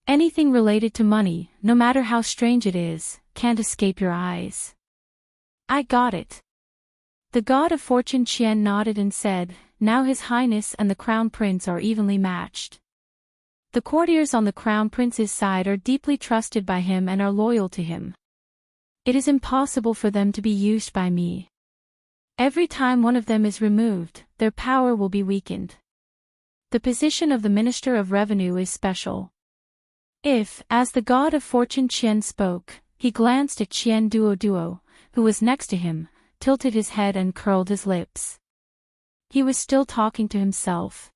Anything related to money, no matter how strange it is, can't escape your eyes. I got it. The God of Fortune Qian nodded and said, now His Highness and the Crown Prince are evenly matched. The courtiers on the Crown Prince's side are deeply trusted by him and are loyal to him. It is impossible for them to be used by me. Every time one of them is removed, their power will be weakened. The position of the Minister of Revenue is special. If, as the God of Fortune Qian spoke, he glanced at Qian Duoduo, who was next to him, tilted his head and curled his lips. He was still talking to himself.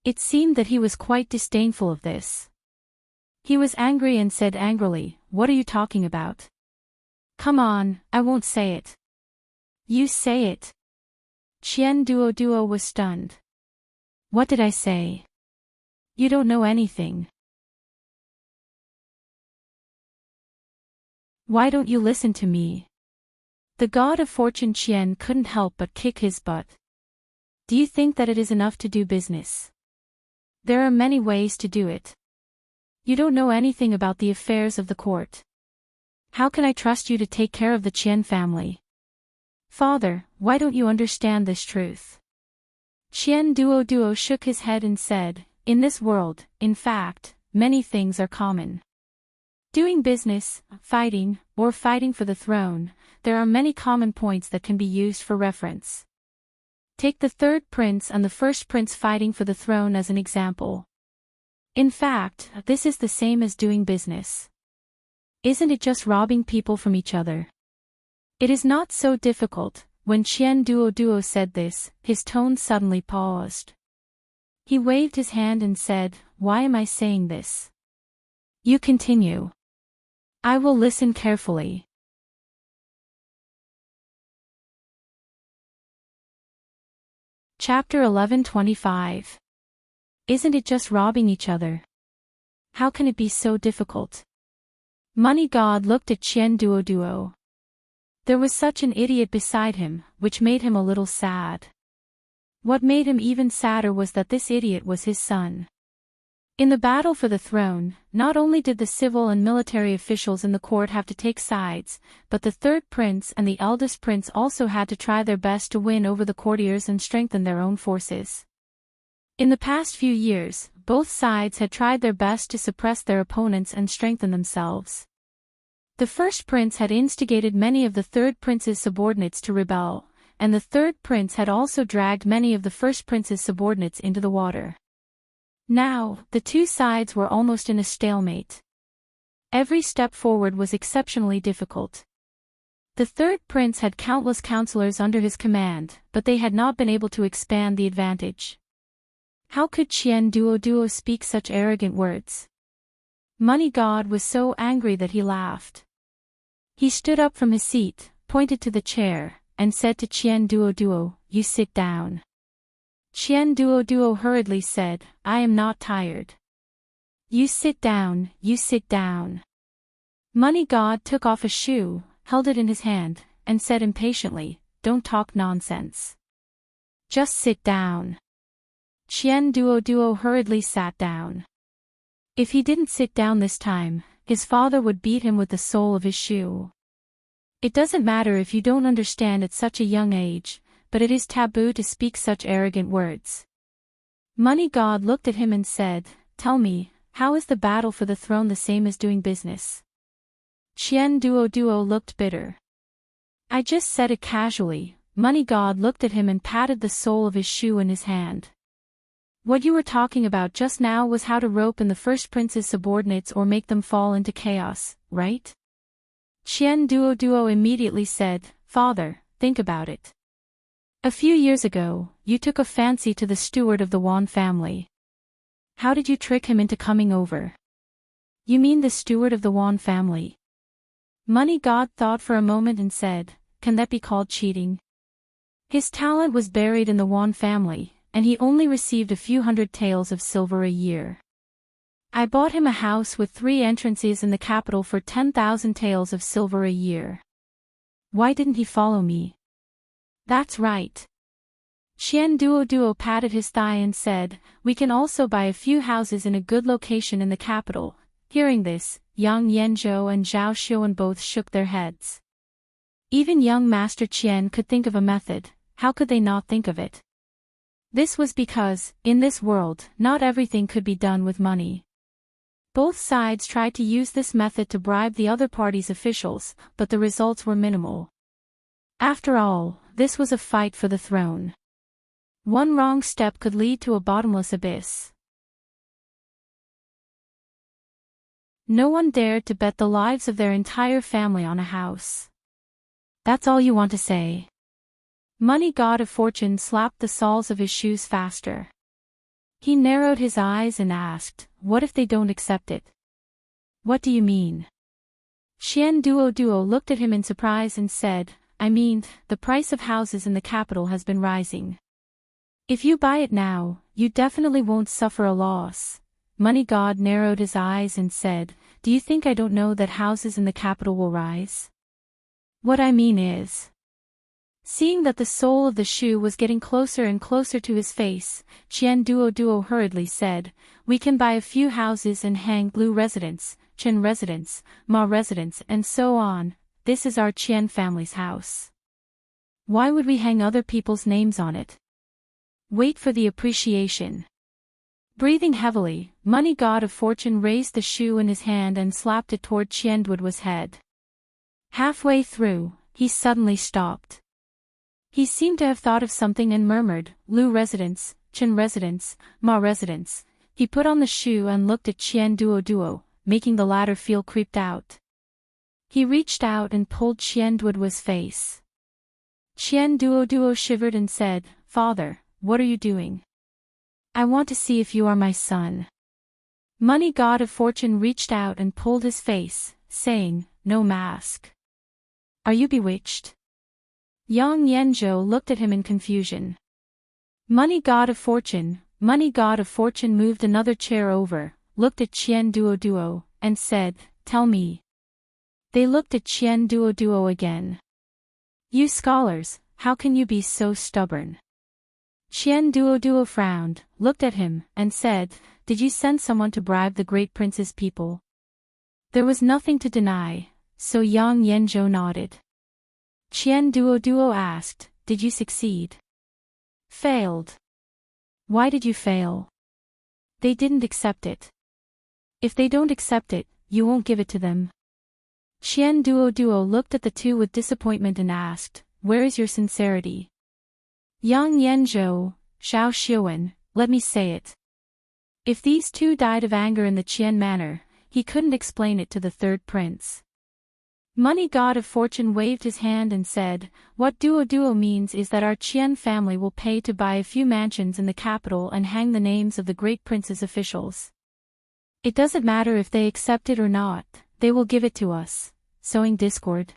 It seemed that he was quite disdainful of this. He was angry and said angrily, what are you talking about? Come on, I won't say it. You say it. Qian Duoduo was stunned. What did I say? You don't know anything. Why don't you listen to me? The God of Fortune Qian couldn't help but kick his butt. Do you think that it is enough to do business? There are many ways to do it. You don't know anything about the affairs of the court. How can I trust you to take care of the Qian family? Father, why don't you understand this truth? Qian Duoduo shook his head and said, in this world, in fact, many things are common. Doing business, fighting, or fighting for the throne, there are many common points that can be used for reference. Take the third prince and the first prince fighting for the throne as an example. In fact, this is the same as doing business. Isn't it just robbing people from each other? It is not so difficult. When Qian Duoduo said this, his tone suddenly paused. He waved his hand and said, why am I saying this? You continue. I will listen carefully. Chapter 11:25. Isn't it just robbing each other? How can it be so difficult? Money God looked at Qian Duoduo. There was such an idiot beside him, which made him a little sad. What made him even sadder was that this idiot was his son. In the battle for the throne, not only did the civil and military officials in the court have to take sides, but the third prince and the eldest prince also had to try their best to win over the courtiers and strengthen their own forces. In the past few years, both sides had tried their best to suppress their opponents and strengthen themselves. The first prince had instigated many of the third prince's subordinates to rebel, and the third prince had also dragged many of the first prince's subordinates into the water. Now, the two sides were almost in a stalemate. Every step forward was exceptionally difficult. The third prince had countless counselors under his command, but they had not been able to expand the advantage. How could Qian Duoduo speak such arrogant words? Money God was so angry that he laughed. He stood up from his seat, pointed to the chair, and said to Qian Duoduo, you sit down. Qian Duoduo hurriedly said, I am not tired. You sit down, you sit down. Money God took off a shoe, held it in his hand, and said impatiently, don't talk nonsense. Just sit down. Qian Duoduo hurriedly sat down. If he didn't sit down this time, his father would beat him with the sole of his shoe. It doesn't matter if you don't understand at such a young age, but it is taboo to speak such arrogant words. Money God looked at him and said, tell me, how is the battle for the throne the same as doing business? Qian Duoduo looked bitter. I just said it casually. Money God looked at him and patted the sole of his shoe in his hand. What you were talking about just now was how to rope in the first prince's subordinates or make them fall into chaos, right? Qian Duo immediately said, Father, think about it. A few years ago, you took a fancy to the steward of the Wan family. How did you trick him into coming over? You mean the steward of the Wan family? Money God thought for a moment and said, can that be called cheating? His talent was buried in the Wan family, and he only received a few hundred taels of silver a year. I bought him a house with 3 entrances in the capital for 10,000 taels of silver a year. Why didn't he follow me? That's right. Qian Duo patted his thigh and said, we can also buy a few houses in a good location in the capital. Hearing this, Yang Yanzhou and Zhao Xiuan both shook their heads. Even young Master Qian could think of a method, how could they not think of it? This was because, in this world, not everything could be done with money. Both sides tried to use this method to bribe the other party's officials, but the results were minimal. After all, this was a fight for the throne. One wrong step could lead to a bottomless abyss. No one dared to bet the lives of their entire family on a house. That's all you want to say? Money God of Fortune slapped the soles of his shoes faster. He narrowed his eyes and asked, what if they don't accept it? What do you mean? Qian Duo looked at him in surprise and said, I mean, the price of houses in the capital has been rising. If you buy it now, you definitely won't suffer a loss. Money God narrowed his eyes and said, do you think I don't know that houses in the capital will rise? What I mean is... Seeing that the sole of the shoe was getting closer and closer to his face, Qian Duo hurriedly said, we can buy a few houses and hang Lu residence, Chen residence, Ma residence and so on. This is our Qian family's house. Why would we hang other people's names on it? Wait for the appreciation. Breathing heavily, Money God of Fortune raised the shoe in his hand and slapped it toward Qian Duo's head. Halfway through, he suddenly stopped. He seemed to have thought of something and murmured, Lu residence, Chen residence, Ma residence. He put on the shoe and looked at Qian Duo, making the latter feel creeped out. He reached out and pulled Qian Duo's face. Qian Duo shivered and said, Father, what are you doing? I want to see if you are my son. Money God of Fortune reached out and pulled his face, saying, no mask. Are you bewitched? Yang Yanzhou looked at him in confusion. Money God of Fortune moved another chair over, looked at Qian Duo, and said, tell me. They looked at Qian Duo again. You scholars, how can you be so stubborn? Qian Duo frowned, looked at him, and said, did you send someone to bribe the great prince's people? There was nothing to deny, so Yang Yanzhou nodded. Qian Duo asked, did you succeed? Failed. Why did you fail? They didn't accept it. If they don't accept it, you won't give it to them. Qian Duo looked at the two with disappointment and asked, where is your sincerity? Yang Yanzhou, Zhao Xiuan, let me say it. If these two died of anger in the Qian manner, he couldn't explain it to the third prince. Money God of Fortune waved his hand and said, what Duo means is that our Qian family will pay to buy a few mansions in the capital and hang the names of the great prince's officials. It doesn't matter if they accept it or not, they will give it to us, sowing discord.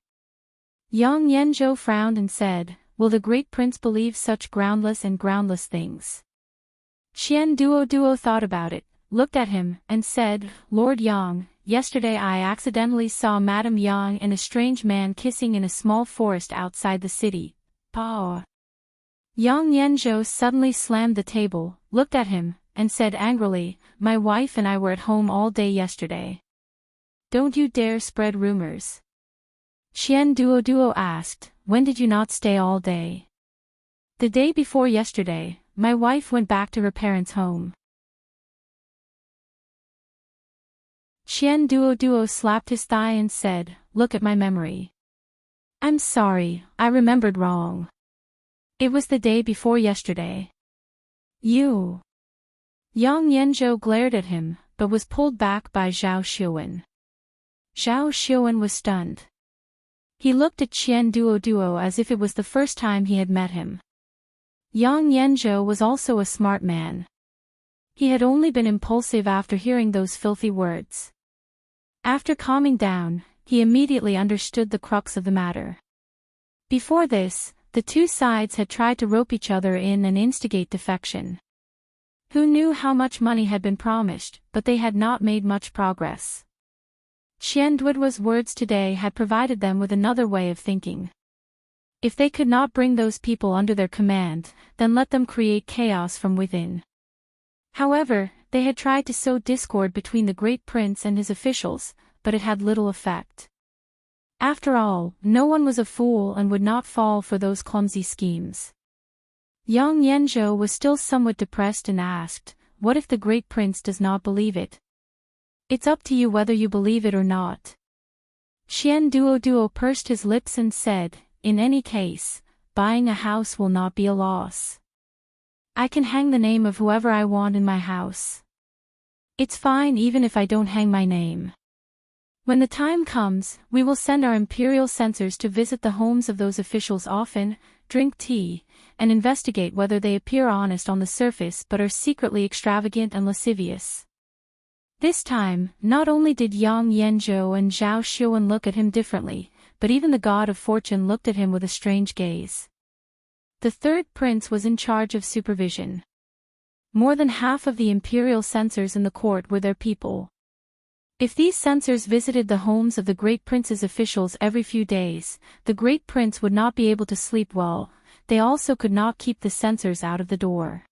Yang Yanzhou frowned and said, will the great prince believe such groundless things? Qian Duo thought about it, looked at him, and said, Lord Yang, yesterday I accidentally saw Madame Yang and a strange man kissing in a small forest outside the city. Pah. Yang Yanzhou suddenly slammed the table, looked at him, and said angrily, my wife and I were at home all day yesterday. Don't you dare spread rumors. Qian Duo asked, when did you not stay all day? The day before yesterday, my wife went back to her parents' home. Qian Duo slapped his thigh and said, look at my memory. I'm sorry, I remembered wrong. It was the day before yesterday. You. Yang Yanzhou glared at him, but was pulled back by Zhao Xiuan. Zhao Xiuan was stunned. He looked at Qian Duoduo as if it was the first time he had met him. Yang Yanzhou was also a smart man. He had only been impulsive after hearing those filthy words. After calming down, he immediately understood the crux of the matter. Before this, the two sides had tried to rope each other in and instigate defection. Who knew how much money had been promised, but they had not made much progress. Qian Duoduo's words today had provided them with another way of thinking. If they could not bring those people under their command, then let them create chaos from within. However, they had tried to sow discord between the great prince and his officials, but it had little effect. After all, no one was a fool and would not fall for those clumsy schemes. Yang Yanzhou was still somewhat depressed and asked, "What if the great prince does not believe it?" "It's up to you whether you believe it or not." Qian Duoduo pursed his lips and said, "In any case, buying a house will not be a loss. I can hang the name of whoever I want in my house. It's fine even if I don't hang my name. When the time comes, we will send our imperial censors to visit the homes of those officials often, drink tea, and investigate whether they appear honest on the surface but are secretly extravagant and lascivious." This time, not only did Yang Yanzhou and Zhao Xiuwen look at him differently, but even the god of fortune looked at him with a strange gaze. The third prince was in charge of supervision. More than half of the imperial censors in the court were their people. If these censors visited the homes of the great prince's officials every few days, the great prince would not be able to sleep well. They also could not keep the censors out of the door.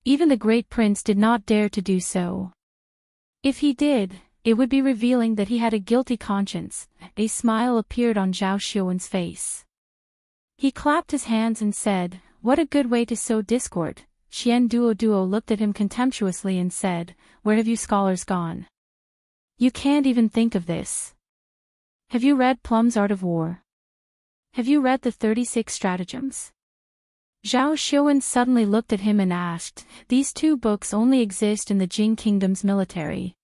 Even the great prince did not dare to do so. If he did, it would be revealing that he had a guilty conscience. A smile appeared on Zhao Xiuwen's face. He clapped his hands and said, "What a good way to sow discord." Qian Duoduo looked at him contemptuously and said, "Where have you scholars gone? You can't even think of this. Have you read Plum's Art of War? Have you read the 36 Stratagems?" Zhao Xiuwen suddenly looked at him and asked, "These two books only exist in the Jing Kingdom's military.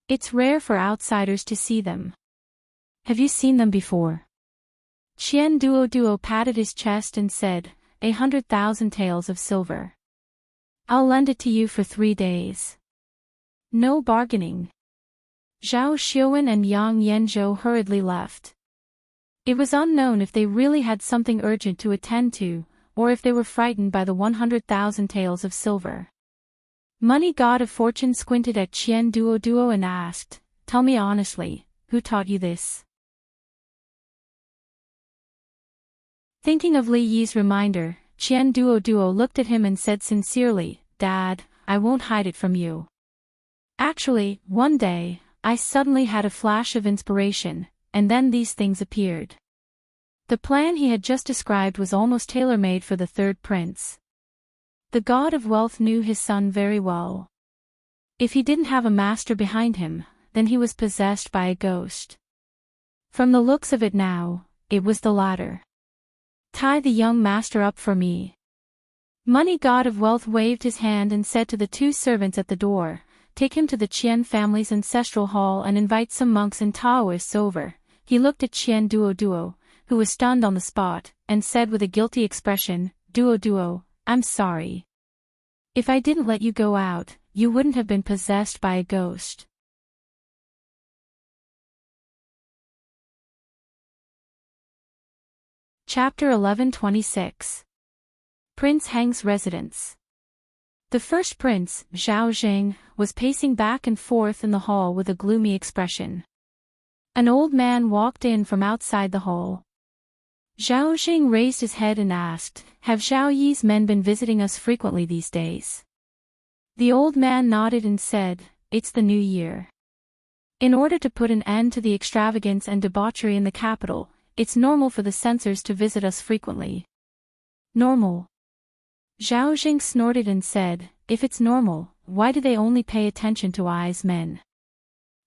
It's rare for outsiders to see them. Have you seen them before?" Qian Duoduo patted his chest and said, 100,000 taels of silver. I'll lend it to you for 3 days. No bargaining. Zhao Xiuwen and Yang Yanzhou hurriedly left. It was unknown if they really had something urgent to attend to, or if they were frightened by the 100,000 taels of silver. Money God of Fortune squinted at Qian Duoduo and asked, "Tell me honestly, who taught you this?" Thinking of Li Yi's reminder, Qian Duoduo looked at him and said sincerely, "Dad, I won't hide it from you. Actually, one day, I suddenly had a flash of inspiration, and then these things appeared." The plan he had just described was almost tailor-made for the third prince. The god of wealth knew his son very well. If he didn't have a master behind him, then he was possessed by a ghost. From the looks of it now, it was the latter. "Tie the young master up for me." Money God of wealth waved his hand and said to the 2 servants at the door, "Take him to the Qian family's ancestral hall and invite some monks and Taoists over." He looked at Qian Duoduo, who was stunned on the spot, and said with a guilty expression, "Duoduo, I'm sorry. If I didn't let you go out, you wouldn't have been possessed by a ghost." Chapter 11:26. Prince Heng's residence. The first prince, Zhao Zheng, was pacing back and forth in the hall with a gloomy expression. An old man walked in from outside the hall. Zhao Zheng raised his head and asked, "Have Zhao Yi's men been visiting us frequently these days?" The old man nodded and said, "It's the new year. In order to put an end to the extravagance and debauchery in the capital, it's normal for the censors to visit us frequently." "Normal?" Zhao Zheng snorted and said, "If it's normal, why do they only pay attention to wise men?"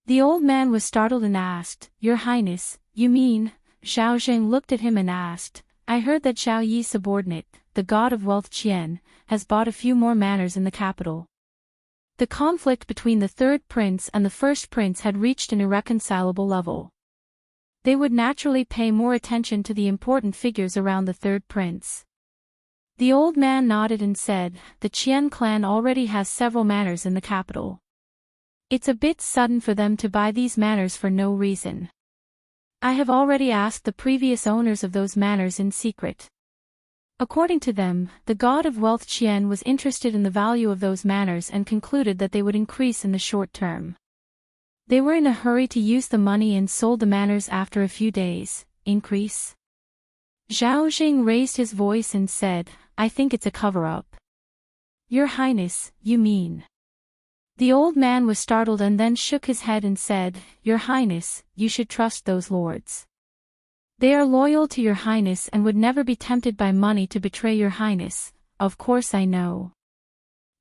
The old man was startled and asked, "Your Highness, you mean?" Zhao Zheng looked at him and asked, "I heard that Zhao Yi's subordinate, the god of wealth Qian, has bought a few more manors in the capital." The conflict between the third prince and the first prince had reached an irreconcilable level. They would naturally pay more attention to the important figures around the third prince. The old man nodded and said, the Qian clan already has several manors in the capital. It's a bit sudden for them to buy these manors for no reason. I have already asked the previous owners of those manors in secret. According to them, the god of wealth Qian was interested in the value of those manors and concluded that they would increase in the short term. They were in a hurry to use the money and sold the manors after a few days. Increase? Zhao Jing raised his voice and said, I think it's a cover-up. Your Highness, you mean? The old man was startled and then shook his head and said, Your Highness, you should trust those lords. They are loyal to Your Highness and would never be tempted by money to betray Your Highness. Of course I know.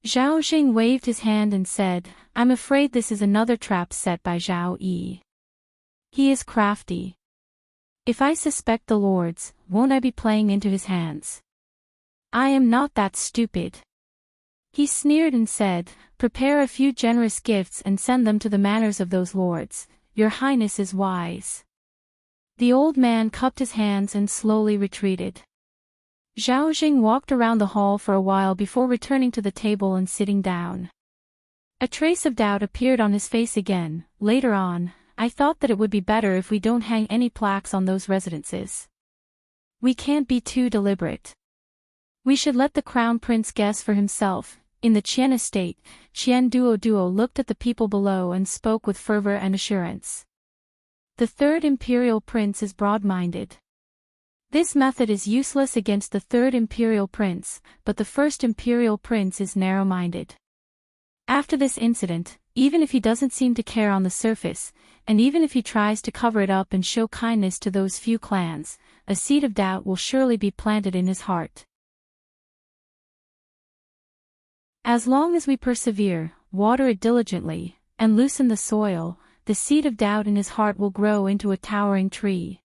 Zhao Jing waved his hand and said, I'm afraid this is another trap set by Zhao Yi. He is crafty. If I suspect the lords, won't I be playing into his hands? I am not that stupid. He sneered and said, Prepare a few generous gifts and send them to the manors of those lords. Your Highness is wise. The old man cupped his hands and slowly retreated. Zhao Jing walked around the hall for a while before returning to the table and sitting down. A trace of doubt appeared on his face again. Later on, I thought that it would be better if we don't hang any plaques on those residences. We can't be too deliberate. We should let the crown prince guess for himself. In the Qian estate, Qian Duo looked at the people below and spoke with fervor and assurance. The third imperial prince is broad-minded. This method is useless against the third imperial prince, but the first imperial prince is narrow-minded. After this incident, even if he doesn't seem to care on the surface, and even if he tries to cover it up and show kindness to those few clans, a seed of doubt will surely be planted in his heart. As long as we persevere, water it diligently, and loosen the soil, the seed of doubt in his heart will grow into a towering tree.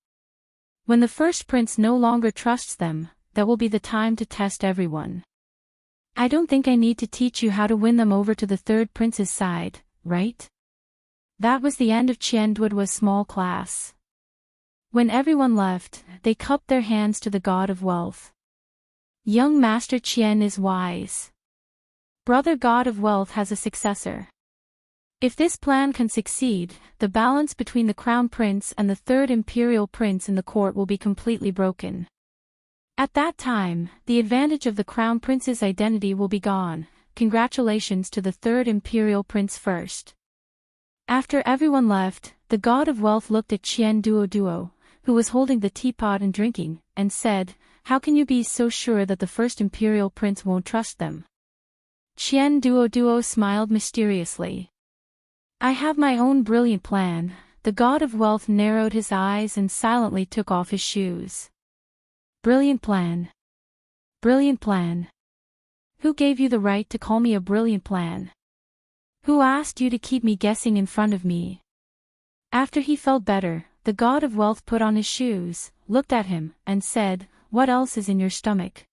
When the first prince no longer trusts them, that will be the time to test everyone. I don't think I need to teach you how to win them over to the third prince's side, right? That was the end of Qian Duoduo's small class. When everyone left, they cupped their hands to the god of wealth. Young Master Qian is wise. Brother God of Wealth has a successor. If this plan can succeed, the balance between the crown prince and the third imperial prince in the court will be completely broken. At that time, the advantage of the crown prince's identity will be gone. Congratulations to the third imperial prince first. After everyone left, the God of Wealth looked at Qian Duo, who was holding the teapot and drinking, and said, How can you be so sure that the first imperial prince won't trust them? Qian Duo smiled mysteriously. I have my own brilliant plan. The God of Wealth narrowed his eyes and silently took off his shoes. Brilliant plan. Brilliant plan. Who gave you the right to call me a brilliant plan? Who asked you to keep me guessing in front of me? After he felt better, the God of Wealth put on his shoes, looked at him, and said, What else is in your stomach?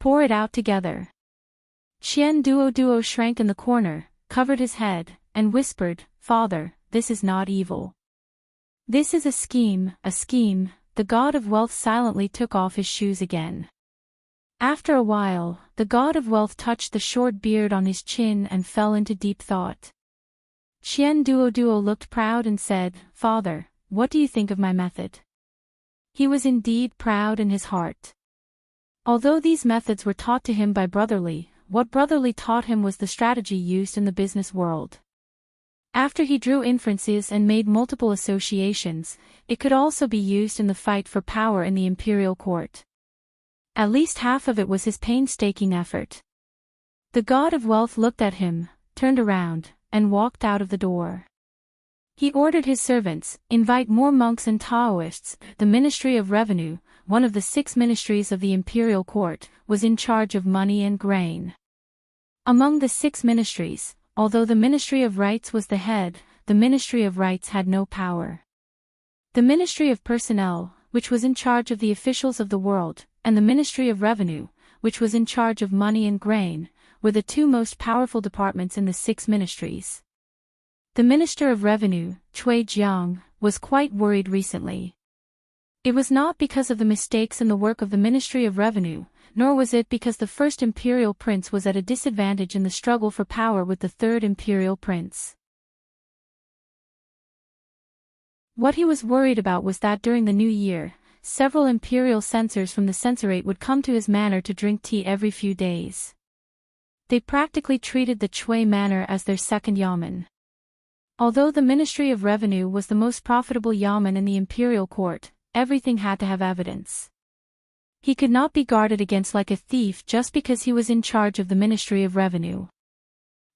Pour it out together. Qian Duo shrank in the corner, covered his head, and whispered, Father, this is not evil. This is a scheme, a scheme. The God of Wealth silently took off his shoes again. After a while, the God of Wealth touched the short beard on his chin and fell into deep thought. Qian Duo looked proud and said, Father, what do you think of my method? He was indeed proud in his heart. Although these methods were taught to him by Brotherly, what Brotherly taught him was the strategy used in the business world. After he drew inferences and made multiple associations, it could also be used in the fight for power in the imperial court. At least half of it was his painstaking effort. The God of Wealth looked at him, turned around, and walked out of the door. He ordered his servants, invite more monks and Taoists. The Ministry of Revenue, one of the 6 ministries of the imperial court, was in charge of money and grain. Among the 6 ministries, although the Ministry of Rights was the head, the Ministry of Rights had no power. The Ministry of Personnel, which was in charge of the officials of the world, and the Ministry of Revenue, which was in charge of money and grain, were the 2 most powerful departments in the 6 ministries. The Minister of Revenue, Cui Jiang, was quite worried recently. It was not because of the mistakes in the work of the Ministry of Revenue, nor was it because the first imperial prince was at a disadvantage in the struggle for power with the third imperial prince. What he was worried about was that during the new year, several imperial censors from the censorate would come to his manor to drink tea every few days. They practically treated the Chui manor as their second yamen. Although the Ministry of Revenue was the most profitable yamen in the imperial court, everything had to have evidence. He could not be guarded against like a thief just because he was in charge of the Ministry of Revenue.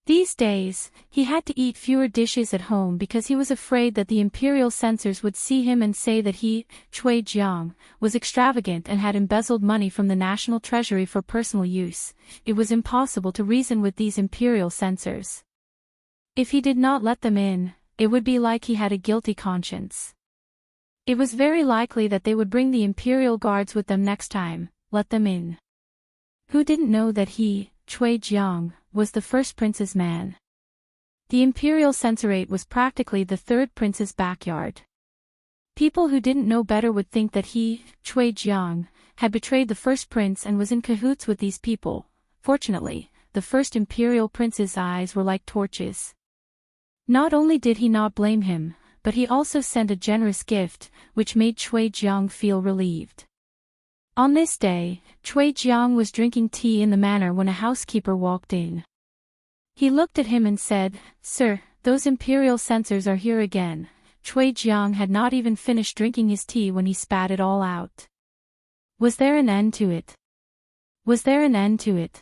These days, he had to eat fewer dishes at home because he was afraid that the imperial censors would see him and say that he, Chui Jiang, was extravagant and had embezzled money from the national treasury for personal use. It was impossible to reason with these imperial censors. If he did not let them in, it would be like he had a guilty conscience. It was very likely that they would bring the imperial guards with them next time. Let them in. Who didn't know that he, Chui Jiang, was the first prince's man? The imperial censorate was practically the third prince's backyard. People who didn't know better would think that he, Chui Jiang, had betrayed the first prince and was in cahoots with these people. Fortunately, the first imperial prince's eyes were like torches. Not only did he not blame him, but he also sent a generous gift, which made Chui Jiang feel relieved. On this day, Chui Jiang was drinking tea in the manor when a housekeeper walked in. He looked at him and said, "Sir, those imperial censors are here again." Chui Jiang had not even finished drinking his tea when he spat it all out. Was there an end to it? Was there an end to it?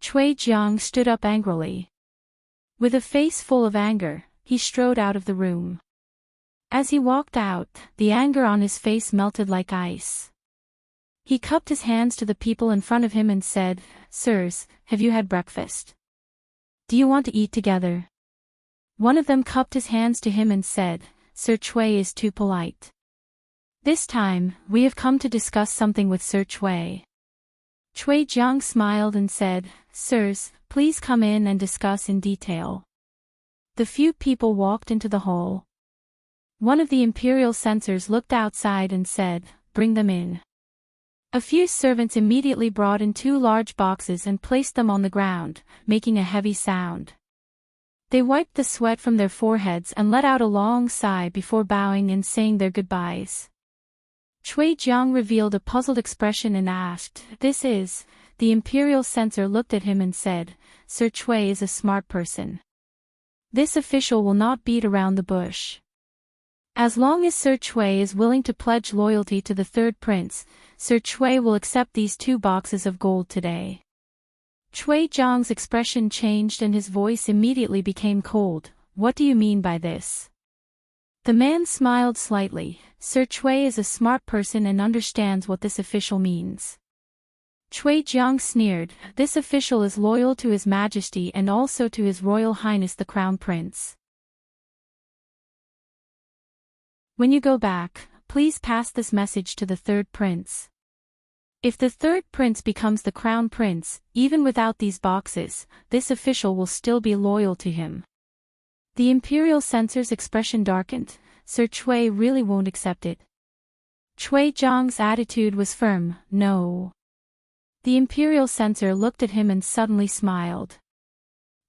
Chui Jiang stood up angrily. With a face full of anger, he strode out of the room. As he walked out, the anger on his face melted like ice. He cupped his hands to the people in front of him and said, "Sirs, have you had breakfast? Do you want to eat together?" One of them cupped his hands to him and said, "Sir Chui is too polite. This time, we have come to discuss something with Sir Chui." Chui Jiang smiled and said, "Sirs, please come in and discuss in detail." The few people walked into the hall. One of the imperial censors looked outside and said, "Bring them in." A few servants immediately brought in 2 large boxes and placed them on the ground, making a heavy sound. They wiped the sweat from their foreheads and let out a long sigh before bowing and saying their goodbyes. Chui Jiang revealed a puzzled expression and asked, "This is?" The imperial censor looked at him and said, "Sir Chui is a smart person. This official will not beat around the bush. As long as Sir Chui is willing to pledge loyalty to the third prince, Sir Chui will accept these 2 boxes of gold today." Chui Jiang's expression changed and his voice immediately became cold. "What do you mean by this?" The man smiled slightly. "Sir Chui is a smart person and understands what this official means." Chui Jiang sneered, "This official is loyal to His Majesty and also to His Royal Highness the Crown Prince. When you go back, please pass this message to the third prince. If the third prince becomes the crown prince, even without these boxes, this official will still be loyal to him." The imperial censor's expression darkened. Sir Chui really won't accept it. Chui Jiang's attitude was firm. "No." The imperial censor looked at him and suddenly smiled.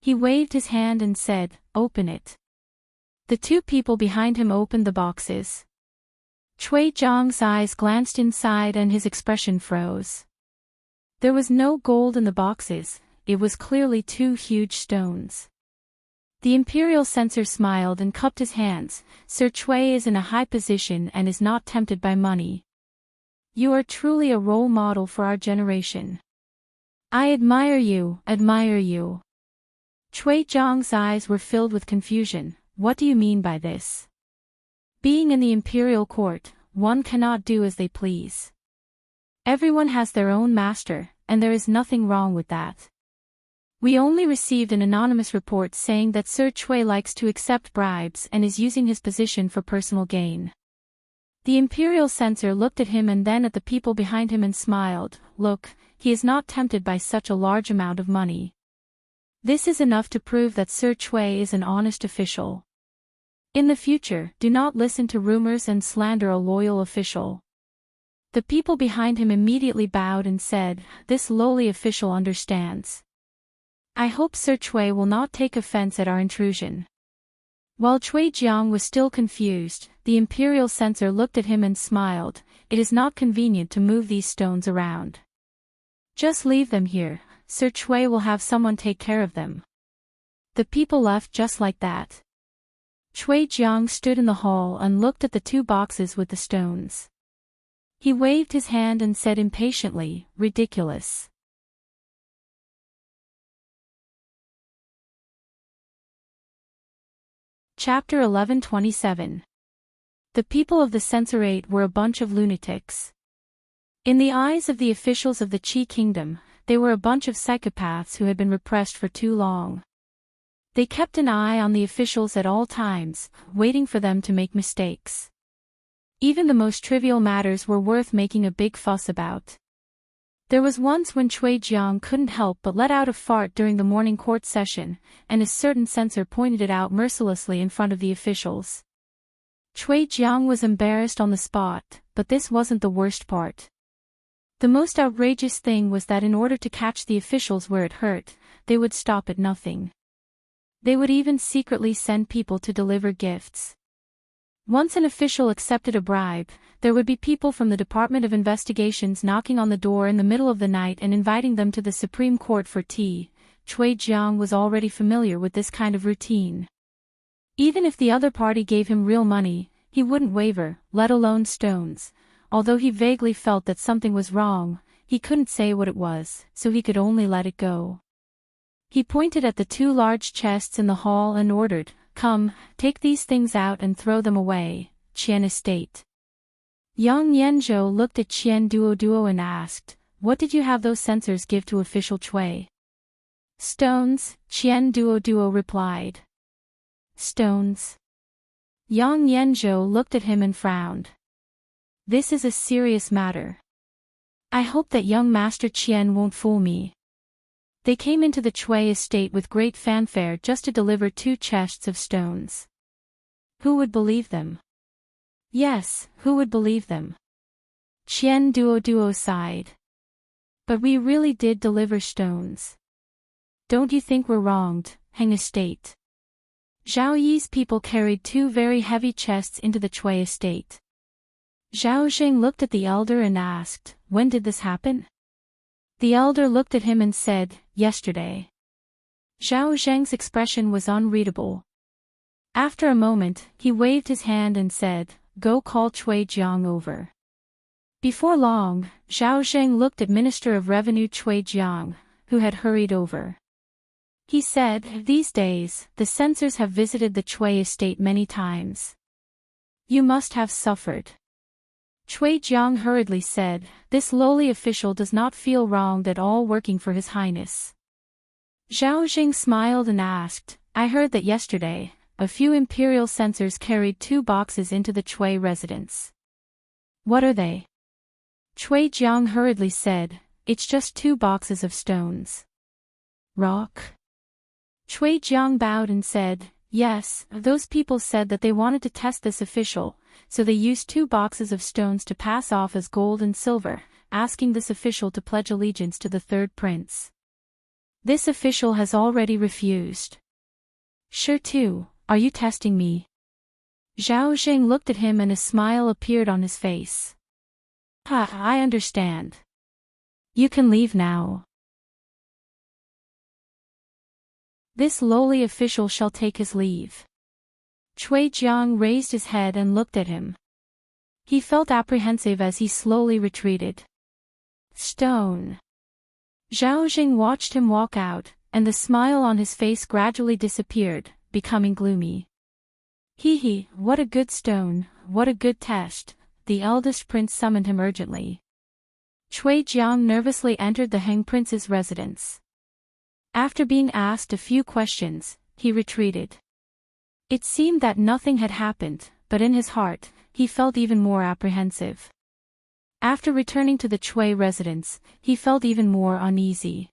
He waved his hand and said, "Open it." The 2 people behind him opened the boxes. Chui Jiang's eyes glanced inside and his expression froze. There was no gold in the boxes, it was clearly 2 huge stones. The imperial censor smiled and cupped his hands. "Sir Chui is in a high position and is not tempted by money. You are truly a role model for our generation. I admire you, admire you." Chui Jiang's eyes were filled with confusion. "What do you mean by this?" Being in the imperial court, one cannot do as they please. Everyone has their own master, and there is nothing wrong with that. We only received an anonymous report saying that Sir Chui likes to accept bribes and is using his position for personal gain. The imperial censor looked at him and then at the people behind him and smiled. "Look, he is not tempted by such a large amount of money. This is enough to prove that Sir Chui is an honest official." In the future, do not listen to rumors and slander a loyal official. The people behind him immediately bowed and said, "This lowly official understands. I hope Sir Chui will not take offense at our intrusion." While Chui Jiang was still confused, the imperial censor looked at him and smiled. "It is not convenient to move these stones around. Just leave them here, Sir Chui will have someone take care of them." The people left just like that. Chui Jiang stood in the hall and looked at the two boxes with the stones. He waved his hand and said impatiently, "Ridiculous." Chapter 11:27. The people of the censorate were a bunch of lunatics. In the eyes of the officials of the Qi kingdom, they were a bunch of psychopaths who had been repressed for too long. They kept an eye on the officials at all times, waiting for them to make mistakes. Even the most trivial matters were worth making a big fuss about. There was once when Chui Jiang couldn't help but let out a fart during the morning court session, and a certain censor pointed it out mercilessly in front of the officials. Chui Jiang was embarrassed on the spot, but this wasn't the worst part. The most outrageous thing was that in order to catch the officials where it hurt, they would stop at nothing. They would even secretly send people to deliver gifts. Once an official accepted a bribe, there would be people from the Department of Investigations knocking on the door in the middle of the night and inviting them to the Supreme Court for tea. Chui Jiang was already familiar with this kind of routine. Even if the other party gave him real money, he wouldn't waver, let alone stones. Although he vaguely felt that something was wrong, he couldn't say what it was, so he could only let it go. He pointed at the two large chests in the hall and ordered, "Come, take these things out and throw them away, Qian Estate." Yang Yanzhou looked at Qian Duoduo and asked, "What did you have those censors give to official Chui?" "Stones," Qian Duoduo replied. "Stones?" Yang Yanzhou looked at him and frowned. "This is a serious matter. I hope that young Master Qian won't fool me." They came into the Chui estate with great fanfare just to deliver 2 chests of stones. Who would believe them? Yes, who would believe them? Qian Duoduo sighed. But we really did deliver stones. Don't you think we're wronged, Heng Estate? Zhao Yi's people carried 2 very heavy chests into the Chui estate. Zhao Zheng looked at the elder and asked, "When did this happen?" The elder looked at him and said, "Yesterday." Zhao Zheng's expression was unreadable. After a moment, he waved his hand and said, "Go call Chui Jiang over." Before long, Zhao Zheng looked at Minister of Revenue Chui Jiang, who had hurried over. He said, "These days, the censors have visited the Chui estate many times. You must have suffered." Chui Jiang hurriedly said, "This lowly official does not feel wronged at all working for His Highness." Zhao Jing smiled and asked, "I heard that yesterday, a few imperial censors carried 2 boxes into the Chui residence. What are they?" Chui Jiang hurriedly said, "It's just 2 boxes of stones." Rock? Chui Jiang bowed and said, "Yes, those people said that they wanted to test this official, so they used 2 boxes of stones to pass off as gold and silver, asking this official to pledge allegiance to the 3rd prince. This official has already refused." "Sure too, are you testing me?" Zhao Jing looked at him and a smile appeared on his face. "Ha, I understand. You can leave now. This lowly official shall take his leave." Chui Jiang raised his head and looked at him. He felt apprehensive as he slowly retreated. "Stone." Zhao Jing watched him walk out, and the smile on his face gradually disappeared, becoming gloomy. "Hee, what a good stone, what a good test," the eldest prince summoned him urgently. Chui Jiang nervously entered the Heng prince's residence. After being asked a few questions, he retreated. It seemed that nothing had happened, but in his heart, he felt even more apprehensive. After returning to the Chui residence, he felt even more uneasy.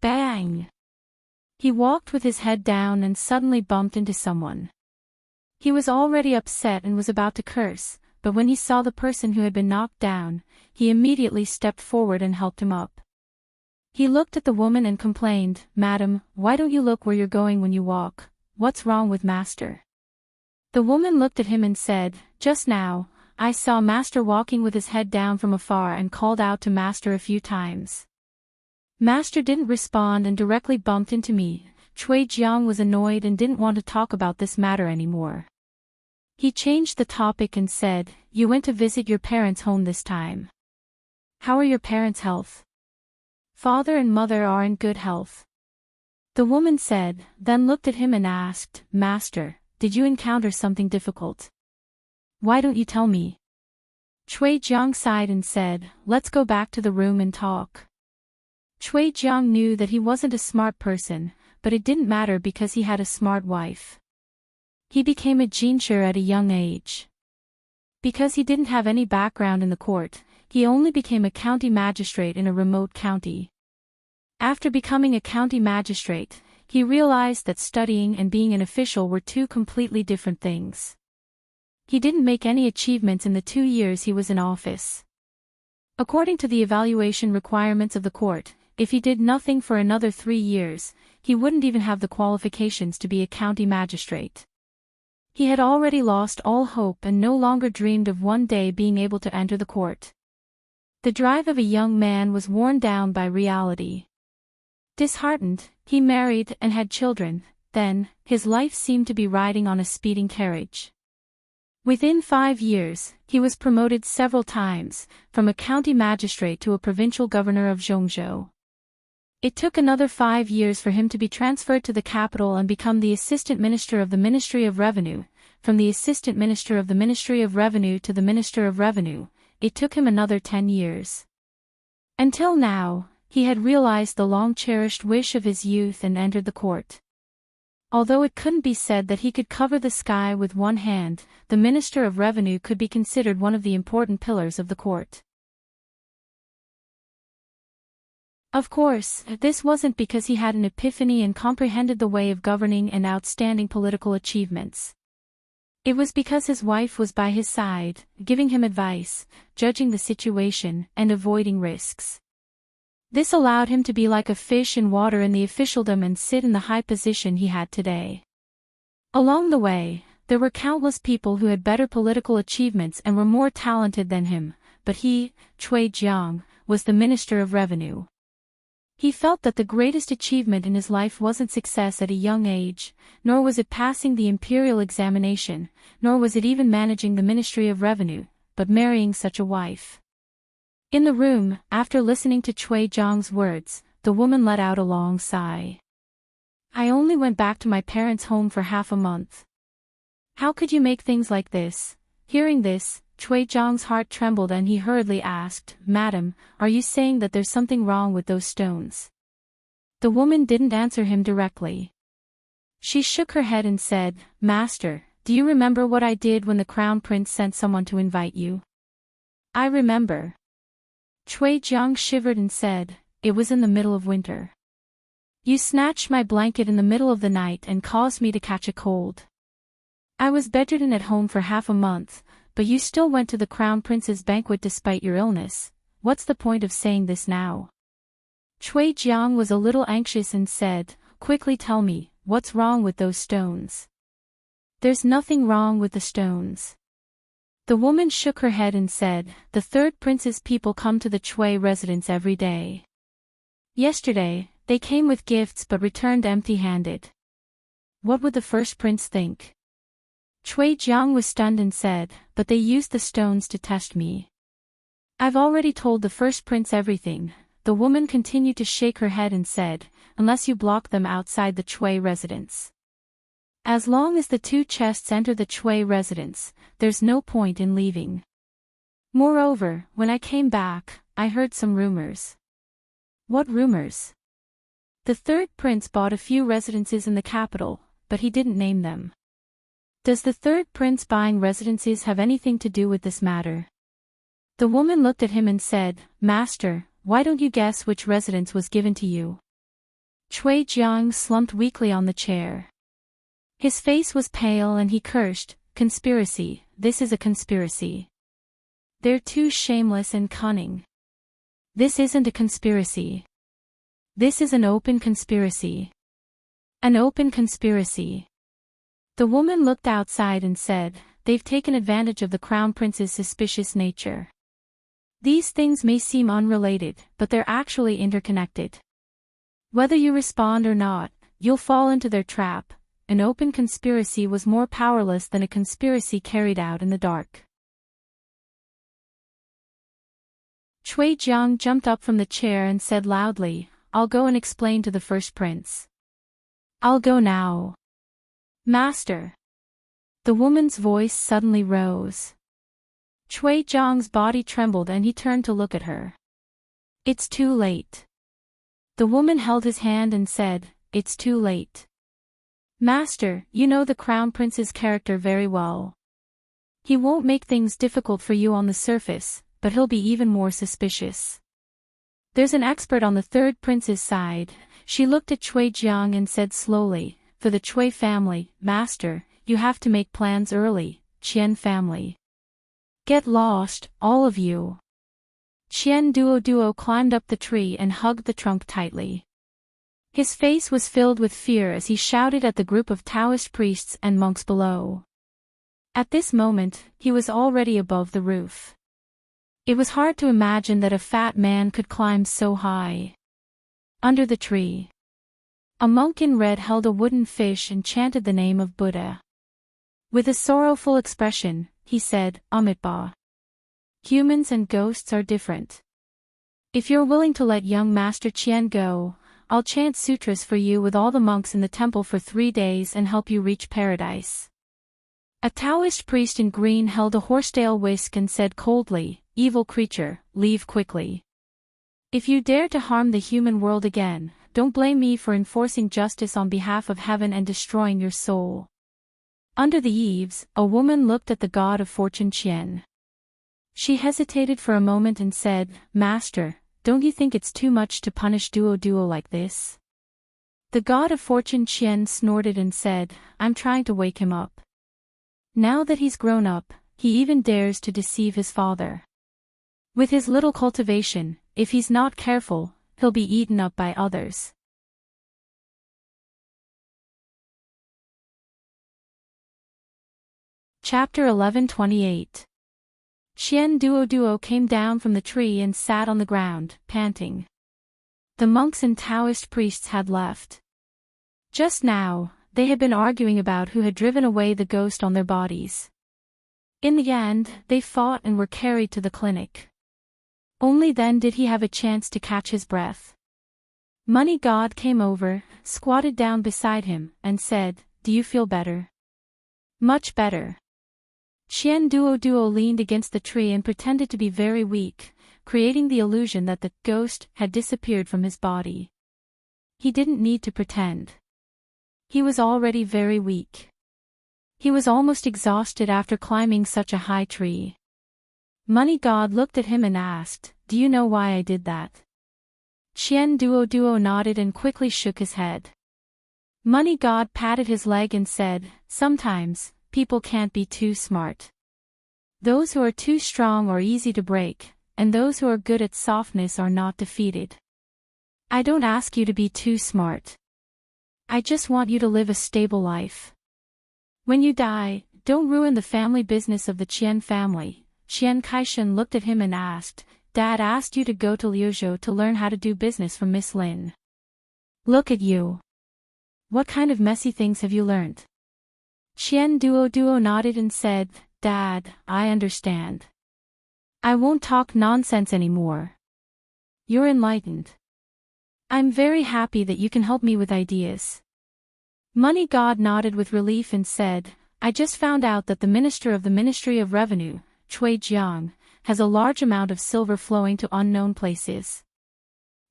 Bang! He walked with his head down and suddenly bumped into someone. He was already upset and was about to curse, but when he saw the person who had been knocked down, he immediately stepped forward and helped him up. He looked at the woman and complained, "Madam, why don't you look where you're going when you walk? What's wrong with Master?" The woman looked at him and said, "Just now, I saw Master walking with his head down from afar and called out to Master a few times. Master didn't respond and directly bumped into me." Cui Jiang was annoyed and didn't want to talk about this matter anymore. He changed the topic and said, "You went to visit your parents' home this time. How are your parents' health?" "Father and mother are in good health." The woman said, then looked at him and asked, "Master, did you encounter something difficult? Why don't you tell me?" Cui Jiang sighed and said, "Let's go back to the room and talk." Cui Jiang knew that he wasn't a smart person, but it didn't matter because he had a smart wife. He became a jinshi at a young age. Because he didn't have any background in the court, he only became a county magistrate in a remote county. After becoming a county magistrate, he realized that studying and being an official were two completely different things. He didn't make any achievements in the 2 years he was in office. According to the evaluation requirements of the court, if he did nothing for another 3 years, he wouldn't even have the qualifications to be a county magistrate. He had already lost all hope and no longer dreamed of one day being able to enter the court. The drive of a young man was worn down by reality. Disheartened, he married and had children. Then, his life seemed to be riding on a speeding carriage. Within 5 years, he was promoted several times, from a county magistrate to a provincial governor of Zhongzhou. It took another 5 years for him to be transferred to the capital and become the assistant minister of the Ministry of Revenue. From the assistant minister of the Ministry of Revenue to the minister of Revenue, it took him another 10 years. Until now, he had realized the long-cherished wish of his youth and entered the court. Although it couldn't be said that he could cover the sky with one hand, the Minister of Revenue could be considered one of the important pillars of the court. Of course, this wasn't because he had an epiphany and comprehended the way of governing and outstanding political achievements. It was because his wife was by his side, giving him advice, judging the situation, and avoiding risks. This allowed him to be like a fish in water in the officialdom and sit in the high position he had today. Along the way, there were countless people who had better political achievements and were more talented than him, but he, Cui Jiang, was the Minister of Revenue. He felt that the greatest achievement in his life wasn't success at a young age, nor was it passing the imperial examination, nor was it even managing the Ministry of Revenue, but marrying such a wife. In the room, after listening to Cui Jiang's words, the woman let out a long sigh. "I only went back to my parents' home for half a month. How could you make things like this?" Hearing this, Cui Jiang's heart trembled and he hurriedly asked, "Madam, are you saying that there's something wrong with those stones?" The woman didn't answer him directly. She shook her head and said, "Master, do you remember what I did when the crown prince sent someone to invite you?" "I remember." Cui Jiang shivered and said, "It was in the middle of winter. You snatched my blanket in the middle of the night and caused me to catch a cold. I was bedridden at home for half a month, but you still went to the crown prince's banquet despite your illness. What's the point of saying this now?" Cui Jiang was a little anxious and said, "Quickly tell me, what's wrong with those stones?" "There's nothing wrong with the stones." The woman shook her head and said, "The third prince's people come to the Cui residence every day. Yesterday, they came with gifts but returned empty-handed. What would the first prince think?" Cui Jiang was stunned and said, "But they used the stones to test me." "I've already told the first prince everything." The woman continued to shake her head and said, "Unless you block them outside the Cui residence. As long as the 2 chests enter the Cui residence, there's no point in leaving. Moreover, when I came back, I heard some rumors." "What rumors?" "The third prince bought a few residences in the capital, but he didn't name them." "Does the third prince buying residences have anything to do with this matter?" The woman looked at him and said, "Master, why don't you guess which residence was given to you?" Cui Jiang slumped weakly on the chair. His face was pale and he cursed, "Conspiracy, this is a conspiracy. They're too shameless and cunning. This isn't a conspiracy. This is an open conspiracy. An open conspiracy." The woman looked outside and said, "They've taken advantage of the Crown Prince's suspicious nature. These things may seem unrelated, but they're actually interconnected. Whether you respond or not, you'll fall into their trap. An open conspiracy was more powerless than a conspiracy carried out in the dark." Cui Jiang jumped up from the chair and said loudly, "I'll go and explain to the first prince. I'll go now. Master." The woman's voice suddenly rose. Cui Jiang's body trembled and he turned to look at her. "It's too late." The woman held his hand and said, "It's too late. Master, you know the Crown Prince's character very well. He won't make things difficult for you on the surface, but he'll be even more suspicious. There's an expert on the third prince's side." She looked at Cui Jiang and said slowly, "For the Cui family, Master, you have to make plans early. Qian family. Get lost, all of you." Qian Duo climbed up the tree and hugged the trunk tightly. His face was filled with fear as he shouted at the group of Taoist priests and monks below. At this moment, he was already above the roof. It was hard to imagine that a fat man could climb so high. Under the tree, a monk in red held a wooden fish and chanted the name of Buddha. With a sorrowful expression, he said, "Amitabha. Humans and ghosts are different. If you're willing to let young Master Qian go, I'll chant sutras for you with all the monks in the temple for 3 days and help you reach paradise." A Taoist priest in green held a horsetail whisk and said coldly, "Evil creature, leave quickly. If you dare to harm the human world again, don't blame me for enforcing justice on behalf of heaven and destroying your soul." Under the eaves, a woman looked at the god of fortune Qian. She hesitated for a moment and said, "Master, don't you think it's too much to punish Duo like this?" The god of fortune Qian snorted and said, "I'm trying to wake him up. Now that he's grown up, he even dares to deceive his father. With his little cultivation, if he's not careful, he'll be eaten up by others." Chapter 11:28. Qian Duo came down from the tree and sat on the ground, panting. The monks and Taoist priests had left. Just now, they had been arguing about who had driven away the ghost on their bodies. In the end, they fought and were carried to the clinic. Only then did he have a chance to catch his breath. Money God came over, squatted down beside him, and said, "Do you feel better?" "Much better." Qian Duo leaned against the tree and pretended to be very weak, creating the illusion that the ghost had disappeared from his body. He didn't need to pretend. He was already very weak. He was almost exhausted after climbing such a high tree. Money God looked at him and asked, "Do you know why I did that?" Qian Duo nodded and quickly shook his head. Money God patted his leg and said, "Sometimes, people can't be too smart. Those who are too strong are easy to break, and those who are good at softness are not defeated. I don't ask you to be too smart. I just want you to live a stable life. When you die, don't ruin the family business of the Qian family." Qian Kaishan looked at him and asked, "Dad asked you to go to Liuzhou to learn how to do business from Miss Lin. Look at you. What kind of messy things have you learned?" Qian Duo nodded and said, "Dad, I understand. I won't talk nonsense anymore. You're enlightened. I'm very happy that you can help me with ideas." Money God nodded with relief and said, "I just found out that the Minister of the Ministry of Revenue, Cui Jiang, has a large amount of silver flowing to unknown places.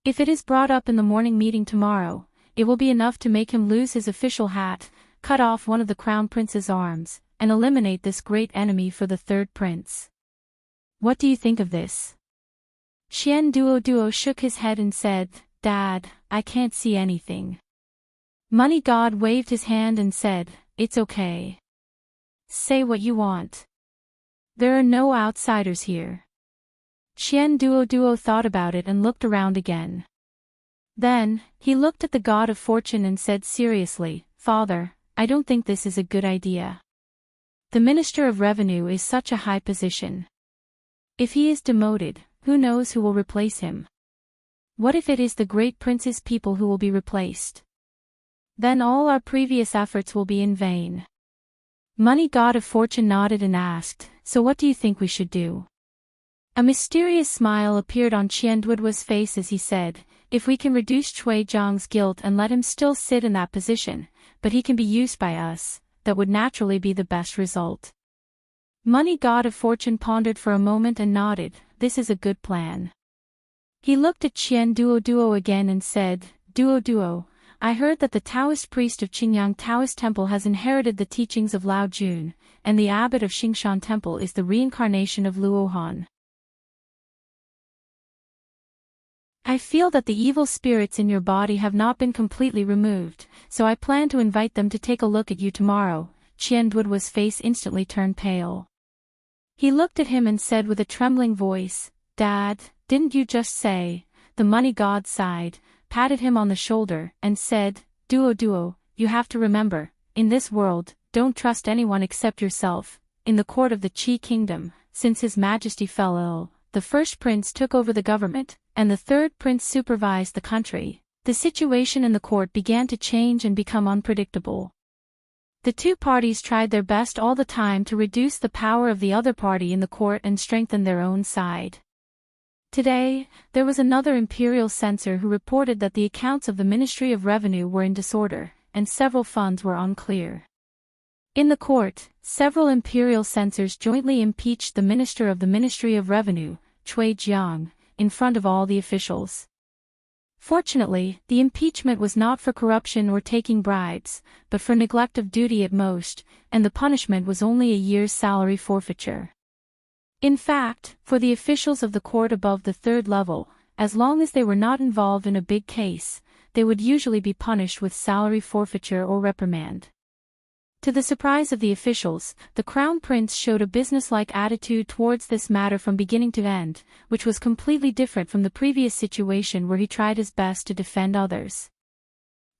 If it is brought up in the morning meeting tomorrow, it will be enough to make him lose his official hat, cut off one of the Crown Prince's arms, and eliminate this great enemy for the third prince. What do you think of this?" Qian Duo shook his head and said, "Dad, I can't see anything." Money God waved his hand and said, it's okay. Say what you want. There are no outsiders here. Qian Duo thought about it and looked around again. Then, he looked at the god of fortune and said seriously, Father, I don't think this is a good idea. The Minister of Revenue is such a high position. If he is demoted, who knows who will replace him? What if it is the great prince's people who will be replaced? Then all our previous efforts will be in vain. Money God of Fortune nodded and asked, So what do you think we should do? A mysterious smile appeared on Qian Duo's face as he said, If we can reduce Cui Jiang's guilt and let him still sit in that position, but he can be used by us, that would naturally be the best result. Money God of Fortune pondered for a moment and nodded, This is a good plan. He looked at Qian Duo again and said, Duo, I heard that the Taoist priest of Qingyang Taoist Temple has inherited the teachings of Lao Jun, and the abbot of Xingshan Temple is the reincarnation of Luohan. I feel that the evil spirits in your body have not been completely removed, so I plan to invite them to take a look at you tomorrow. Qian Duo's face instantly turned pale. He looked at him and said with a trembling voice, Dad, didn't you just say? The money god sighed, patted him on the shoulder, and said, Duo, you have to remember, in this world, don't trust anyone except yourself. In the court of the Qi kingdom, since His Majesty fell ill, the first prince took over the government, and the third prince supervised the country. The situation in the court began to change and become unpredictable. The two parties tried their best all the time to reduce the power of the other party in the court and strengthen their own side. Today, there was another imperial censor who reported that the accounts of the Ministry of Revenue were in disorder, and several funds were unclear. In the court, several imperial censors jointly impeached the minister of the Ministry of Revenue, Cui Jiang, in front of all the officials. Fortunately, the impeachment was not for corruption or taking bribes, but for neglect of duty at most, and the punishment was only a year's salary forfeiture. In fact, for the officials of the court above the third level, as long as they were not involved in a big case, they would usually be punished with salary forfeiture or reprimand. To the surprise of the officials, the Crown Prince showed a businesslike attitude towards this matter from beginning to end, which was completely different from the previous situation where he tried his best to defend others.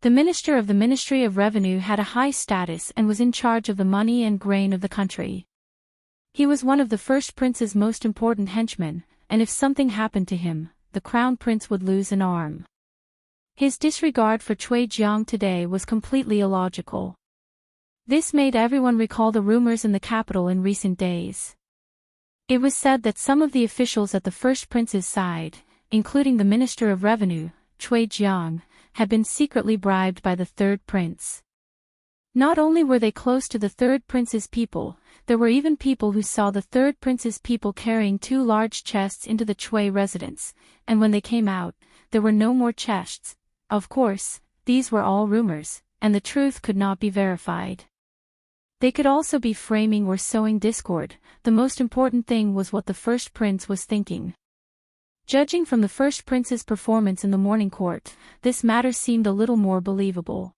The minister of the Ministry of Revenue had a high status and was in charge of the money and grain of the country. He was one of the first prince's most important henchmen, and if something happened to him, the Crown Prince would lose an arm. His disregard for Cui Jiang today was completely illogical. This made everyone recall the rumors in the capital in recent days. It was said that some of the officials at the first prince's side, including the Minister of Revenue, Cui Jiang, had been secretly bribed by the third prince. Not only were they close to the third prince's people, there were even people who saw the third prince's people carrying 2 large chests into the Cui residence, and when they came out, there were no more chests. Of course, these were all rumors, and the truth could not be verified. They could also be framing or sowing discord. The most important thing was what the first prince was thinking. Judging from the first prince's performance in the morning court, this matter seemed a little more believable.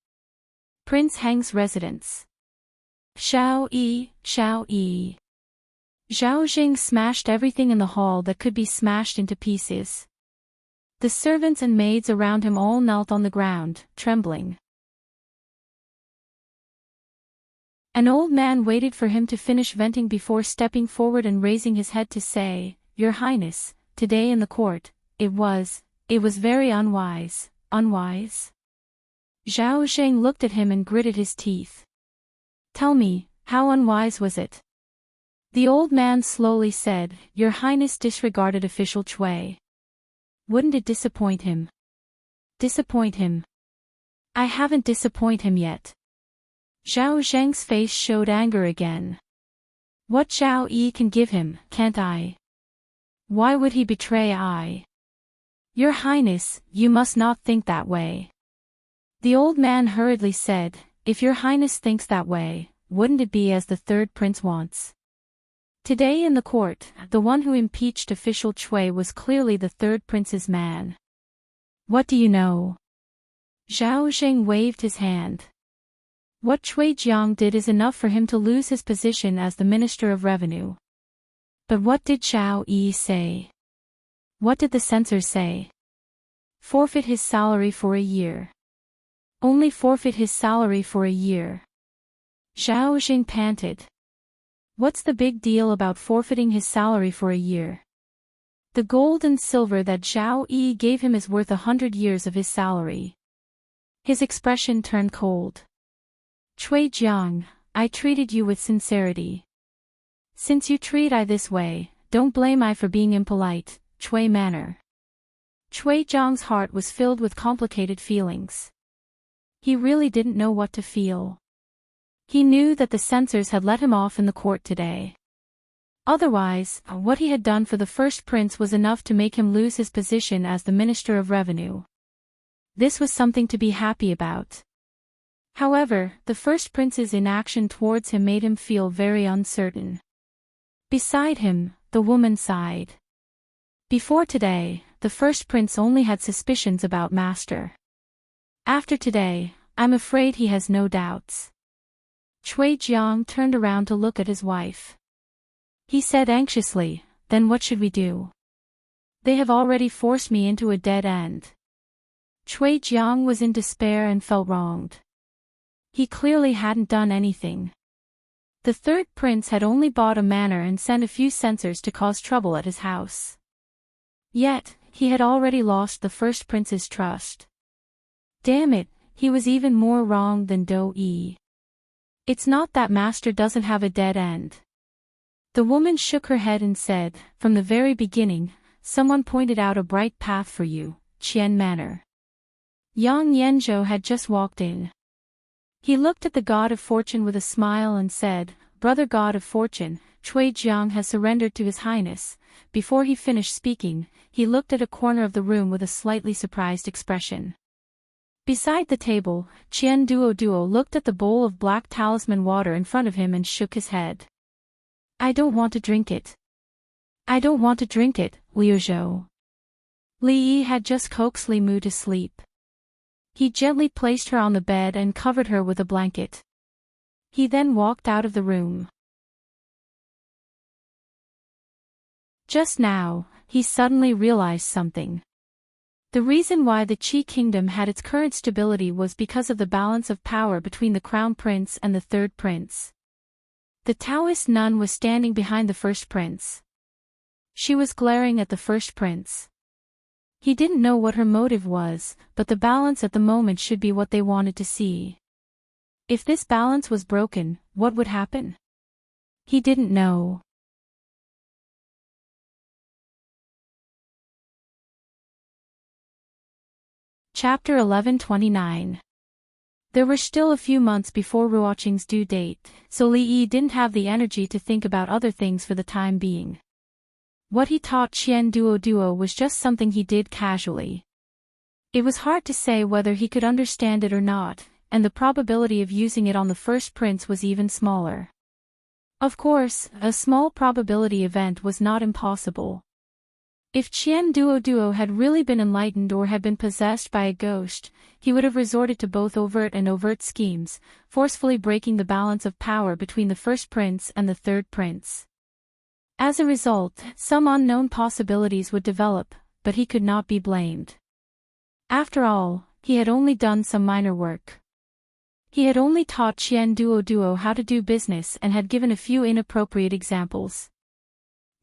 Prince Heng's residence. Xiao Yi. Zhao Jing smashed everything in the hall that could be smashed into pieces. The servants and maids around him all knelt on the ground, trembling. An old man waited for him to finish venting before stepping forward and raising his head to say, Your Highness, today in the court, it was very unwise. Zhao Jing looked at him and gritted his teeth. Tell me, how unwise was it? The old man slowly said, Your Highness disregarded official Cui. Wouldn't it disappoint him? Disappoint him? I haven't disappointed him yet. Zhao Zheng's face showed anger again. What Zhao Yi can give him, can't I? Why would he betray I? Your Highness, you must not think that way. The old man hurriedly said, If your Highness thinks that way, wouldn't it be as the third prince wants? Today in the court, the one who impeached official Cui was clearly the third prince's man. What do you know? Zhao Jing waved his hand. What Cui Jiang did is enough for him to lose his position as the Minister of Revenue. But what did Zhao Yi say? What did the censors say? Forfeit his salary for a year. Only forfeit his salary for a year. Zhao Xing panted. What's the big deal about forfeiting his salary for a year? The gold and silver that Zhao Yi gave him is worth 100 years of his salary. His expression turned cold. Cui Jiang, I treated you with sincerity. Since you treat I this way, don't blame I for being impolite, Cui manner. Cui Jiang's heart was filled with complicated feelings. He really didn't know what to feel. He knew that the censors had let him off in the court today. Otherwise, what he had done for the first prince was enough to make him lose his position as the Minister of Revenue. This was something to be happy about. However, the first prince's inaction towards him made him feel very uncertain. Beside him, the woman sighed. Before today, the first prince only had suspicions about Master. After today, I'm afraid he has no doubts. Cui Jiang turned around to look at his wife. He said anxiously, then what should we do? They have already forced me into a dead end. Cui Jiang was in despair and felt wronged. He clearly hadn't done anything. The third prince had only bought a manor and sent a few censors to cause trouble at his house. Yet, he had already lost the first prince's trust. Damn it, he was even more wrong than Do Yi. It's not that Master doesn't have a dead end. The woman shook her head and said, from the very beginning, someone pointed out a bright path for you, Qian Manor. Yang Yanzhou had just walked in. He looked at the God of Fortune with a smile and said, Brother God of Fortune, Cui Jiang has surrendered to His Highness. Before he finished speaking, he looked at a corner of the room with a slightly surprised expression. Beside the table, Qian Duo looked at the bowl of black talisman water in front of him and shook his head. I don't want to drink it. I don't want to drink it, Liu Zhou. Li Yi had just coaxed Li Mu to sleep. He gently placed her on the bed and covered her with a blanket. He then walked out of the room. Just now, he suddenly realized something. The reason why the Qi kingdom had its current stability was because of the balance of power between the crown prince and the third prince. The Taoist nun was standing behind the first prince. She was glaring at the first prince. He didn't know what her motive was, but the balance at the moment should be what they wanted to see. If this balance was broken, what would happen? He didn't know. Chapter 1129. There were still a few months before Ruoqing's due date, so Li Yi didn't have the energy to think about other things for the time being. What he taught Qian Duo was just something he did casually. It was hard to say whether he could understand it or not, and the probability of using it on the first prince was even smaller. Of course, a small probability event was not impossible. If Qian Duo had really been enlightened or had been possessed by a ghost, he would have resorted to both overt and overt schemes, forcefully breaking the balance of power between the first prince and the third prince. As a result, some unknown possibilities would develop, but he could not be blamed. After all, he had only done some minor work. He had only taught Qian Duo how to do business and had given a few inappropriate examples.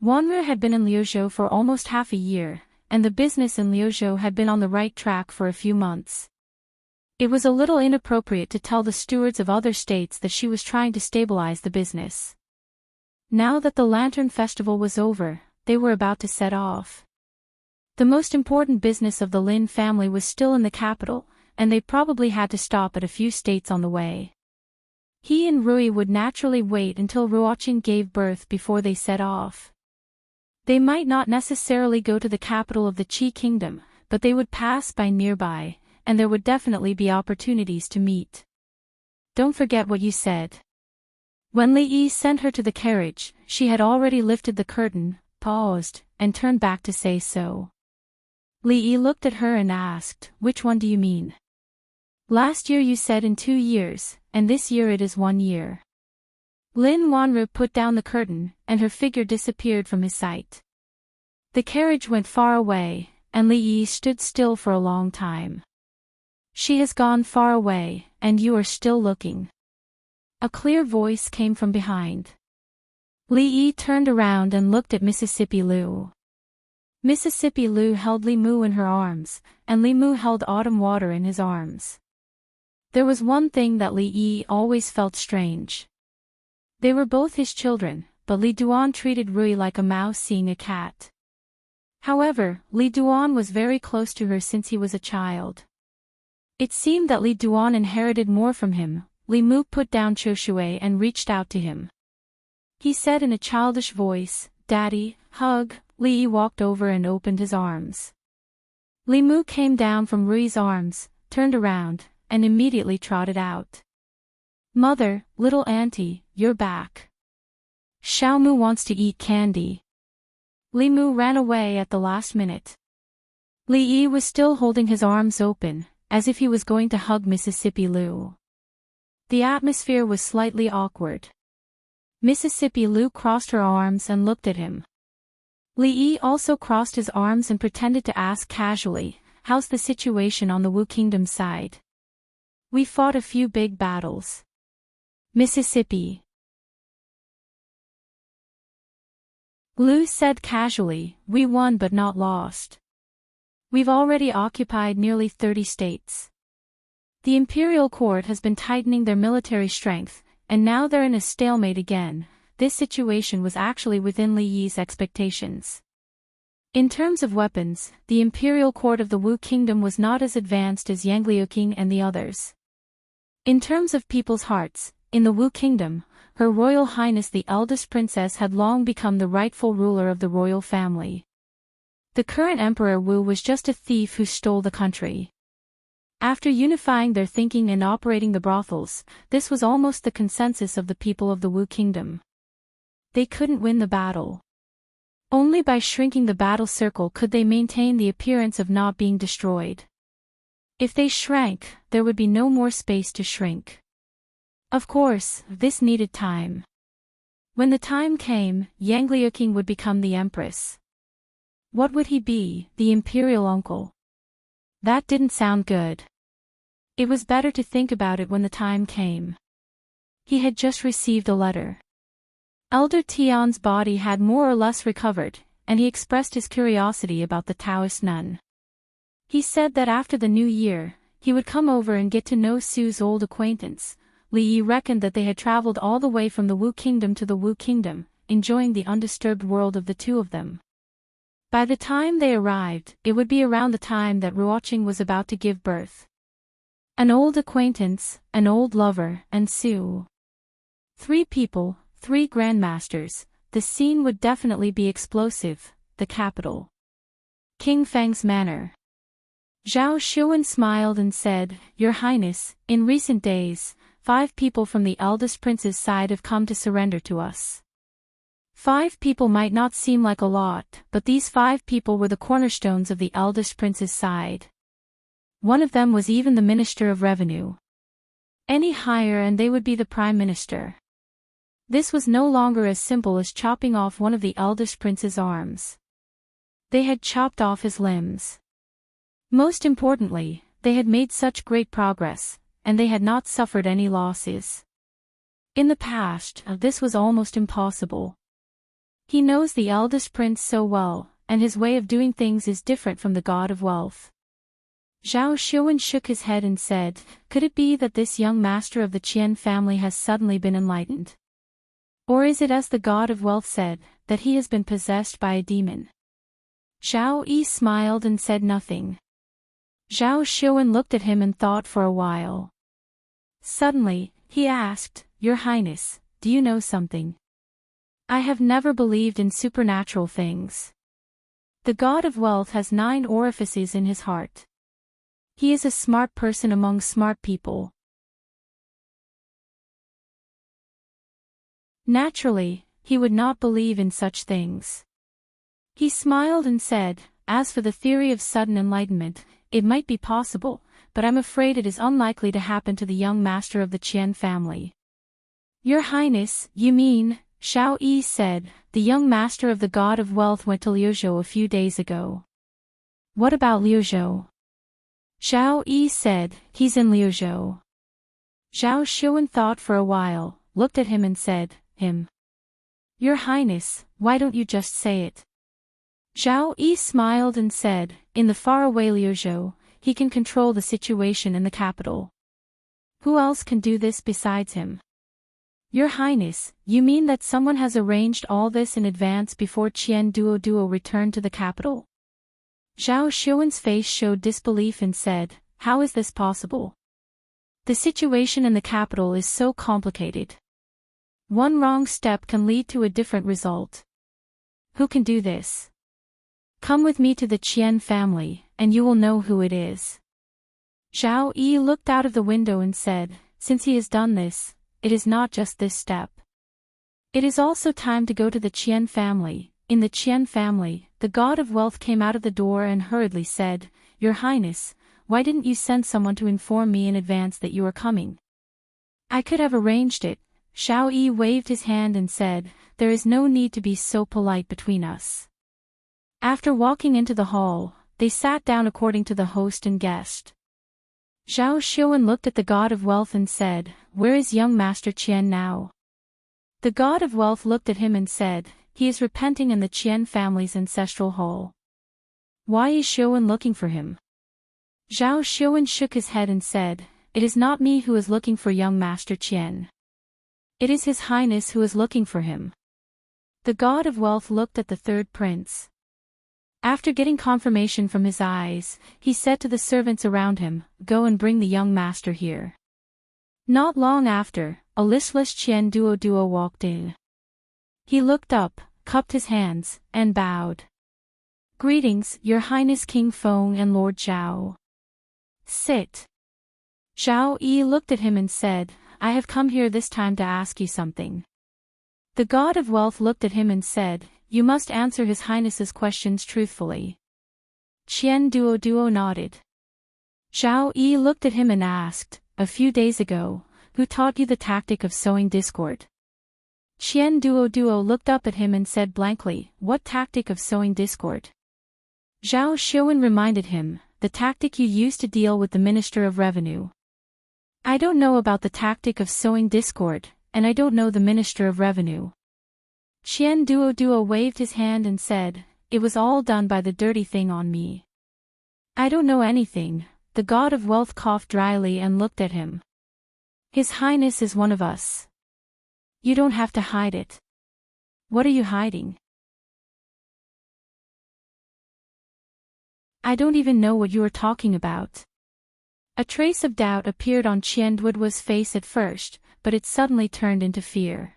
Wanru had been in Liuzhou for almost half a year, and the business in Liuzhou had been on the right track for a few months. It was a little inappropriate to tell the stewards of other states that she was trying to stabilize the business. Now that the Lantern Festival was over, they were about to set off. The most important business of the Lin family was still in the capital, and they probably had to stop at a few states on the way. He and Rui would naturally wait until Ruoqing gave birth before they set off. They might not necessarily go to the capital of the Qi kingdom, but they would pass by nearby, and there would definitely be opportunities to meet. Don't forget what you said. When Li Yi sent her to the carriage, she had already lifted the curtain, paused, and turned back to say so. Li Yi looked at her and asked, which one do you mean? Last year you said in 2 years, and this year it is 1 year. Lin Wanru put down the curtain, and her figure disappeared from his sight. The carriage went far away, and Li Yi stood still for a long time. She has gone far away, and you are still looking. A clear voice came from behind. Li Yi turned around and looked at Mississippi Liu. Mississippi Liu held Li Mu in her arms, and Li Mu held Autumn Water in his arms. There was one thing that Li Yi always felt strange. They were both his children, but Li Duan treated Rui like a mouse seeing a cat. However, Li Duan was very close to her since he was a child. It seemed that Li Duan inherited more from him. Li Mu put down Cho Shui and reached out to him. He said in a childish voice, "Daddy, hug." Li Yi walked over and opened his arms. Li Mu came down from Rui's arms, turned around, and immediately trotted out. "Mother, little auntie, you're back. Xiao Mu wants to eat candy." Li Mu ran away at the last minute. Li Yi was still holding his arms open, as if he was going to hug Mississippi Liu. The atmosphere was slightly awkward. Mississippi Liu crossed her arms and looked at him. Li Yi also crossed his arms and pretended to ask casually, "How's the situation on the Wu Kingdom side?" "We fought a few big battles." Mississippi Liu said casually, "We won but not lost. We've already occupied nearly 30 states. The imperial court has been tightening their military strength, and now they're in a stalemate again." This situation was actually within Li Yi's expectations. In terms of weapons, the imperial court of the Wu Kingdom was not as advanced as Yangliuking and the others. In terms of people's hearts, in the Wu Kingdom, Her Royal Highness the eldest princess had long become the rightful ruler of the royal family. The current Emperor Wu was just a thief who stole the country. After unifying their thinking and operating the brothels, this was almost the consensus of the people of the Wu Kingdom. They couldn't win the battle. Only by shrinking the battle circle could they maintain the appearance of not being destroyed. If they shrank, there would be no more space to shrink. Of course, this needed time. When the time came, Yangliuking would become the empress. What would he be, the imperial uncle? That didn't sound good. It was better to think about it when the time came. He had just received a letter. Elder Tian's body had more or less recovered, and he expressed his curiosity about the Taoist nun. He said that after the new year, he would come over and get to know Su's old acquaintance. Li Yi reckoned that they had traveled all the way from the Wu Kingdom to the Wu Kingdom, enjoying the undisturbed world of the two of them. By the time they arrived, it would be around the time that Ruoqing was about to give birth. An old acquaintance, an old lover, and Su. 3 people, 3 grandmasters. The scene would definitely be explosive. The capital. King Feng's manor. Zhao Xuan smiled and said, "Your Highness, in recent days, 5 people from the eldest prince's side have come to surrender to us." 5 people might not seem like a lot, but these 5 people were the cornerstones of the eldest prince's side. One of them was even the Minister of Revenue. Any higher and they would be the Prime Minister. This was no longer as simple as chopping off one of the eldest prince's arms. They had chopped off his limbs. Most importantly, they had made such great progress, and they had not suffered any losses. In the past, this was almost impossible. He knows the eldest prince so well, and his way of doing things is different from the god of wealth. Zhao Xuan shook his head and said, "Could it be that this young master of the Qian family has suddenly been enlightened? Or is it as the god of wealth said, that he has been possessed by a demon?" Zhao Yi smiled and said nothing. Zhao Xuan looked at him and thought for a while. Suddenly, he asked, "Your Highness, do you know something? I have never believed in supernatural things. The god of wealth has 9 orifices in his heart. He is a smart person among smart people. Naturally, he would not believe in such things." He smiled and said, "As for the theory of sudden enlightenment, it might be possible, but I'm afraid it is unlikely to happen to the young master of the Qian family. Your Highness, you mean, Xiao Yi said, the young master of the God of Wealth went to Liuzhou a few days ago. What about Liuzhou? Xiao Yi said, he's in Liuzhou. Zhao Xuan thought for a while, looked at him and said, him. Your Highness, why don't you just say it? Zhao Yi smiled and said, in the faraway Liuzhou, he can control the situation in the capital. Who else can do this besides him? Your Highness, you mean that someone has arranged all this in advance before Qian Duo returned to the capital? Zhao Xuan's face showed disbelief and said, how is this possible? The situation in the capital is so complicated. One wrong step can lead to a different result. Who can do this? Come with me to the Qian family, and you will know who it is. Zhao Yi looked out of the window and said, since he has done this, it is not just this step. It is also time to go to the Qian family. In the Qian family, the God of Wealth came out of the door and hurriedly said, Your Highness, why didn't you send someone to inform me in advance that you are coming? I could have arranged it. Xiao Yi waved his hand and said, there is no need to be so polite between us. After walking into the hall, they sat down according to the host and guest. Zhao Xuan looked at the God of Wealth and said, where is young Master Qian now? The God of Wealth looked at him and said, he is repenting in the Qian family's ancestral hall. Why is Xuan looking for him? Zhao Xuan shook his head and said, it is not me who is looking for young Master Qian. It is His Highness who is looking for him. The God of Wealth looked at the third prince. After getting confirmation from his eyes, he said to the servants around him, go and bring the young master here. Not long after, a listless Qian Duo walked in. He looked up, cupped his hands, and bowed. Greetings, Your Highness King Feng and Lord Zhao. Sit. Zhao Yi looked at him and said, I have come here this time to ask you something. The God of Wealth looked at him and said, you must answer His Highness's questions truthfully. Qian Duo nodded. Zhao Yi looked at him and asked, a few days ago, who taught you the tactic of sowing discord? Qian Duo looked up at him and said blankly, what tactic of sowing discord? Zhao Xuan reminded him, the tactic you used to deal with the Minister of Revenue. I don't know about the tactic of sowing discord, and I don't know the Minister of Revenue. Qian Duo waved his hand and said, it was all done by the dirty thing on me. I don't know anything. The God of Wealth coughed dryly and looked at him. His Highness is one of us. You don't have to hide it. What are you hiding? I don't even know what you are talking about. A trace of doubt appeared on Qian Duo's face at first, but it suddenly turned into fear.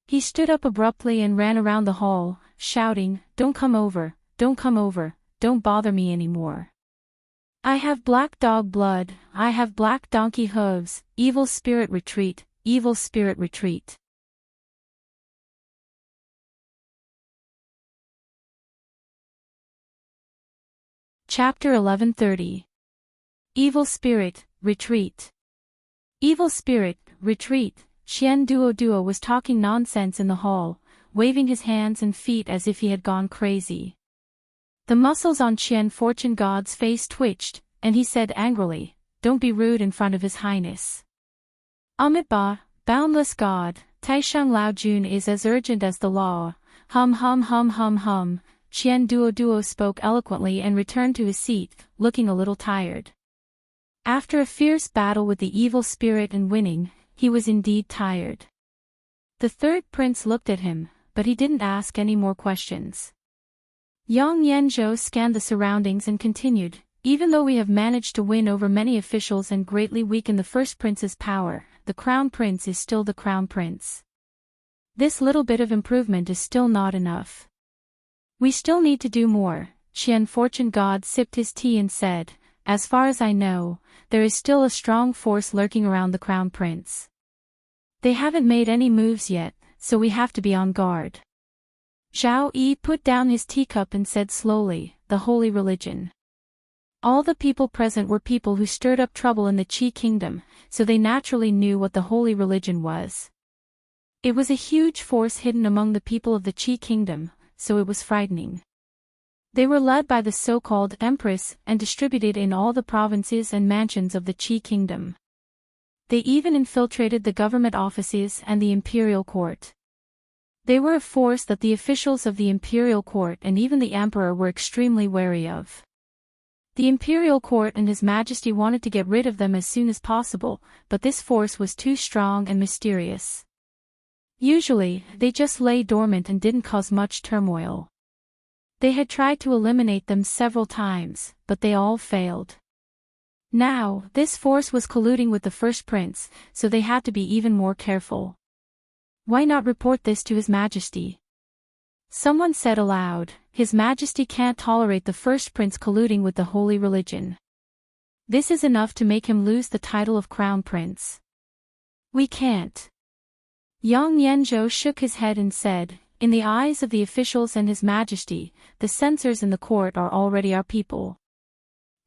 He stood up abruptly and ran around the hall, shouting, don't come over, don't come over, don't bother me anymore. I have black dog blood, I have black donkey hooves, evil spirit retreat, evil spirit retreat. Chapter 1130. Evil Spirit, Retreat. Evil Spirit, Retreat. Qian Duo was talking nonsense in the hall, waving his hands and feet as if he had gone crazy. The muscles on Qian Fortune God's face twitched, and he said angrily, don't be rude in front of His Highness. Amitabha, boundless God, Taisheng Lao Jun is as urgent as the law. Hum. Qian Duo spoke eloquently and returned to his seat, looking a little tired. After a fierce battle with the evil spirit and winning, he was indeed tired. The third prince looked at him, but he didn't ask any more questions. Yang Yanzhou scanned the surroundings and continued, even though we have managed to win over many officials and greatly weaken the first prince's power, the crown prince is still the crown prince. This little bit of improvement is still not enough. We still need to do more. Qian Fortune God sipped his tea and said, as far as I know, there is still a strong force lurking around the crown prince. They haven't made any moves yet, so we have to be on guard. Zhao Yi put down his teacup and said slowly, the holy religion. All the people present were people who stirred up trouble in the Qi kingdom, so they naturally knew what the holy religion was. It was a huge force hidden among the people of the Qi kingdom, so it was frightening. They were led by the so-called Empress and distributed in all the provinces and mansions of the Qi kingdom. They even infiltrated the government offices and the imperial court. They were a force that the officials of the imperial court and even the emperor were extremely wary of. The imperial court and His Majesty wanted to get rid of them as soon as possible, but this force was too strong and mysterious. Usually, they just lay dormant and didn't cause much turmoil. They had tried to eliminate them several times, but they all failed. Now, this force was colluding with the first prince, so they had to be even more careful. Why not report this to His Majesty? Someone said aloud, His Majesty can't tolerate the first prince colluding with the holy religion. This is enough to make him lose the title of crown prince. We can't. Yang Yanzhou shook his head and said, in the eyes of the officials and His Majesty, the censors in the court are already our people.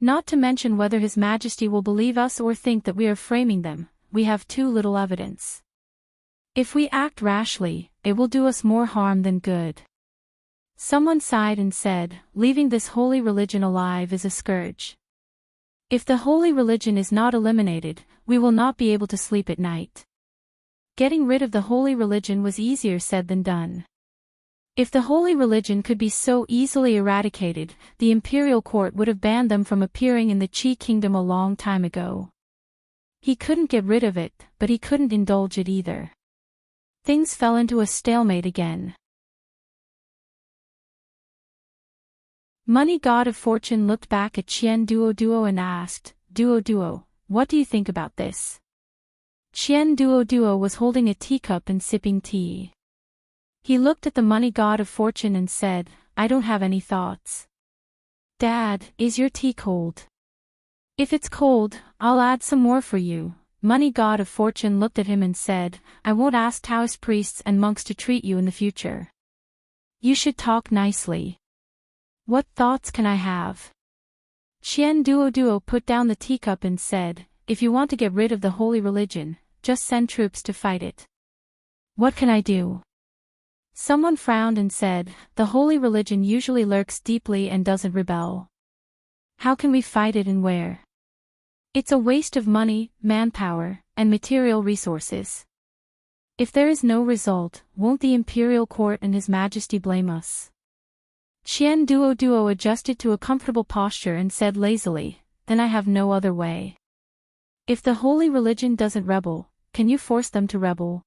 Not to mention whether His Majesty will believe us or think that we are framing them, we have too little evidence. If we act rashly, it will do us more harm than good. Someone sighed and said, leaving this holy religion alive is a scourge. If the holy religion is not eliminated, we will not be able to sleep at night. Getting rid of the holy religion was easier said than done. If the holy religion could be so easily eradicated, the imperial court would have banned them from appearing in the Qi kingdom a long time ago. He couldn't get rid of it, but he couldn't indulge it either. Things fell into a stalemate again. Money God of Fortune looked back at Qian Duo and asked, Duo, what do you think about this? Qian Duo was holding a teacup and sipping tea. He looked at the money God of Fortune and said, I don't have any thoughts. Dad, is your tea cold? If it's cold, I'll add some more for you. Money God of Fortune looked at him and said, I won't ask Taoist priests and monks to treat you in the future. You should talk nicely. What thoughts can I have? Qian Duo put down the teacup and said, if you want to get rid of the holy religion, just send troops to fight it. What can I do? Someone frowned and said, the holy religion usually lurks deeply and doesn't rebel. How can we fight it and where? It's a waste of money, manpower, and material resources. If there is no result, won't the imperial court and His Majesty blame us? Qian Duo adjusted to a comfortable posture and said lazily, then I have no other way. If the holy religion doesn't rebel, can you force them to rebel?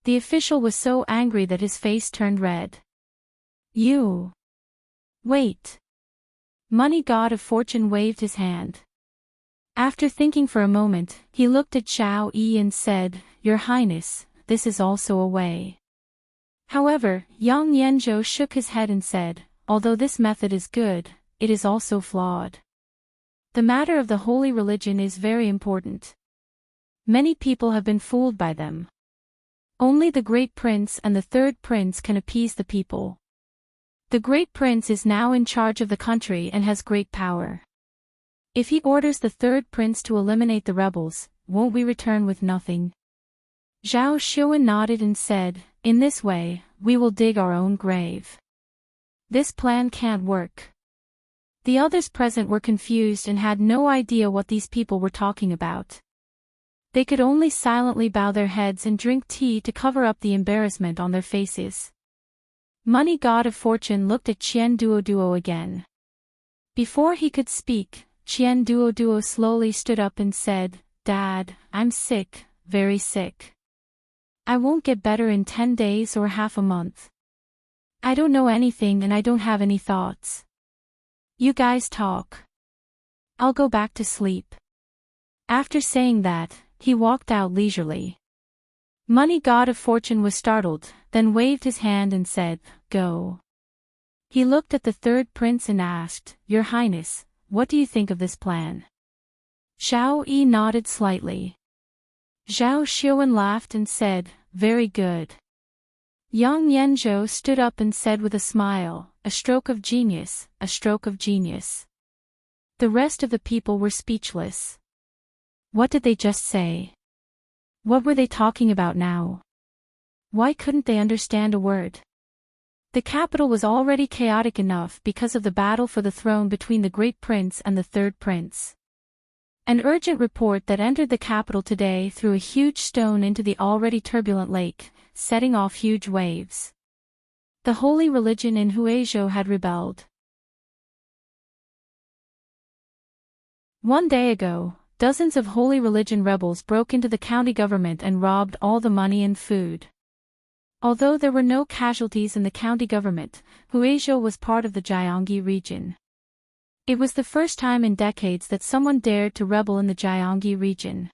The official was so angry that his face turned red. You. Wait. Money God of Fortune waved his hand. After thinking for a moment, he looked at Xiao Yi and said, Your Highness, this is also a way. However, Yang Yanzhou shook his head and said, although this method is good, it is also flawed. The matter of the holy religion is very important. Many people have been fooled by them. Only the great prince and the third prince can appease the people. The great prince is now in charge of the country and has great power. If he orders the third prince to eliminate the rebels, won't we return with nothing? Zhao Xuan nodded and said, in this way, we will dig our own grave. This plan can't work. The others present were confused and had no idea what these people were talking about. They could only silently bow their heads and drink tea to cover up the embarrassment on their faces. Money God of Fortune looked at Qian Duo again. Before he could speak, Qian Duo slowly stood up and said, Dad, I'm sick, very sick. I won't get better in 10 days or half a month. I don't know anything and I don't have any thoughts. You guys talk. I'll go back to sleep. After saying that, he walked out leisurely. Money God of Fortune was startled, then waved his hand and said, Go. He looked at the third prince and asked, Your Highness, what do you think of this plan? Xiao Yi nodded slightly. Zhao Xuan laughed and said, Very good. Yang Yanzhou stood up and said with a smile, A stroke of genius, a stroke of genius. The rest of the people were speechless. What did they just say? What were they talking about now? Why couldn't they understand a word? The capital was already chaotic enough because of the battle for the throne between the great prince and the third prince. An urgent report that entered the capital today threw a huge stone into the already turbulent lake, setting off huge waves. The holy religion in Huizhou had rebelled. One day ago, dozens of holy religion rebels broke into the county government and robbed all the money and food. Although there were no casualties in the county government, Huizhou was part of the Jiangyi region. It was the first time in decades that someone dared to rebel in the Jiangyi region.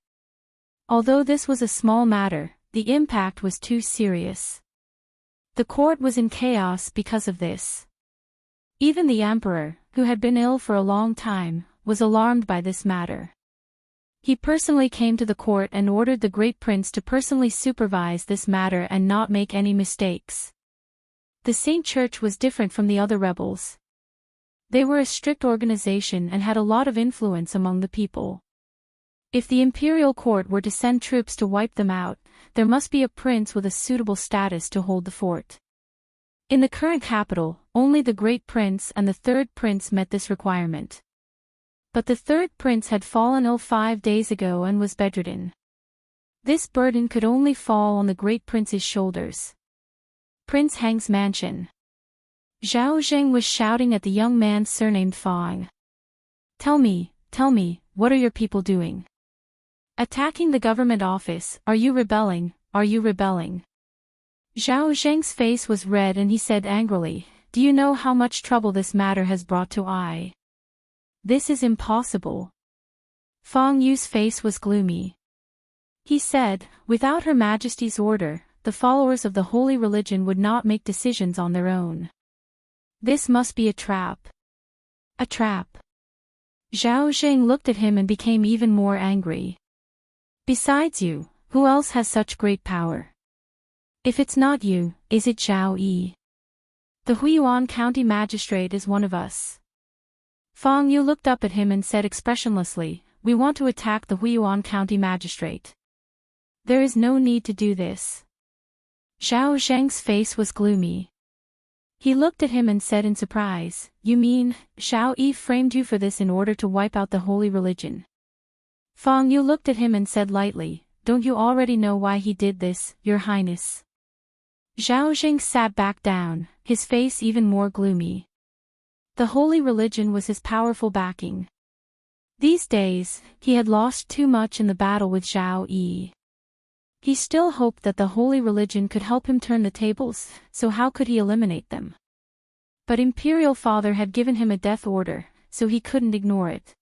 Although this was a small matter, the impact was too serious. The court was in chaos because of this. Even the emperor, who had been ill for a long time, was alarmed by this matter. He personally came to the court and ordered the great prince to personally supervise this matter and not make any mistakes. The Saint Church was different from the other rebels. They were a strict organization and had a lot of influence among the people. If the imperial court were to send troops to wipe them out, there must be a prince with a suitable status to hold the fort. In the current capital, only the great prince and the third prince met this requirement. But the third prince had fallen ill 5 days ago and was bedridden. This burden could only fall on the great prince's shoulders. Prince Heng's mansion. Zhao Zheng was shouting at the young man surnamed Fang. Tell me, what are your people doing? Attacking the government office, are you rebelling, are you rebelling? Zhao Zheng's face was red and he said angrily, do you know how much trouble this matter has brought to I? This is impossible. Fang Yu's face was gloomy. He said, without Her Majesty's order, the followers of the holy religion would not make decisions on their own. This must be a trap. A trap. Zhao Zheng looked at him and became even more angry. Besides you, who else has such great power? If it's not you, is it Zhao Yi? The Huiyuan County Magistrate is one of us. Fang Yu looked up at him and said expressionlessly, we want to attack the Huiyuan County Magistrate. There is no need to do this. Zhao Zheng's face was gloomy. He looked at him and said in surprise, you mean, Zhao Yi framed you for this in order to wipe out the holy religion? Fang Yu looked at him and said lightly, don't you already know why he did this, Your Highness? Zhao Zheng sat back down, his face even more gloomy. The holy religion was his powerful backing. These days, he had lost too much in the battle with Zhao Yi. He still hoped that the holy religion could help him turn the tables, so how could he eliminate them? But Imperial Father had given him a death order, so he couldn't ignore it.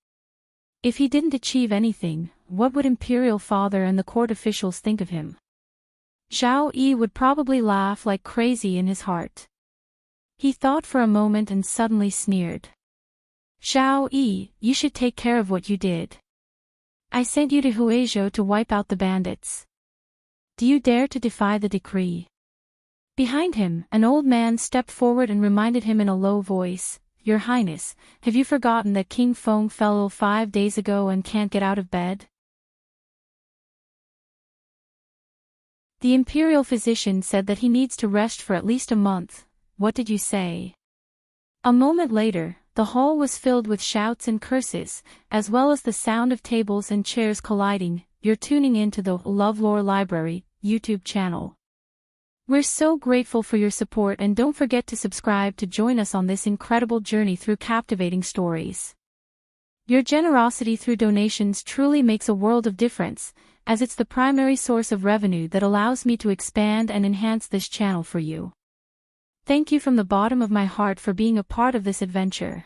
If he didn't achieve anything, what would Imperial Father and the court officials think of him? Zhao Yi would probably laugh like crazy in his heart. He thought for a moment and suddenly sneered. Zhao Yi, you should take care of what you did. I sent you to Huizhou to wipe out the bandits. Do you dare to defy the decree? Behind him, an old man stepped forward and reminded him in a low voice, Your Highness, have you forgotten that King Feng fell ill 5 days ago and can't get out of bed? The imperial physician said that he needs to rest for at least a month. What did you say? A moment later, the hall was filled with shouts and curses, as well as the sound of tables and chairs colliding. You're tuning in to the LoveLore Library YouTube channel. We're so grateful for your support and don't forget to subscribe to join us on this incredible journey through captivating stories. Your generosity through donations truly makes a world of difference, as it's the primary source of revenue that allows me to expand and enhance this channel for you. Thank you from the bottom of my heart for being a part of this adventure.